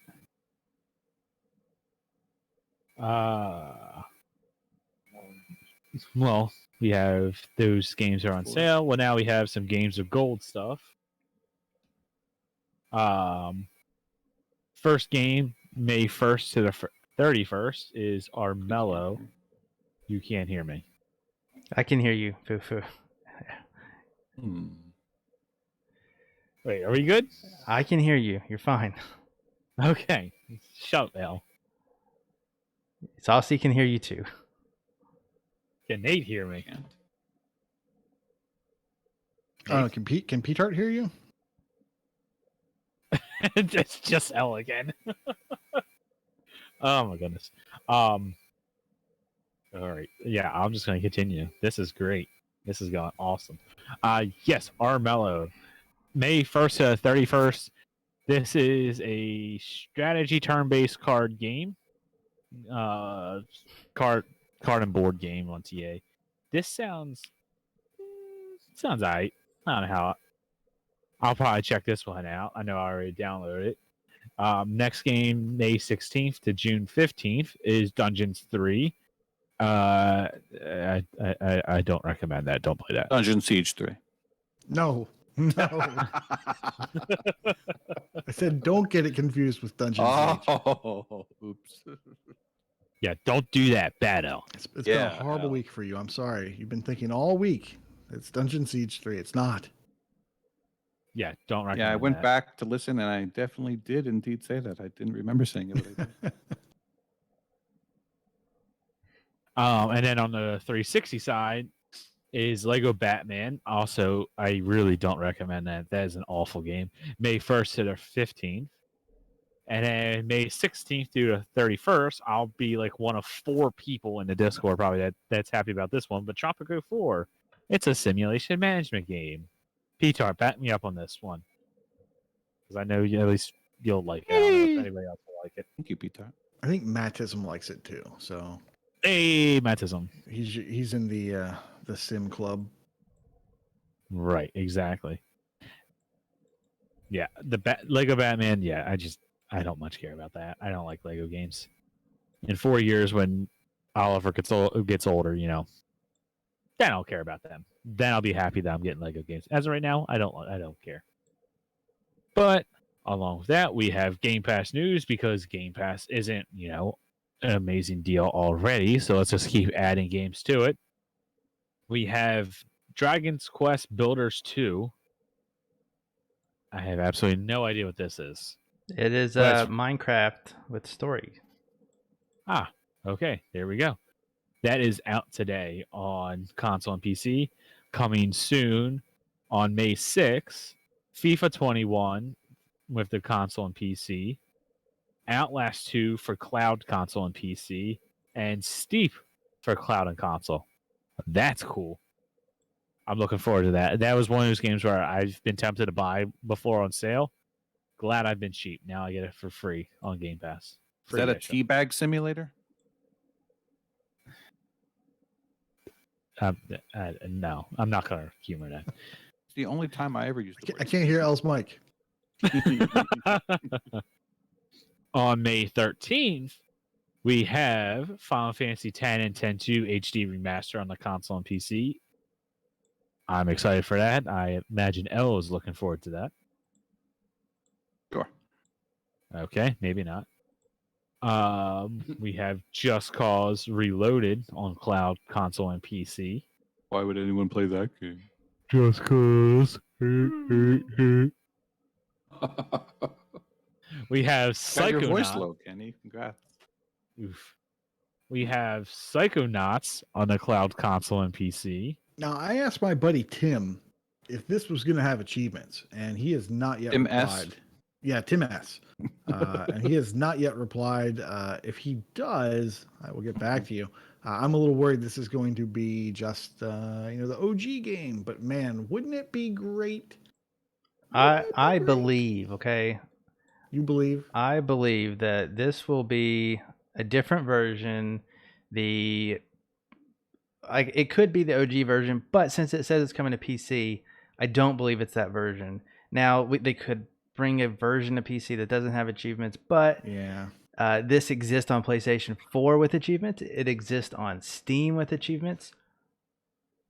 [SPEAKER 1] Well, we have those games are on sale. Well, now we have some Games of Gold stuff. First game, May 1st to the 31st, is Armello. You can't hear me.
[SPEAKER 5] I can hear you, Fufu.
[SPEAKER 1] Wait, are we good?
[SPEAKER 5] I can hear you. You're fine.
[SPEAKER 1] Okay. Shut up.
[SPEAKER 5] Saucy can hear you too.
[SPEAKER 1] Can Nate hear me?
[SPEAKER 2] Can Pete-Tart hear you?
[SPEAKER 1] It's just L again. Oh my goodness. All right. Yeah, I'm just gonna continue. This is great. This is going awesome. Yes, Armello. May 1st to 31st. This is a strategy turn-based card game. Card card and board game on TA. This sounds alright. I don't know how. I'll probably check this one out. I know I already downloaded it. Next game, May 16th to June 15th, is Dungeons 3. I don't recommend that. Don't play that.
[SPEAKER 4] Dungeon Siege 3.
[SPEAKER 2] No. I said don't get it confused with Dungeon Siege.
[SPEAKER 4] Oh, oops.
[SPEAKER 1] Yeah, don't do that, Bado.
[SPEAKER 2] It's been
[SPEAKER 4] Yeah,
[SPEAKER 2] a horrible
[SPEAKER 4] Al.
[SPEAKER 2] week for you. I'm sorry. You've been thinking all week. It's Dungeon Siege 3. It's not.
[SPEAKER 1] Yeah, don't recommend
[SPEAKER 4] Yeah, I went
[SPEAKER 1] that.
[SPEAKER 4] back to listen, and I definitely did indeed say that. I didn't remember saying it. But I did.
[SPEAKER 1] And then on the 360 side is Lego Batman. Also, I really don't recommend that. That is an awful game. May 1st to the 15th. And then May 16th through the 31st, I'll be like one of 4 people in the Discord probably that's happy about this one. But Tropico 4, it's a simulation management game. Petar, back me up on this one. Because I know at least you'll like it. I don't know if anybody else will like it.
[SPEAKER 4] Thank you, Peter.
[SPEAKER 2] I think Mattism likes it too. So
[SPEAKER 1] Hey, Matism.
[SPEAKER 2] he's in the sim club.
[SPEAKER 1] Right, exactly. Yeah, the Lego Batman. Yeah, I don't much care about that. I don't like Lego games. In 4 years, when Oliver gets older, then I don't care about them. Then I'll be happy that I'm getting Lego games. As of right now, I don't care. But along with that, we have Game Pass news because Game Pass isn't an amazing deal already. So let's just keep adding games to it. We have Dragon's Quest Builders 2. I have absolutely no idea what this is.
[SPEAKER 5] It is
[SPEAKER 1] But it's-
[SPEAKER 5] Minecraft with story.
[SPEAKER 1] Okay, there we go. That is out today on console and PC. Coming soon on May 6th, FIFA 21 with the console and PC, Outlast 2 for cloud, console, and PC, and Steep for cloud and console. That's cool. I'm looking forward to that. That was one of those games where I've been tempted to buy before on sale. Glad I've been cheap. Now I get it for free on Game Pass.
[SPEAKER 4] Is that a
[SPEAKER 1] edition.
[SPEAKER 4] teabag simulator?
[SPEAKER 1] No, I'm not going to humor that.
[SPEAKER 4] It's the only time I ever used the
[SPEAKER 2] I
[SPEAKER 4] word.
[SPEAKER 2] can't hear L's mic.
[SPEAKER 1] On May 13th, we have Final Fantasy X and X-2 HD Remaster on the console and PC. I'm excited for that. I imagine L is looking forward to that.
[SPEAKER 4] Sure.
[SPEAKER 1] Okay, maybe not. We have Just Cause Reloaded on cloud, console, and PC.
[SPEAKER 4] Why would anyone play that game?
[SPEAKER 1] Just Cause. We have
[SPEAKER 4] Got your voice
[SPEAKER 1] Psychonauts.
[SPEAKER 4] low, Kenny. Congrats.
[SPEAKER 1] Oof. We have Psychonauts on the cloud, console, and PC.
[SPEAKER 2] Now I asked my buddy Tim if this was going to have achievements, and he has not yet
[SPEAKER 4] Tim S?
[SPEAKER 2] replied. Yeah, Tim S. And he has not yet replied. If he does, I will get back to you. I'm a little worried this is going to be just the OG game, but man, wouldn't it be great?
[SPEAKER 5] I believe, okay,
[SPEAKER 2] You believe?
[SPEAKER 5] I believe that this will be a different version. It could be the OG version, but since it says it's coming to PC, I don't believe it's that version. Now they could bring a version of PC that doesn't have achievements, but
[SPEAKER 2] Yeah.
[SPEAKER 5] this exists on PlayStation 4 with achievements. It exists on Steam with achievements.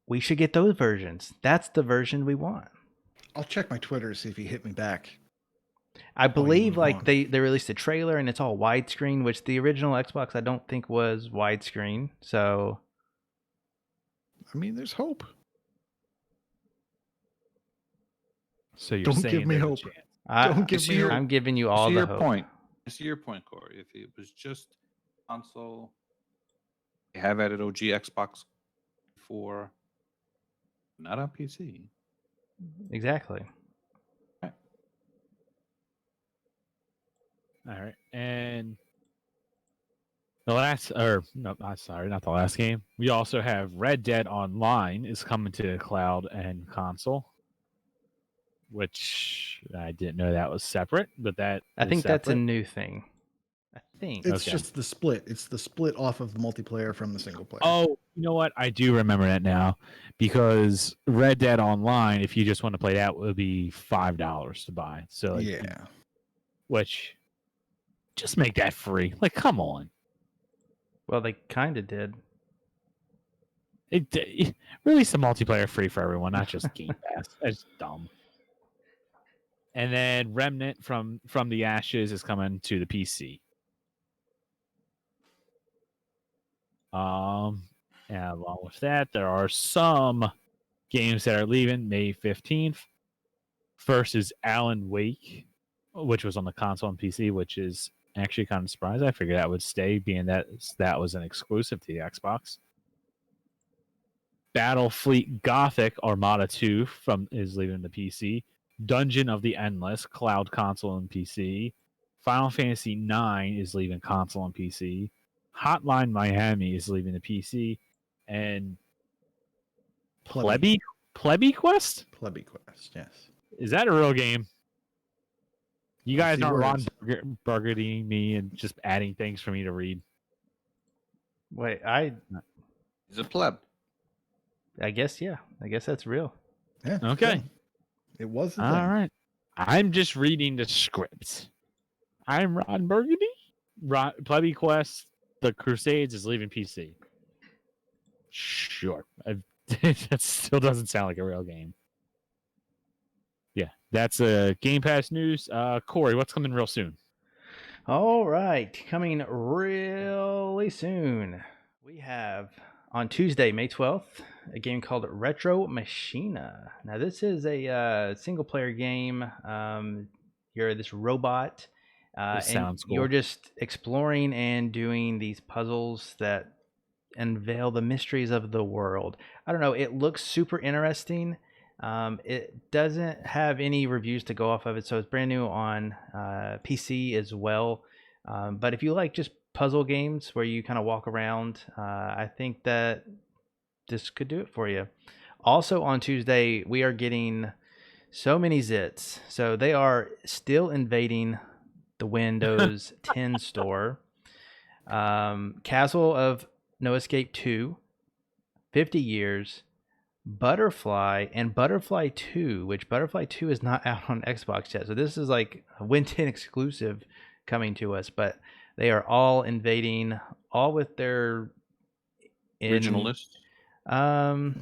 [SPEAKER 5] We should get those versions. That's the version we want.
[SPEAKER 2] I'll check my Twitter to see if he hit me back.
[SPEAKER 5] I believe
[SPEAKER 2] move on.
[SPEAKER 5] they released a trailer and it's all widescreen, which the original Xbox I don't think was widescreen. So
[SPEAKER 2] I mean, there's hope.
[SPEAKER 1] So you're
[SPEAKER 2] Don't
[SPEAKER 1] saying
[SPEAKER 2] give me
[SPEAKER 1] there's a
[SPEAKER 2] hope.
[SPEAKER 1] chance.
[SPEAKER 2] Don't give
[SPEAKER 4] see
[SPEAKER 2] me
[SPEAKER 4] your-
[SPEAKER 2] hope.
[SPEAKER 5] I'm giving you
[SPEAKER 4] I
[SPEAKER 5] all
[SPEAKER 4] see
[SPEAKER 5] the
[SPEAKER 4] your
[SPEAKER 5] hope.
[SPEAKER 4] point. I see your point, Corey. If it was just console, they have added OG Xbox before, not on PC.
[SPEAKER 5] Exactly.
[SPEAKER 1] All right, and the last, or no, sorry, not the last game. We also have Red Dead Online is coming to the cloud and console, which I didn't know that was separate, but that
[SPEAKER 5] I
[SPEAKER 1] is
[SPEAKER 5] think that's a
[SPEAKER 1] separate.
[SPEAKER 5] new thing. I think.
[SPEAKER 2] It's
[SPEAKER 1] Okay.
[SPEAKER 2] just the split. It's the split off of the multiplayer from the single player.
[SPEAKER 1] Oh, you know what? I do remember that now, because Red Dead Online, if you just want to play that, would be $5 to buy. So like,
[SPEAKER 2] yeah.
[SPEAKER 1] which just make that free. Like, come on.
[SPEAKER 5] Well, they kind of did.
[SPEAKER 1] It release the multiplayer free for everyone, not just Game Pass. That's dumb. And then Remnant from the Ashes is coming to the PC. And along with that, there are some games that are leaving May 15th. First is Alan Wake, which was on the console and PC, which is actually kind of surprised. I figured that would stay, being that was an exclusive to the Xbox. Battlefleet Gothic Armada 2 is leaving the PC. Dungeon of the Endless, cloud console and PC. Final Fantasy 9 is leaving console and PC. Hotline Miami is leaving the PC. And Plebby Quest?
[SPEAKER 2] Plebby Quest, yes.
[SPEAKER 1] Is that a real game? You guys
[SPEAKER 2] See
[SPEAKER 1] aren't Ron
[SPEAKER 2] words.
[SPEAKER 1] Burgundy me and just adding things for me to read.
[SPEAKER 5] Wait,
[SPEAKER 4] He's a pleb.
[SPEAKER 5] I guess, yeah. I guess that's real.
[SPEAKER 2] Yeah.
[SPEAKER 1] Okay.
[SPEAKER 2] yeah. It was a
[SPEAKER 1] All
[SPEAKER 2] thing.
[SPEAKER 1] right. I'm just reading the script. I'm Ron Burgundy. Plebby Quest, The Crusades is leaving PC. Sure. That still doesn't sound like a real game. Yeah, that's Game Pass news. Corey, what's coming real soon?
[SPEAKER 5] All right, coming really soon. We have on Tuesday, May 12th, a game called Retro Machina. Now, this is a single-player game. You're this robot, and
[SPEAKER 1] sounds cool.
[SPEAKER 5] you're just exploring and doing these puzzles that unveil the mysteries of the world. I don't know. It looks super interesting. It doesn't have any reviews to go off of it, so it's brand new on PC as well. But if you like just puzzle games where you kind of walk around, I think that this could do it for you. Also on Tuesday, we are getting so many zits. So they are still invading the Windows 10 store. Castle of No Escape 2, 50 Years, Butterfly, and Butterfly 2, which Butterfly 2 is not out on Xbox yet. So this is like a Win 10 exclusive coming to us, but they are all invading, all with their
[SPEAKER 4] Original list. Yes.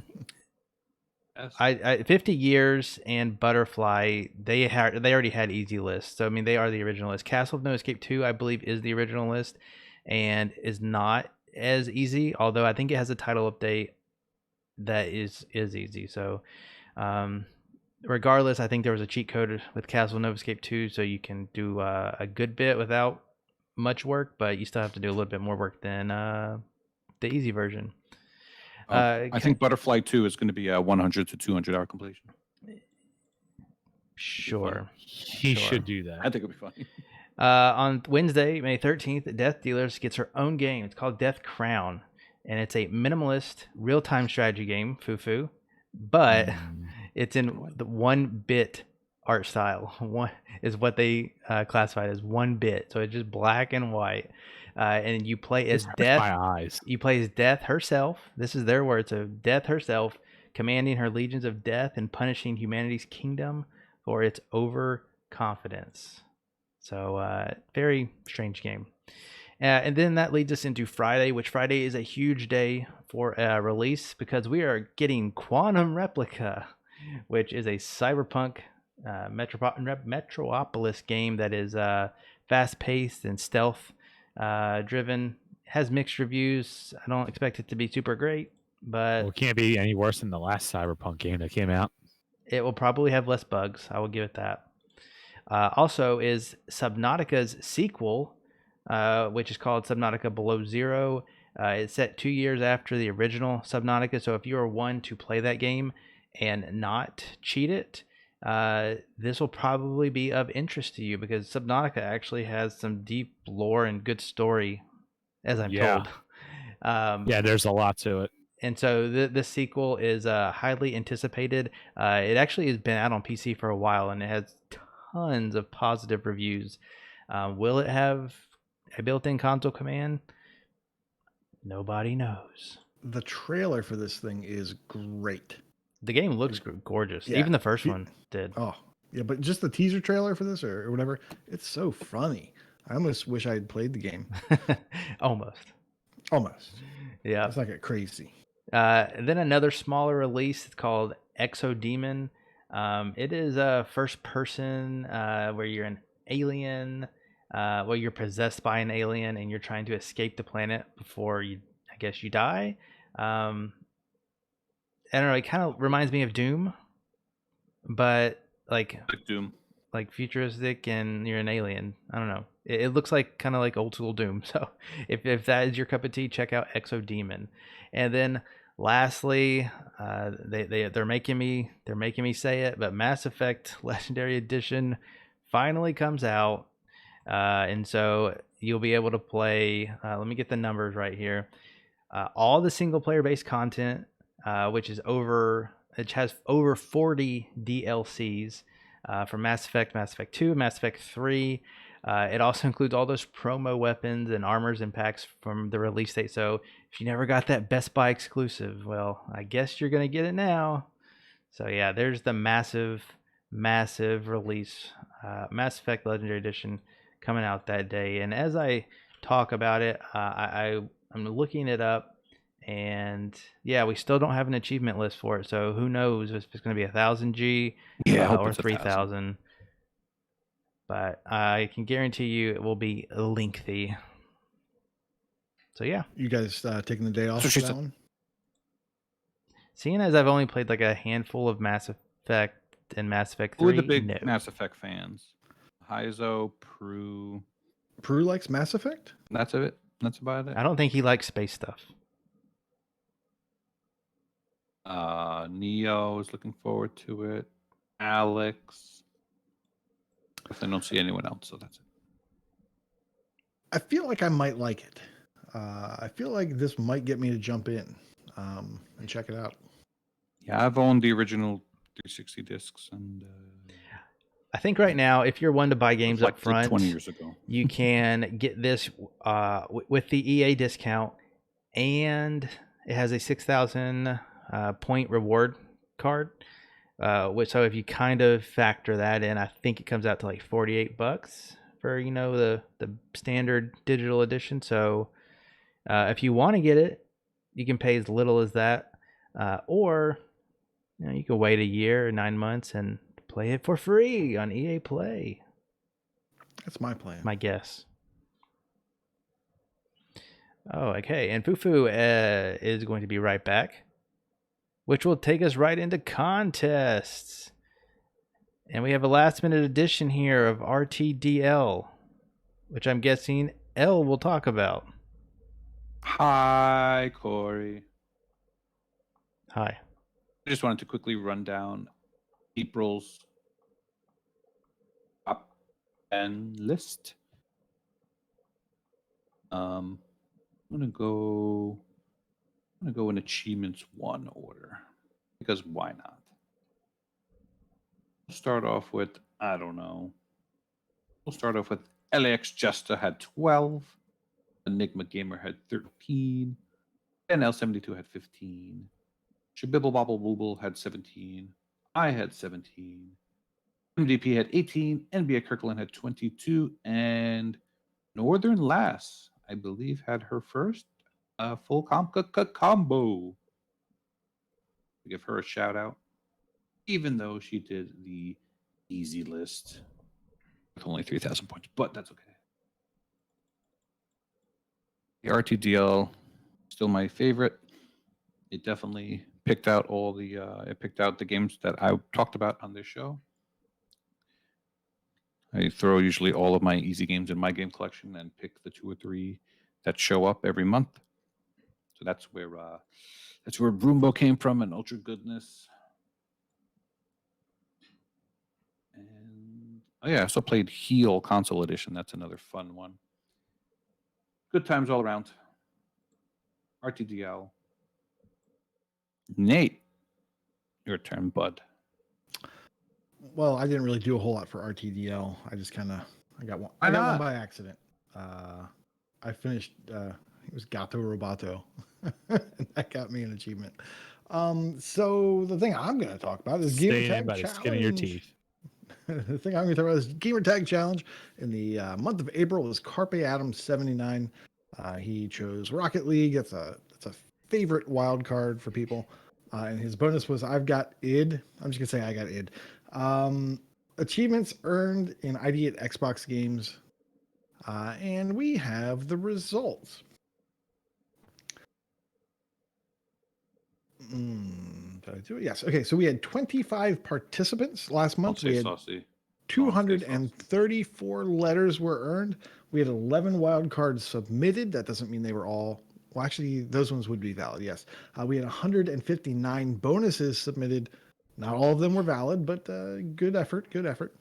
[SPEAKER 5] I 50 Years and Butterfly, they already had easy lists. So I mean, they are the original list. Castle of No Escape 2, I believe, is the original list and is not as easy, although I think it has a title update that is easy. So regardless, I think there was a cheat code with Castle of No Escape 2, so you can do a good bit without much work, but you still have to do a little bit more work than the easy version.
[SPEAKER 4] I think Butterfly 2 is going to be a 100 to 200 hour completion.
[SPEAKER 5] Sure.
[SPEAKER 1] He should do that.
[SPEAKER 4] I think it'll be funny.
[SPEAKER 5] On Wednesday, May 13th, Death Dealers gets her own game. It's called Death Crown, and it's a minimalist real-time strategy game, foo-foo, but it's in the 1-bit art style. One is what they classified as 1-bit, so it's just black and white. And you play as Death.
[SPEAKER 1] My eyes.
[SPEAKER 5] You play as Death herself. This is their words of Death herself, commanding her legions of death and punishing humanity's kingdom for its overconfidence. So, very strange game. And then that leads us into Friday, which Friday is a huge day for release because we are getting Quantum Replica, which is a cyberpunk Metropolis game that is fast-paced and stealth driven. Has mixed reviews. I don't expect it to be super great, but
[SPEAKER 1] Well, it can't be any worse than the last Cyberpunk game that came out.
[SPEAKER 5] it will probably have less bugs. I will give it that. Also is Subnautica's sequel, which is called Subnautica Below Zero. It's set 2 years after the original Subnautica, so if you are one to play that game and not cheat it, this will probably be of interest to you because Subnautica actually has some deep lore and good story, as I'm told.
[SPEAKER 1] Yeah, there's a lot to it.
[SPEAKER 5] And so this sequel is highly anticipated. It actually has been out on PC for a while, and it has tons of positive reviews. Will it have a built-in console command? Nobody knows.
[SPEAKER 2] The trailer for this thing is great.
[SPEAKER 5] The game looks gorgeous.
[SPEAKER 2] Yeah.
[SPEAKER 5] Even the first
[SPEAKER 2] Fe-
[SPEAKER 5] one did.
[SPEAKER 2] Oh, yeah, but just the teaser trailer for this or whatever, it's so funny. I almost wish I had played the game.
[SPEAKER 5] Almost.
[SPEAKER 2] Almost.
[SPEAKER 5] Yeah.
[SPEAKER 2] It's like a crazy.
[SPEAKER 5] Then another smaller release. It's called Exodemon. It is a first person where you're an alien. Well, you're possessed by an alien and you're trying to escape the planet before you, I guess, you die. I don't know. It kind of reminds me of Doom, but like
[SPEAKER 4] Doom.
[SPEAKER 5] like futuristic, and you're an alien. I don't know. It looks like kind of like old school Doom. So if that is your cup of tea, check out Exodemon. And then lastly, they're making me say it, but Mass Effect Legendary Edition finally comes out, and so you'll be able to play. Let me get the numbers right here. All the single player based content, which has over 40 DLCs for Mass Effect, Mass Effect 2, Mass Effect 3. It also includes all those promo weapons and armors and packs from the release date. So if you never got that Best Buy exclusive, well, I guess you're going to get it now. So yeah, there's the massive release, Mass Effect Legendary Edition coming out that day. And as I talk about it, I'm looking it up. And yeah, we still don't have an achievement list for it. So who knows if it's going to be 1,000 G or 3,000. But I can guarantee you it will be lengthy. So yeah.
[SPEAKER 2] You guys taking the day off
[SPEAKER 4] So
[SPEAKER 2] for that one?
[SPEAKER 5] Seeing as I've only played like a handful of Mass Effect and Mass Effect 3,
[SPEAKER 4] Who are the big
[SPEAKER 5] no.
[SPEAKER 4] Mass Effect fans? Heizo, Prue.
[SPEAKER 2] Prue likes Mass Effect?
[SPEAKER 4] That's it. That's about it.
[SPEAKER 5] I don't think he likes space stuff.
[SPEAKER 4] Neo is looking forward to it. Alex. I don't see anyone else, so that's it.
[SPEAKER 2] I feel like I might like it. I feel like this might get me to jump in and check it out.
[SPEAKER 4] Yeah, I've owned the original 360 discs, and
[SPEAKER 5] I think right now, if you're one to buy games up front,
[SPEAKER 4] 20 years ago,
[SPEAKER 5] you can get this with the EA discount, and it has a 6,000 point reward card. So if you kind of factor that in, I think it comes out to like $48 for the standard digital edition. So if you want to get it, you can pay as little as that, or you can wait a year or 9 months and play it for free on EA Play.
[SPEAKER 2] That's my plan.
[SPEAKER 5] My guess. Oh, okay. And Fufu is going to be right back, which will take us right into contests. And we have a last minute edition here of RTDL, which I'm guessing L will talk about.
[SPEAKER 4] Hi, Corey.
[SPEAKER 5] Hi.
[SPEAKER 4] I just wanted to quickly run down April's top 10 list. I'm gonna go in achievements 1 order, because why not? We'll start off with, I don't know. We'll start off with LAX Justa had 12, Enigma Gamer had 13, and L72 had 15. Shabibble Bobble Booble had 17. I had 17. MDP had 18. NBA Kirkland had 22. And Northern Lass, I believe, had her first full combo. Give her a shout out, even though she did the easy list with only 3,000 points, but that's okay. The RTDL, still my favorite. It definitely picked out the games that I talked about on this show. I throw usually all of my easy games in my game collection and pick the 2 or 3 that show up every month. So that's where Broombo came from, and Ultra Goodness. And I also played Heal Console Edition. That's another fun one. Good times all around. RTDL. Nate, your turn, bud.
[SPEAKER 2] Well, I didn't really do a whole lot for RTDL. I got one.
[SPEAKER 4] Why
[SPEAKER 2] I got one
[SPEAKER 4] not?
[SPEAKER 2] by accident. I finished. It was Gato Roboto. That got me an achievement. So the thing I'm going to talk about is Gamer
[SPEAKER 1] Staying in
[SPEAKER 2] Tag
[SPEAKER 1] by the skin of your
[SPEAKER 2] Challenge.
[SPEAKER 1] teeth.
[SPEAKER 2] The thing I'm going to talk about is Gamer Tag Challenge. In the month of April was Carpe Adam 79. He chose Rocket League. That's a favorite wild card for people. And his bonus was I've got id. I'm just gonna say I got id. Achievements earned in ID at Xbox games. And we have the results. Did I do it? Yes. Okay, so we had 25 participants last
[SPEAKER 4] Don't
[SPEAKER 2] month.
[SPEAKER 4] say
[SPEAKER 2] We had
[SPEAKER 4] saucy.
[SPEAKER 2] 234 letters were earned. We had 11 wild cards submitted. That doesn't mean they were all. Well, actually, those ones would be valid. Yes. We had 159 bonuses submitted. Not all of them were valid, but good effort. Good effort.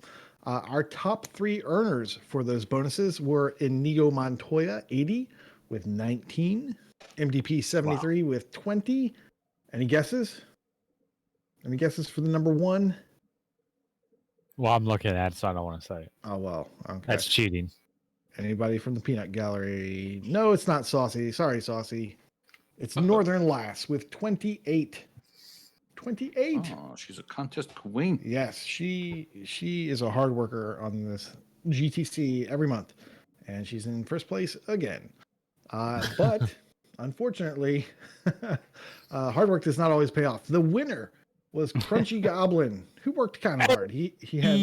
[SPEAKER 2] Our top 3 earners for those bonuses were Inigo Montoya, 80 with 19, MDP 73 with 20. Any guesses? Any guesses for the number 1?
[SPEAKER 1] Well, I'm looking at it, so I don't want to say it.
[SPEAKER 2] Oh, well. Okay.
[SPEAKER 1] That's cheating.
[SPEAKER 2] Anybody from the Peanut Gallery? No, it's not Saucy. Sorry, Saucy. It's Northern Lass with 28. 28.
[SPEAKER 4] Oh, she's a contest queen.
[SPEAKER 2] Yes, she is a hard worker on this GTC every month, and she's in first place again. But unfortunately, hard work does not always pay off. The winner was Crunchy Goblin, who worked kind of hard. He had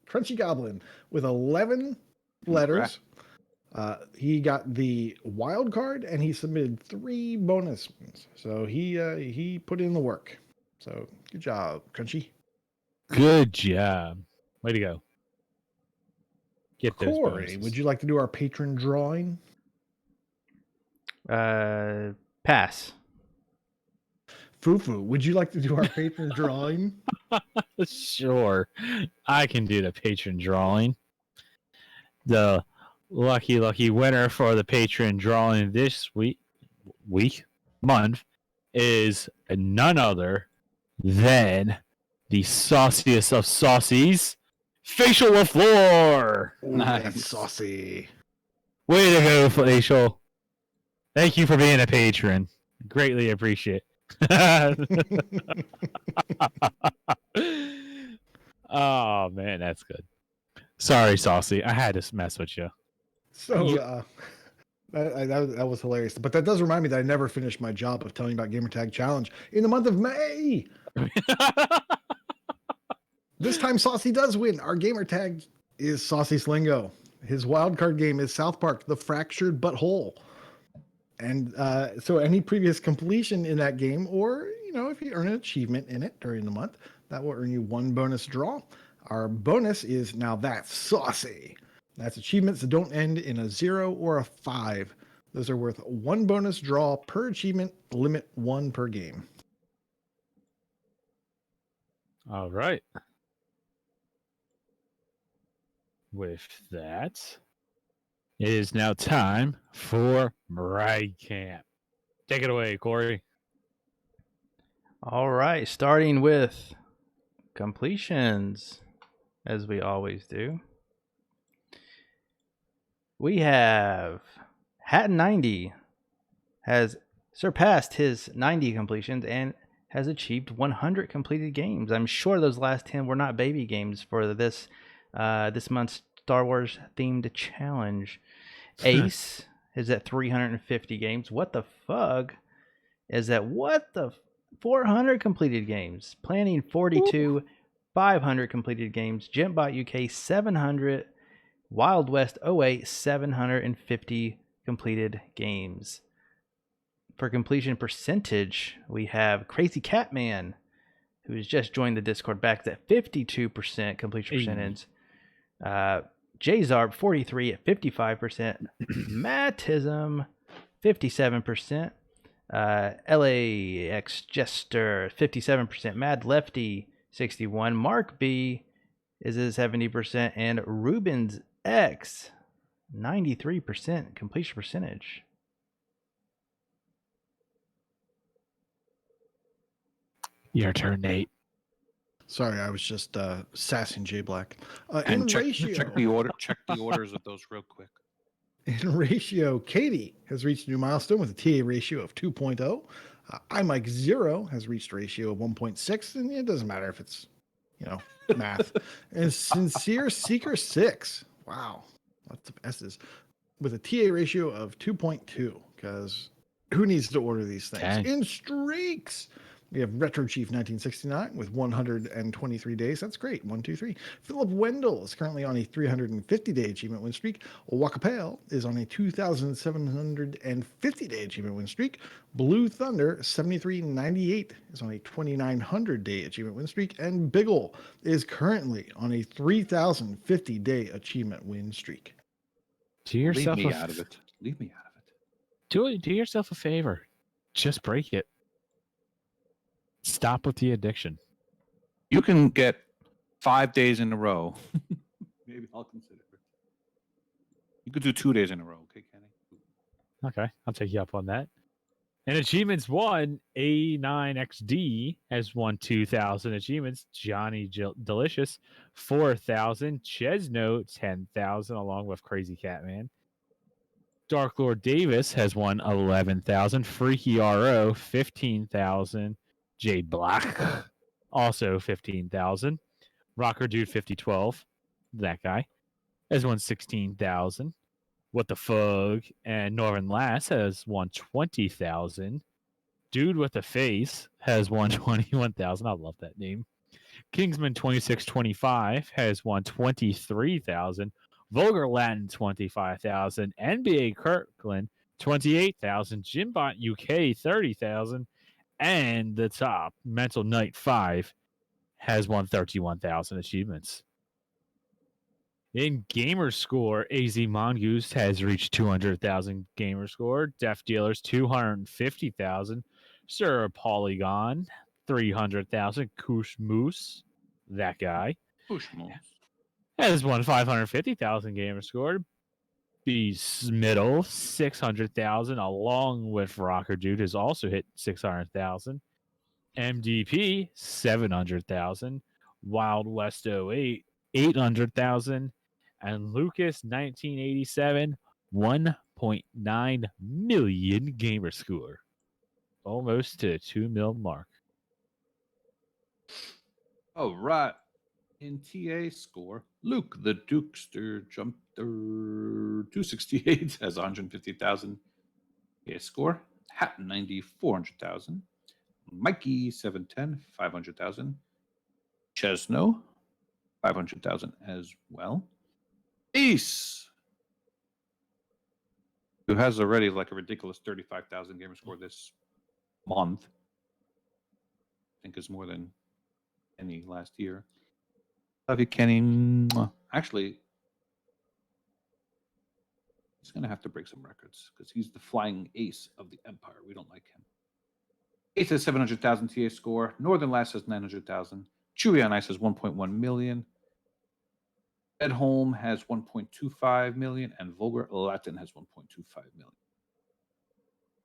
[SPEAKER 2] Crunchy Goblin with 11 letters. He got the wild card and he submitted 3 bonus ones. So he put in the work. So good job, Crunchy.
[SPEAKER 1] Good job. Way to go. Get those
[SPEAKER 2] Corey,
[SPEAKER 1] bonuses.
[SPEAKER 2] would you like to do our patron drawing?
[SPEAKER 5] Pass.
[SPEAKER 2] Fufu, would you like to do our patron drawing?
[SPEAKER 1] Sure. I can do the patron drawing. The lucky winner for the patron drawing this month is none other than the sauciest of saucies, Facial LaFleur.
[SPEAKER 4] Nice.
[SPEAKER 2] That's saucy.
[SPEAKER 1] Way to go, Facial. Thank you for being a patron. Greatly appreciate. Oh man, that's good. Sorry, Saucy. I had to mess with you.
[SPEAKER 2] So that was hilarious. But that does remind me that I never finished my job of telling you about Gamertag Challenge in the month of May. This time Saucy does win. Our Gamertag is Saucy Slingo. His wildcard game is South Park, The Fractured Butthole. And so any previous completion in that game, or, if you earn an achievement in it during the month, that will earn you 1 bonus draw. Our bonus is now that's saucy. That's achievements that don't end in a 0 or a 5. Those are worth 1 bonus draw per achievement, limit 1 per game.
[SPEAKER 1] All right. With that, it is now time for Brag Camp. Take it away, Corey.
[SPEAKER 5] All right, starting with completions, as we always do. We have Hat90 has surpassed his 90 completions and has achieved 100 completed games. I'm sure those last 10 were not baby games for this month's Star Wars themed challenge. Ace is at 350 games. What the fuck is that? 400 completed games. Planning 42, 500 completed games. Gentbot UK 700. Wild West 08 750 completed games. For completion percentage, we have Crazy Catman, who has just joined the Discord, back at 52% completion percentage. Jzarb 43 at 55%. Mattism 57%. LAX Jester 57%. Mad Lefty 61%. Mark B is at 70%, and Rubens X 93% completion percentage.
[SPEAKER 1] Your turn, Nate.
[SPEAKER 2] Sorry, I was just sassing J Black.
[SPEAKER 4] And
[SPEAKER 2] in
[SPEAKER 4] check
[SPEAKER 2] ratio,
[SPEAKER 4] the order. Check the orders of those real quick.
[SPEAKER 2] In ratio, Katie has reached a new milestone with a TA ratio of 2.0. iMike Zero has reached a ratio of 1.6, and it doesn't matter if it's, math. And Sincere Seeker 6, wow, lots of S's, with a TA ratio of 2.2, because who needs to order these things?
[SPEAKER 1] Dang.
[SPEAKER 2] In streaks, we have Retro Chief 1969 with 123 days. That's great. 1, 2, 3. Philip Wendell is currently on a 350-day achievement win streak. Wakapale is on a 2,750-day achievement win streak. Blue Thunder 7398 is on a 2,900-day achievement win streak. And Biggle is currently on a 3,050-day achievement win streak.
[SPEAKER 1] Do yourself
[SPEAKER 4] Leave me out of it. Leave me out of it.
[SPEAKER 1] Do yourself a favor. Just break it. Stop with the addiction.
[SPEAKER 4] You can get 5 days in a row. Maybe I'll consider it. You could do 2 days in a row, okay, Kenny?
[SPEAKER 1] Okay, I'll take you up on that. And achievements won, A9XD has won 2,000 achievements. Johnny Delicious, 4,000. Chesno, 10,000, along with Crazy Catman. Dark Lord Davis has won 11,000. Freaky RO, 15,000. J Black, also 15,000. Rocker Dude 5012, that guy, has won 16,000. What the Fug and Northern Lass has won 20,000. Dude with a Face has won 21,000. I love that name. Kingsman 2625 has won 23,000. Vulgar Latin 25,000. NBA Kirkland 28,000. Jimbot UK 30,000. And the top, Mental Knight 5, has won 31,000 achievements. In gamer score, AZ Mongoose has reached 200,000 gamer score. Deaf Dealers 250,000. Sir Polygon 300,000. Koosh Moose, that guy,
[SPEAKER 4] Push moves.
[SPEAKER 1] has won 550,000 gamer score. B Smiddle 600,000, along with Rocker Dude, has also hit 600,000. MDP 700,000. Wild West 08 800,000. And Lucas 1987 1.9 million gamer score, almost to 2 mil mark.
[SPEAKER 4] All right. In TA score, Luke the Dukester jumped 268 has 150,000 TA score. Hat 90 400,000. Mikey 710 500,000. Chesno 500,000 as well. Ace, who has already like a ridiculous 35,000 gamer score this month, I think is more than any last year. Love you, Kenny. Mwah. Actually, he's going to have to break some records because he's the flying ace of the empire. We don't like him. Ace has 700,000 TA score. Northern Lass has 900,000. Chewy on Ice has 1.1 million. Edholm has 1.25 million. And Vulgar Latin has 1.25 million.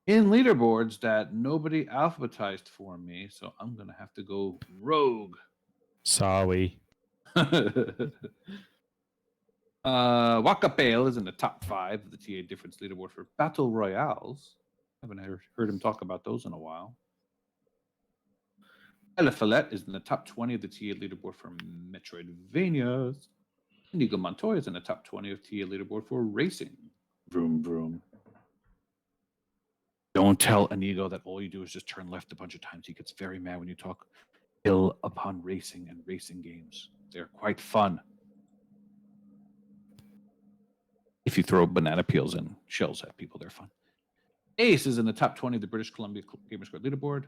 [SPEAKER 4] In leaderboards that nobody alphabetized for me, so I'm going to have to go rogue.
[SPEAKER 1] Sorry.
[SPEAKER 4] Wakapale is in the top 5 of the TA difference leaderboard for battle royales. Haven't heard him talk about those in a while. Eliphalet is in the top 20 of the TA leaderboard for Metroidvanias. Inigo Montoya is in the top 20 of TA leaderboard for racing. Vroom, vroom. Don't tell Inigo that all you do is just turn left a bunch of times. He gets very mad when you talk ill upon racing and racing games. They're quite fun. If you throw banana peels and shells at people, they're fun. Ace is in the top 20 of the British Columbia Gamerscore leaderboard.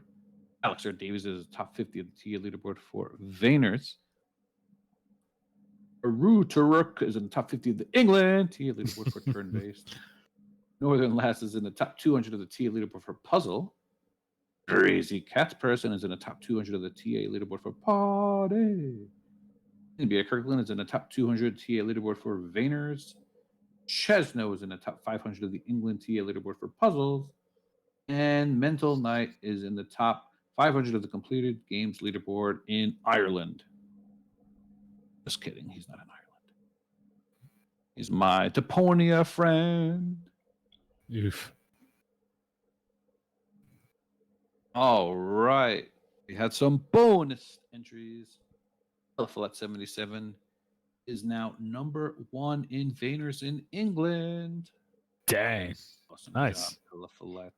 [SPEAKER 4] Alex R. Davies is top 50 of the TA leaderboard for Vayners. Aru Turuk is in the top 50 of the England TA leaderboard for turn-based. Northern Lass is in the top 200 of the TA leaderboard for puzzle. Crazy Cats Person is in the top 200 of the TA leaderboard for party. NBA Kirkland is in the top 200 TA leaderboard for Vayners. Chesno is in the top 500 of the England TA leaderboard for puzzles. And Mental Knight is in the top 500 of the completed games leaderboard in Ireland. Just kidding, he's not in Ireland. He's my Deponia friend.
[SPEAKER 1] Oof.
[SPEAKER 4] All right. We had some bonus entries. Eliphalet 77 is now number 1 in Vayners in England.
[SPEAKER 1] Dang.
[SPEAKER 4] Awesome
[SPEAKER 1] Nice.
[SPEAKER 4] job, Eliphalet.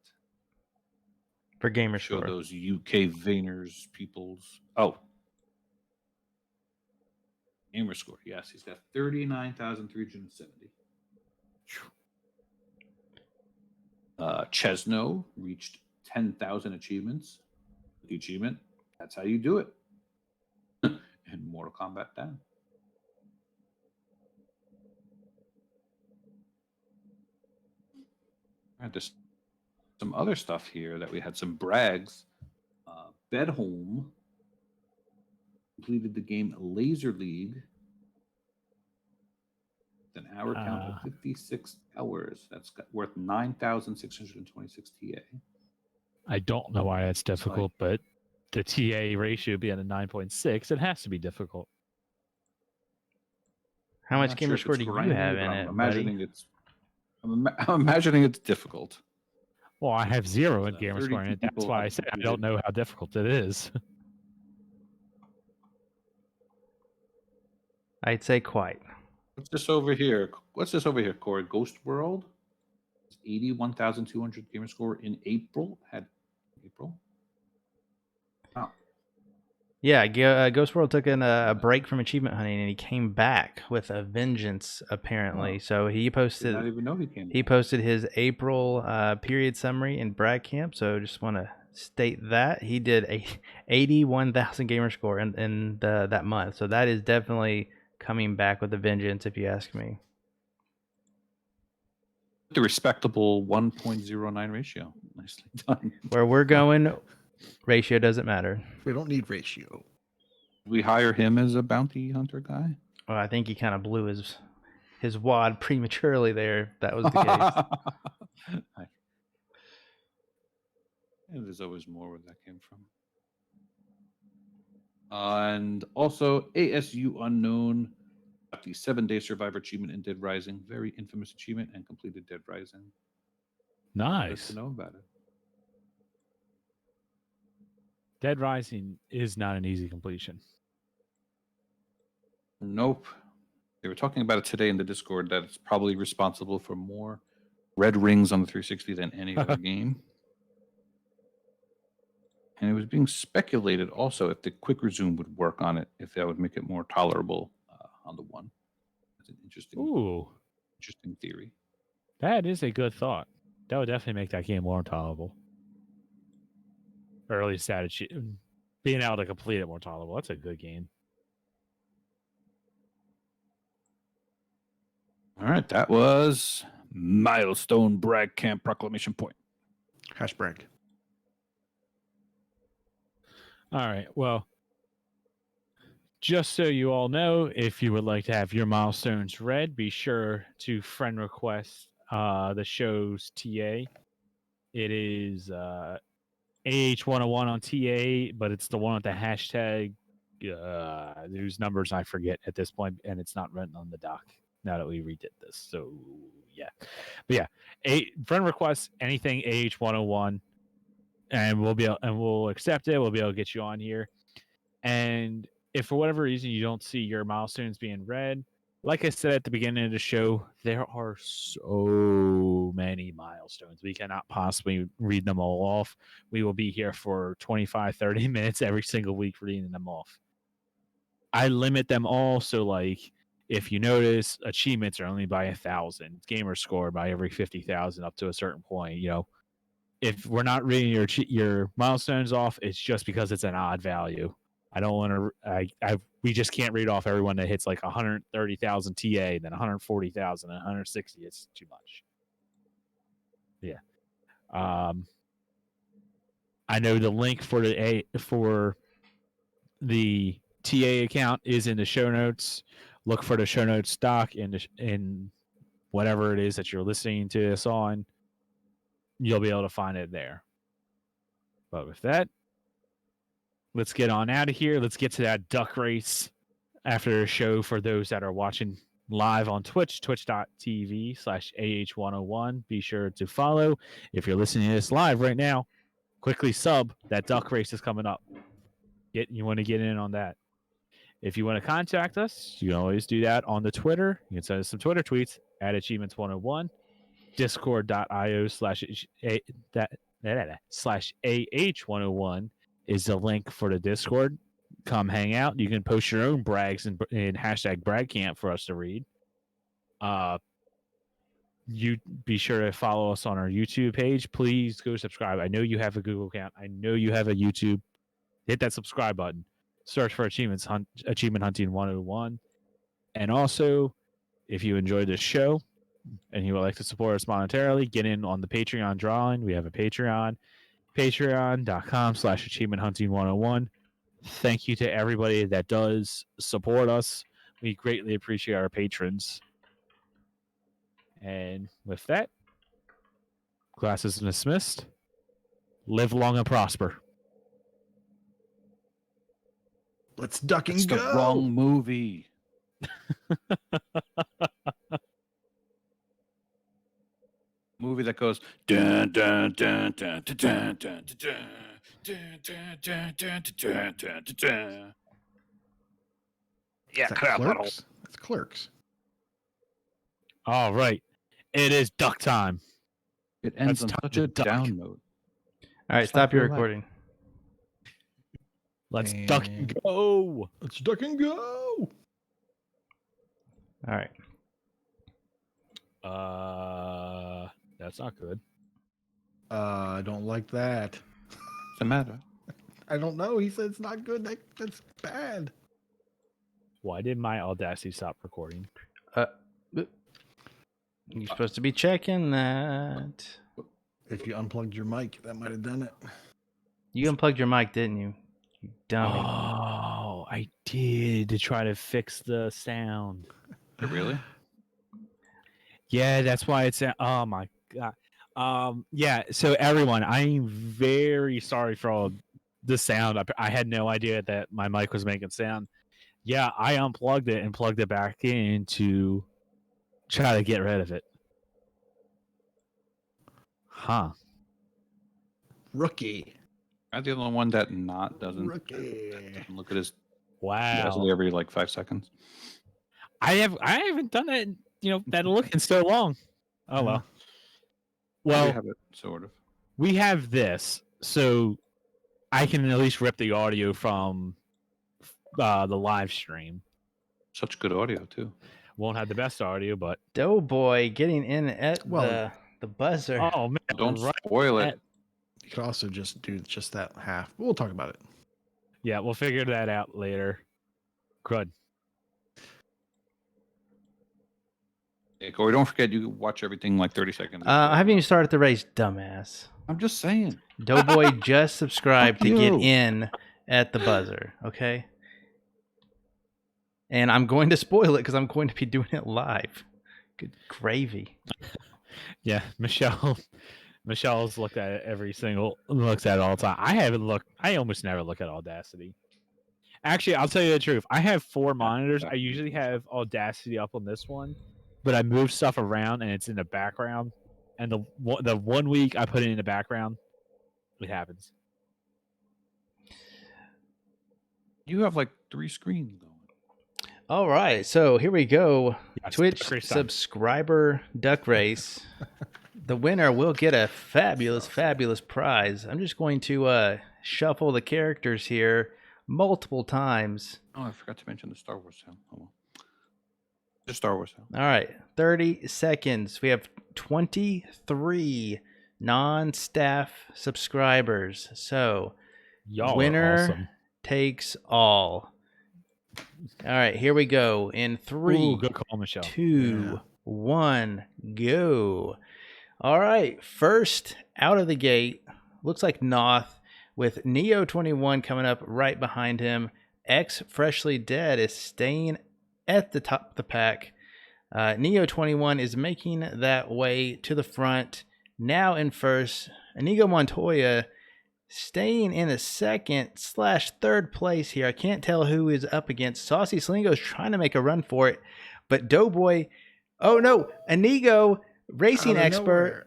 [SPEAKER 5] For Gamer
[SPEAKER 4] Show
[SPEAKER 5] Score.
[SPEAKER 4] those UK Vayners peoples. Oh. Gamer Score. Yes, he's got 39,370. Chesno reached 10,000 achievements. The achievement, that's how you do it. And Mortal Kombat 10. There's some other stuff here that we had some brags. Bedholm completed the game Laser League. An hour count of 56 hours. That's worth 9,626 TA.
[SPEAKER 1] I don't know why that's difficult, but the TA ratio being a 9.6, it has to be difficult.
[SPEAKER 5] How much Gamer Score do you have in it,
[SPEAKER 4] I'm imagining I'm imagining it's difficult.
[SPEAKER 1] Well, I have 0 in Gamer
[SPEAKER 4] 32
[SPEAKER 1] Score, and that's
[SPEAKER 4] people
[SPEAKER 1] why I
[SPEAKER 4] have
[SPEAKER 1] said I
[SPEAKER 4] completed.
[SPEAKER 1] don't know how difficult it is.
[SPEAKER 5] I'd say quite.
[SPEAKER 4] What's this over here? Corey? Ghost World? 81,200 Gamer Score in April. April? Wow.
[SPEAKER 5] Yeah, Ghost World took a break from achievement hunting, and he came back with a vengeance. Apparently, so he posted.
[SPEAKER 4] Did not even know he came.
[SPEAKER 5] He posted his April period summary in Brag Camp. So just want to state that he did a 81,000 Gamer Score in that month. So that is definitely coming back with a vengeance, if you ask me.
[SPEAKER 4] The respectable 1.09 ratio. Nicely done.
[SPEAKER 5] Where we're going, ratio doesn't matter.
[SPEAKER 2] We don't need ratio.
[SPEAKER 4] We hire him as a bounty hunter guy.
[SPEAKER 5] Well, I think he kind of blew his wad prematurely there. If that was the case.
[SPEAKER 4] And there's always more where that came from. And also, ASU Unknown got the 7-day Survivor achievement in Dead Rising. Very infamous achievement, and completed Dead Rising. Nice
[SPEAKER 1] Nice.
[SPEAKER 4] to know about it.
[SPEAKER 1] Dead Rising is not an easy completion.
[SPEAKER 4] Nope. They were talking about it today in the Discord that it's probably responsible for more red rings on the 360 than any other game. And it was being speculated also if the quick resume would work on it, if that would make it more tolerable on the one. That's an interesting theory.
[SPEAKER 1] That is a good thought. That would definitely make that game more tolerable. Or at least being able to complete it more tolerable. That's a good game.
[SPEAKER 4] All right, that was Milestone Brag Camp Proclamation Point.
[SPEAKER 2] #brag.
[SPEAKER 1] All right. Well, just so you all know, if you would like to have your milestones read, be sure to friend request the show's TA. It is AH101 on TA, but it's the one with the hashtag whose numbers I forget at this point, and it's not written on the doc now that we redid this. So yeah, but yeah, friend request anything AH101, and we'll accept it. We'll be able to get you on here. And if for whatever reason you don't see your milestones being read, like I said at the beginning of the show, there are so many milestones. We cannot possibly read them all off. We will be here for 25, 30 minutes every single week reading them off. I limit them all. So, like, if you notice, achievements are only by 1,000. Gamer Score by every 50,000 up to a certain point. You know, if we're not reading your milestones off, it's just because it's an odd value. I don't want to. We just can't read off everyone that hits like 130,000 TA, then 140,000, and 160. It's too much. Yeah. I know the link for the TA account is in the show notes. Look for the show notes doc in whatever it is that you're listening to this on. You'll be able to find it there. But with that, let's get on out of here. Let's get to that duck race after the show for those that are watching live on Twitch, twitch.tv/AH101. Be sure to follow. If you're listening to this live right now, quickly sub. That duck race is coming up. You want to get in on that. If you want to contact us, you can always do that on the Twitter. You can send us some Twitter tweets at Achievements101. Discord.io/AH101 is the link for the Discord. Come hang out. You can post your own brags in hashtag BragCamp for us to read. You be sure to follow us on our YouTube page. Please go subscribe. I know you have a Google account. I know you have a YouTube. Hit that subscribe button. Search for Achievement Hunting 101. And also, if you enjoyed this show and you would like to support us monetarily, get in on the Patreon drawing. We have a Patreon, patreon.com/Achievement Hunting 101. Thank you to everybody that does support us. We greatly appreciate our patrons. And with that, class is dismissed. Live long and prosper.
[SPEAKER 2] Let's duck and
[SPEAKER 4] It's
[SPEAKER 2] go.
[SPEAKER 4] the wrong movie. Movie that goes dun dun dun dun dun dun dun dun dun dun dun dun. Yeah,
[SPEAKER 2] Is that
[SPEAKER 4] crap.
[SPEAKER 2] Clerks? That's Clerks.
[SPEAKER 1] All right. It is duck time.
[SPEAKER 4] It ends
[SPEAKER 1] Let's
[SPEAKER 4] on
[SPEAKER 1] talk
[SPEAKER 4] such a
[SPEAKER 1] duck.
[SPEAKER 4] down note.
[SPEAKER 5] All right, stop your recording.
[SPEAKER 1] Let's duck and go.
[SPEAKER 2] Let's duck and go.
[SPEAKER 5] All right.
[SPEAKER 1] That's not good.
[SPEAKER 2] I don't like that.
[SPEAKER 4] What's the matter?
[SPEAKER 2] I don't know. He said it's not good. That's bad.
[SPEAKER 1] Why did my Audacity stop recording?
[SPEAKER 5] You're supposed to be checking that.
[SPEAKER 2] If you unplugged your mic, that might have done it.
[SPEAKER 5] You unplugged your mic, didn't you? You dummy.
[SPEAKER 1] Oh, I did to try to fix the sound.
[SPEAKER 4] Really?
[SPEAKER 1] Yeah, that's why it's. Oh my god. Yeah. So everyone, I'm very sorry for all the sound. I had no idea that my mic was making sound. Yeah, I unplugged it and plugged it back in to try to get rid of it. Huh.
[SPEAKER 2] Rookie.
[SPEAKER 4] I'm the only one that doesn't
[SPEAKER 2] Rookie.
[SPEAKER 4] look at his
[SPEAKER 1] Wow.
[SPEAKER 4] Leslie every like 5 seconds.
[SPEAKER 1] I haven't done that. That look in so long. Oh well.
[SPEAKER 4] We
[SPEAKER 1] Well,
[SPEAKER 4] have it sort of.
[SPEAKER 1] we have this, so I can at least rip the audio from the live stream.
[SPEAKER 4] Such good audio too.
[SPEAKER 1] Won't have the best audio, but
[SPEAKER 5] Doughboy getting in at
[SPEAKER 2] Well-
[SPEAKER 5] the buzzer.
[SPEAKER 1] oh man,
[SPEAKER 4] Don't
[SPEAKER 1] right
[SPEAKER 4] spoil it.
[SPEAKER 1] at-
[SPEAKER 2] You could also just do just that half. We'll talk about it.
[SPEAKER 1] Yeah, we'll figure that out later. Crud.
[SPEAKER 4] Yeah, Corey, don't forget you watch everything like 30 seconds.
[SPEAKER 5] I haven't even started the race, dumbass.
[SPEAKER 4] I'm just saying.
[SPEAKER 5] Doughboy just subscribed
[SPEAKER 4] Fuck
[SPEAKER 5] to get
[SPEAKER 4] you.
[SPEAKER 5] in at the buzzer, okay? And I'm going to spoil it because I'm going to be doing it live. Good gravy.
[SPEAKER 1] Yeah, Michelle's looked at it looks at it all the time. I haven't looked. I almost never look at Audacity. Actually, I'll tell you the truth. I have 4 monitors. I usually have Audacity up on this one, but I move stuff around and it's in the background. And the 1 week I put it in the background, it happens.
[SPEAKER 4] You have like 3 screens going.
[SPEAKER 5] All right, so here we go.
[SPEAKER 1] Yeah, it's
[SPEAKER 5] Twitch
[SPEAKER 1] duck race time.
[SPEAKER 5] subscriber duck race. The winner will get a fabulous, fabulous prize. I'm just going to shuffle the characters here multiple times.
[SPEAKER 4] Oh, I forgot to mention the Star Wars sale. Oh, well. The Star Wars sale.
[SPEAKER 5] All right, 30 seconds. We have 23 non-staff subscribers. So,
[SPEAKER 1] Y'all
[SPEAKER 5] winner
[SPEAKER 1] are awesome.
[SPEAKER 5] takes all. All right, here we go. In 3,
[SPEAKER 1] Ooh, good call, Michelle.
[SPEAKER 5] 2, 1, go. All right, first out of the gate, looks like Noth with Neo21 coming up right behind him. X Freshly Dead is staying at the top of the pack. Neo21 is making that way to the front. Now in first, Inigo Montoya staying in a second/third place here. I can't tell who is up against. Saucy Slingo is trying to make a run for it, But Doughboy, oh no, Inigo, racing
[SPEAKER 2] Out of
[SPEAKER 5] expert,
[SPEAKER 2] nowhere.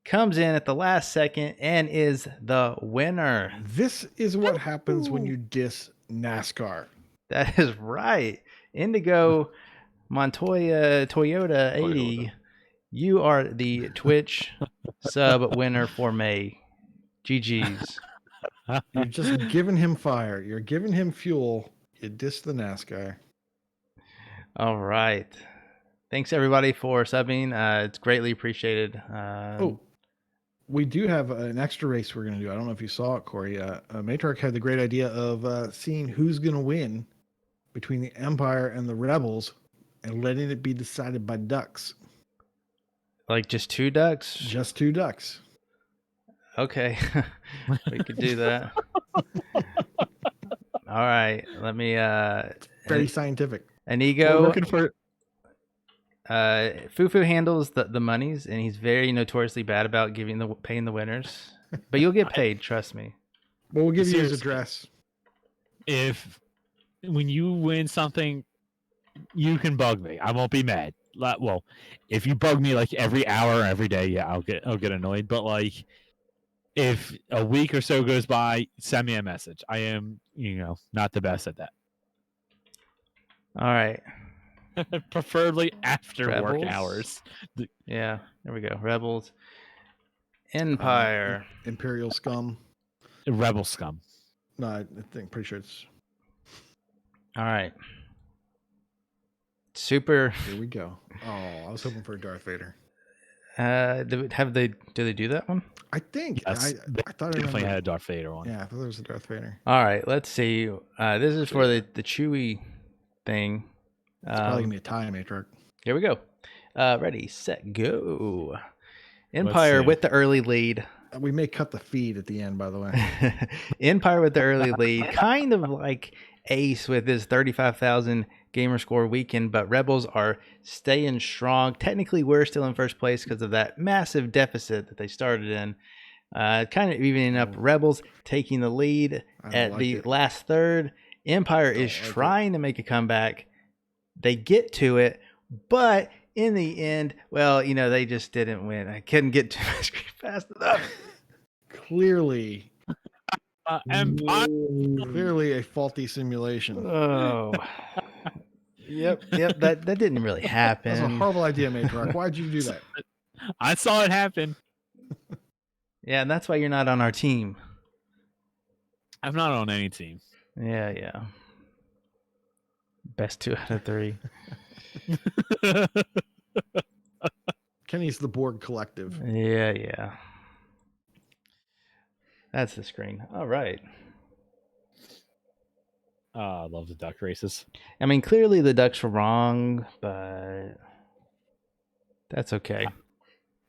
[SPEAKER 5] comes in at the last second and is the winner.
[SPEAKER 2] This is what happens when you diss NASCAR.
[SPEAKER 5] That is right. Indigo Montoya Toyota 80. You are the Twitch sub winner for May. GG's.
[SPEAKER 2] You're just giving him fire. You're giving him fuel. You diss the NASCAR.
[SPEAKER 5] All right. Thanks everybody for subbing. It's greatly appreciated.
[SPEAKER 2] We do have an extra race we're going to do. I don't know if you saw it, Corey. Matriarch had the great idea of seeing who's going to win between the Empire and the Rebels and letting it be decided by ducks.
[SPEAKER 5] Like just 2 ducks?
[SPEAKER 2] Just 2 ducks.
[SPEAKER 5] Okay. We could do that. All right. Let me
[SPEAKER 2] Very scientific.
[SPEAKER 5] Inigo.
[SPEAKER 1] We're looking for
[SPEAKER 5] Fufu handles the monies, and he's very notoriously bad about paying the winners. But you'll get paid, trust me.
[SPEAKER 2] Well, we'll give you his
[SPEAKER 1] Seriously.
[SPEAKER 2] address.
[SPEAKER 1] when you win something, you can bug me. I won't be mad. Well, if you bug me like every hour, every day, yeah, I'll get annoyed. But like, if a week or so goes by, send me a message. I am, not the best at that.
[SPEAKER 5] All right.
[SPEAKER 1] Preferably after work
[SPEAKER 5] Rebels?
[SPEAKER 1] hours.
[SPEAKER 5] Yeah, there we go. Rebels. Empire.
[SPEAKER 2] Imperial scum.
[SPEAKER 1] Rebel scum.
[SPEAKER 2] No, I think pretty sure it's.
[SPEAKER 5] All right. Super.
[SPEAKER 2] Here we go. Oh, I was hoping for a Darth Vader.
[SPEAKER 5] Do they do that one?
[SPEAKER 2] I think.
[SPEAKER 1] Yes,
[SPEAKER 2] I thought I
[SPEAKER 1] Definitely
[SPEAKER 2] remember.
[SPEAKER 1] had a Darth Vader one.
[SPEAKER 2] Yeah, I thought there was a Darth Vader.
[SPEAKER 5] All right, let's see. This is for the Chewie thing.
[SPEAKER 2] It's probably gonna be a tie, Matriarch.
[SPEAKER 5] Here we go. Ready, set, go. Empire
[SPEAKER 1] see.
[SPEAKER 5] with the early lead.
[SPEAKER 2] We may cut the feed at the end, by the way.
[SPEAKER 5] Empire with the early lead, kind of like Ace with his 35,000 gamer score weekend, but Rebels are staying strong. Technically, we're still in first place because of that massive deficit that they started in. Kind of evening up. Rebels taking the lead
[SPEAKER 2] I don't
[SPEAKER 5] at
[SPEAKER 2] like
[SPEAKER 5] the
[SPEAKER 2] it.
[SPEAKER 5] last third. Empire is
[SPEAKER 2] like it.
[SPEAKER 5] trying to make a comeback. They get to it, but in the end, well, they just didn't win. I couldn't get to my screen fast enough.
[SPEAKER 2] Clearly
[SPEAKER 1] Empire.
[SPEAKER 2] a faulty simulation.
[SPEAKER 5] Oh. Yep. That didn't really happen.
[SPEAKER 2] That's a horrible idea, Matriarch. Why'd you do that?
[SPEAKER 1] I saw it happen.
[SPEAKER 5] Yeah, and that's why you're not on our team.
[SPEAKER 1] I'm not on any team.
[SPEAKER 5] Yeah. Best 2 out of 3.
[SPEAKER 2] Kenny's the Borg Collective.
[SPEAKER 5] Yeah. That's the screen. All right.
[SPEAKER 1] I love the duck races.
[SPEAKER 5] I mean, clearly the Ducks were wrong, but that's okay.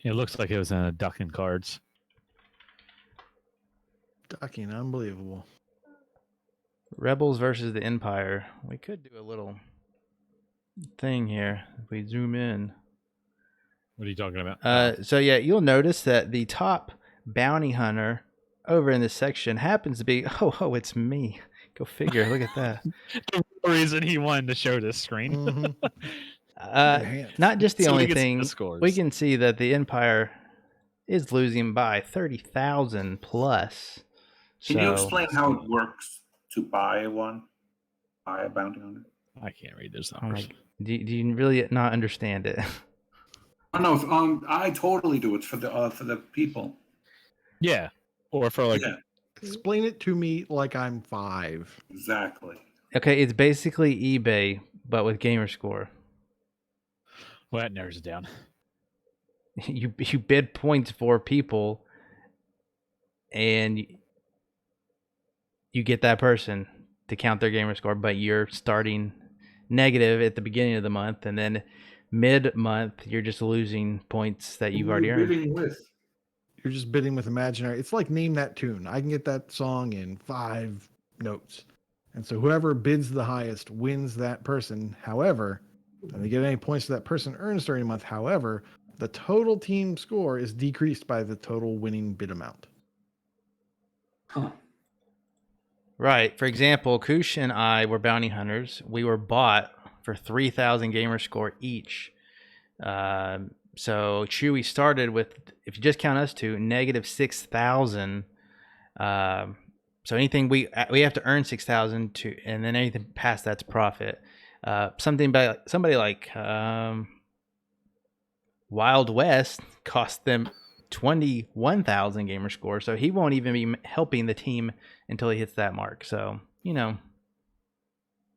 [SPEAKER 1] It looks like it was in a duck and cards.
[SPEAKER 2] Ducking, unbelievable.
[SPEAKER 5] Rebels versus the Empire. We could do a little thing here if we zoom in.
[SPEAKER 1] What are you talking about?
[SPEAKER 5] So yeah, you'll notice that the top bounty hunter over in this section happens to be oh, it's me. Go figure. Look at that.
[SPEAKER 1] The reason he wanted to show this screen.
[SPEAKER 2] Mhm.
[SPEAKER 5] Not just the
[SPEAKER 1] So we
[SPEAKER 5] only
[SPEAKER 1] can see
[SPEAKER 5] thing.
[SPEAKER 1] the scores.
[SPEAKER 5] We can see that the Empire is losing by 30,000 plus.
[SPEAKER 7] Can you
[SPEAKER 5] So-
[SPEAKER 7] explain how it works to buy a bounty hunter?
[SPEAKER 1] I can't read those
[SPEAKER 5] Oh
[SPEAKER 1] numbers.
[SPEAKER 5] do you really not understand it?
[SPEAKER 7] Oh no, I totally do. It's for the people.
[SPEAKER 1] Yeah. Or for like
[SPEAKER 7] Yeah,
[SPEAKER 2] Explain it to me like I'm 5.
[SPEAKER 7] exactly.
[SPEAKER 5] Okay, it's basically eBay, but with gamer score.
[SPEAKER 1] well, that narrows it down.
[SPEAKER 5] You bid points for people, and you get that person to count their gamer score, but you're starting negative at the beginning of the month, and then mid-month you're just losing points that you've already earned.
[SPEAKER 7] Bidding with.
[SPEAKER 2] You're just bidding with imaginary. It's like name that tune. I can get that song in 5 notes. And so whoever bids the highest wins that person. However, and they get any points that person earns during a month. However, the total team score is decreased by the total winning bid amount.
[SPEAKER 7] Huh.
[SPEAKER 5] Right. For example, Kush and I were bounty hunters. We were bought for 3,000 gamer score each. So Chewy started with, if you just count us two, negative 6,000. So anything we have to earn 6,000 to, and then anything past that's profit. Somebody like Wild West cost them 21,000 gamer score, so he won't even be helping the team until he hits that mark. So
[SPEAKER 7] Yeah,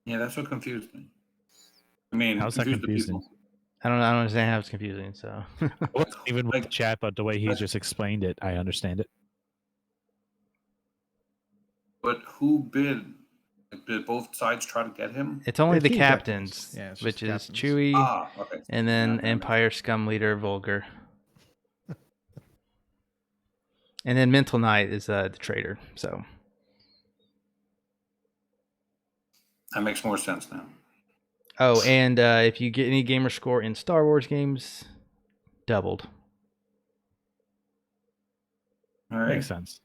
[SPEAKER 7] that's what confused me. I mean,
[SPEAKER 1] How's that
[SPEAKER 7] confused the
[SPEAKER 1] confusing?
[SPEAKER 7] people.
[SPEAKER 5] I don't understand how it's confusing. So
[SPEAKER 1] Even with the chat, but the way he just explained it, I understand it.
[SPEAKER 7] But who bid? Like, did both sides try to get him?
[SPEAKER 5] it's only
[SPEAKER 2] The
[SPEAKER 5] the
[SPEAKER 2] team
[SPEAKER 5] captains,
[SPEAKER 2] Yeah, it's just
[SPEAKER 5] which is
[SPEAKER 2] captains.
[SPEAKER 5] Chewy,
[SPEAKER 7] Okay.
[SPEAKER 5] and then
[SPEAKER 7] Yeah.
[SPEAKER 5] Empire Scum Leader Vulgar. And then Mental Knight is the trader. So
[SPEAKER 7] That makes more sense now.
[SPEAKER 5] oh, and if you get any gamer score in Star Wars games, doubled.
[SPEAKER 7] All right.
[SPEAKER 1] Makes sense.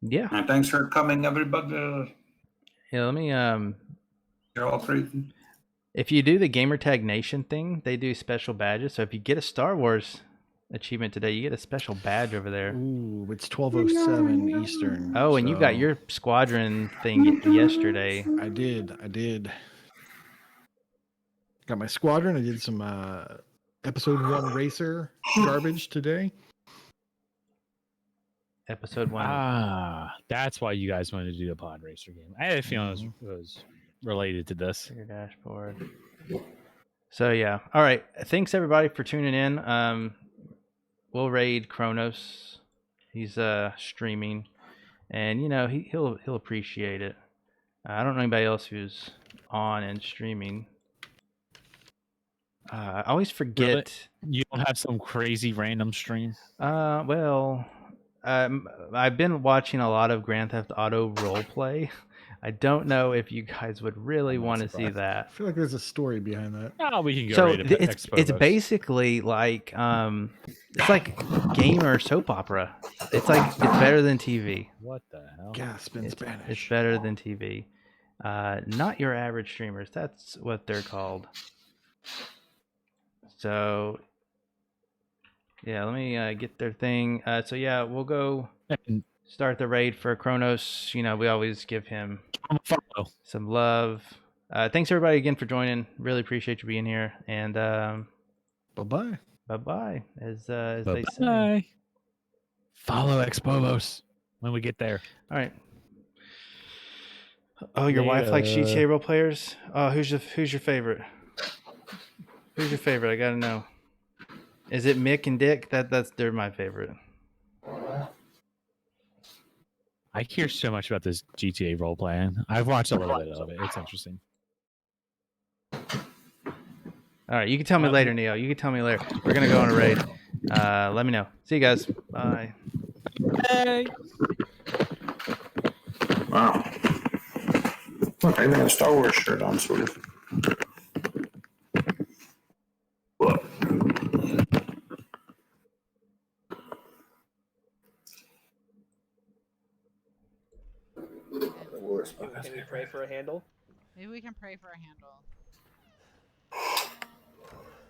[SPEAKER 5] Yeah.
[SPEAKER 7] And thanks for coming, everybody.
[SPEAKER 5] Yeah. Let me
[SPEAKER 7] You're all crazy.
[SPEAKER 5] if you do the Gamertag Nation thing, they do special badges. So if you get a Star Wars achievement today, you get a special badge over there.
[SPEAKER 2] Ooh, it's 12:07 Eastern.
[SPEAKER 5] Oh, and you got
[SPEAKER 2] so
[SPEAKER 5] your squadron thing yesterday.
[SPEAKER 2] I did. Got my squadron. I did some episode 1 racer garbage today.
[SPEAKER 5] Episode 1.
[SPEAKER 1] Ah, that's why you guys wanted to do a pod racer game. I had a feeling it was related to this.
[SPEAKER 5] Your dashboard. So yeah. All right. Thanks everybody for tuning in. We'll raid Kronos. He's streaming, and he'll appreciate it. I don't know anybody else who's on and streaming. I always forget.
[SPEAKER 1] You don't have some crazy random stream?
[SPEAKER 5] Well, I've been watching a lot of Grand Theft Auto roleplay. I don't know if you guys would really want to see that.
[SPEAKER 2] I feel like there's a story behind that.
[SPEAKER 1] Oh, we can go
[SPEAKER 5] So
[SPEAKER 1] right to
[SPEAKER 5] it's
[SPEAKER 1] Expobos.
[SPEAKER 5] basically like it's like gamer soap opera. It's better than TV.
[SPEAKER 1] What the hell?
[SPEAKER 2] Gasp in Spanish.
[SPEAKER 5] It's better than TV. Not your average streamers. That's what they're called. So yeah, let me get their thing. So yeah, we'll go start the raid for Kronos. We always give him
[SPEAKER 1] Follow.
[SPEAKER 5] some love. Thanks everybody again for joining. Really appreciate you being here. And
[SPEAKER 2] Bye-bye.
[SPEAKER 5] bye-bye, as they say.
[SPEAKER 1] Bye. Follow Expobos when we get there.
[SPEAKER 5] All right. Oh, your wife likes GTA role players? Oh, who's your favorite? Who's your favorite? I gotta know. Is it Mick and Dick? They're my favorite.
[SPEAKER 1] I hear so much about this GTA role playing. I've watched a little bit of it. It's interesting.
[SPEAKER 5] All right, you can tell me later, Neo. You can tell me later. We're gonna go on a raid. Let me know. See you guys. Bye.
[SPEAKER 1] Hey.
[SPEAKER 7] Wow. Look, I even have a Star Wars shirt on, sort of. Look.
[SPEAKER 8] Can we pray for a handle?
[SPEAKER 9] Maybe we can pray for a handle.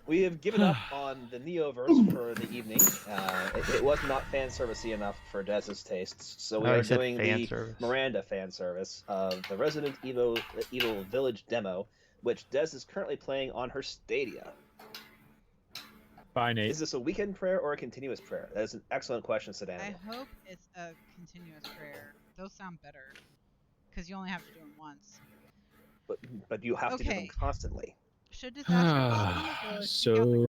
[SPEAKER 8] We have given up on the Neoverse for the evening. It was not fan servicey enough for Dez's tastes, so we are doing the Miranda fan service of the Resident Evil Village demo, which Dez is currently playing on her Stadia.
[SPEAKER 1] Bye, Nate.
[SPEAKER 8] Is this a weekend prayer or a continuous prayer? That is an excellent question, Sedan.
[SPEAKER 9] I hope it's a continuous prayer. Those sound better, because you only have to do them once.
[SPEAKER 8] But you have to do them constantly.
[SPEAKER 9] Should disaster
[SPEAKER 1] So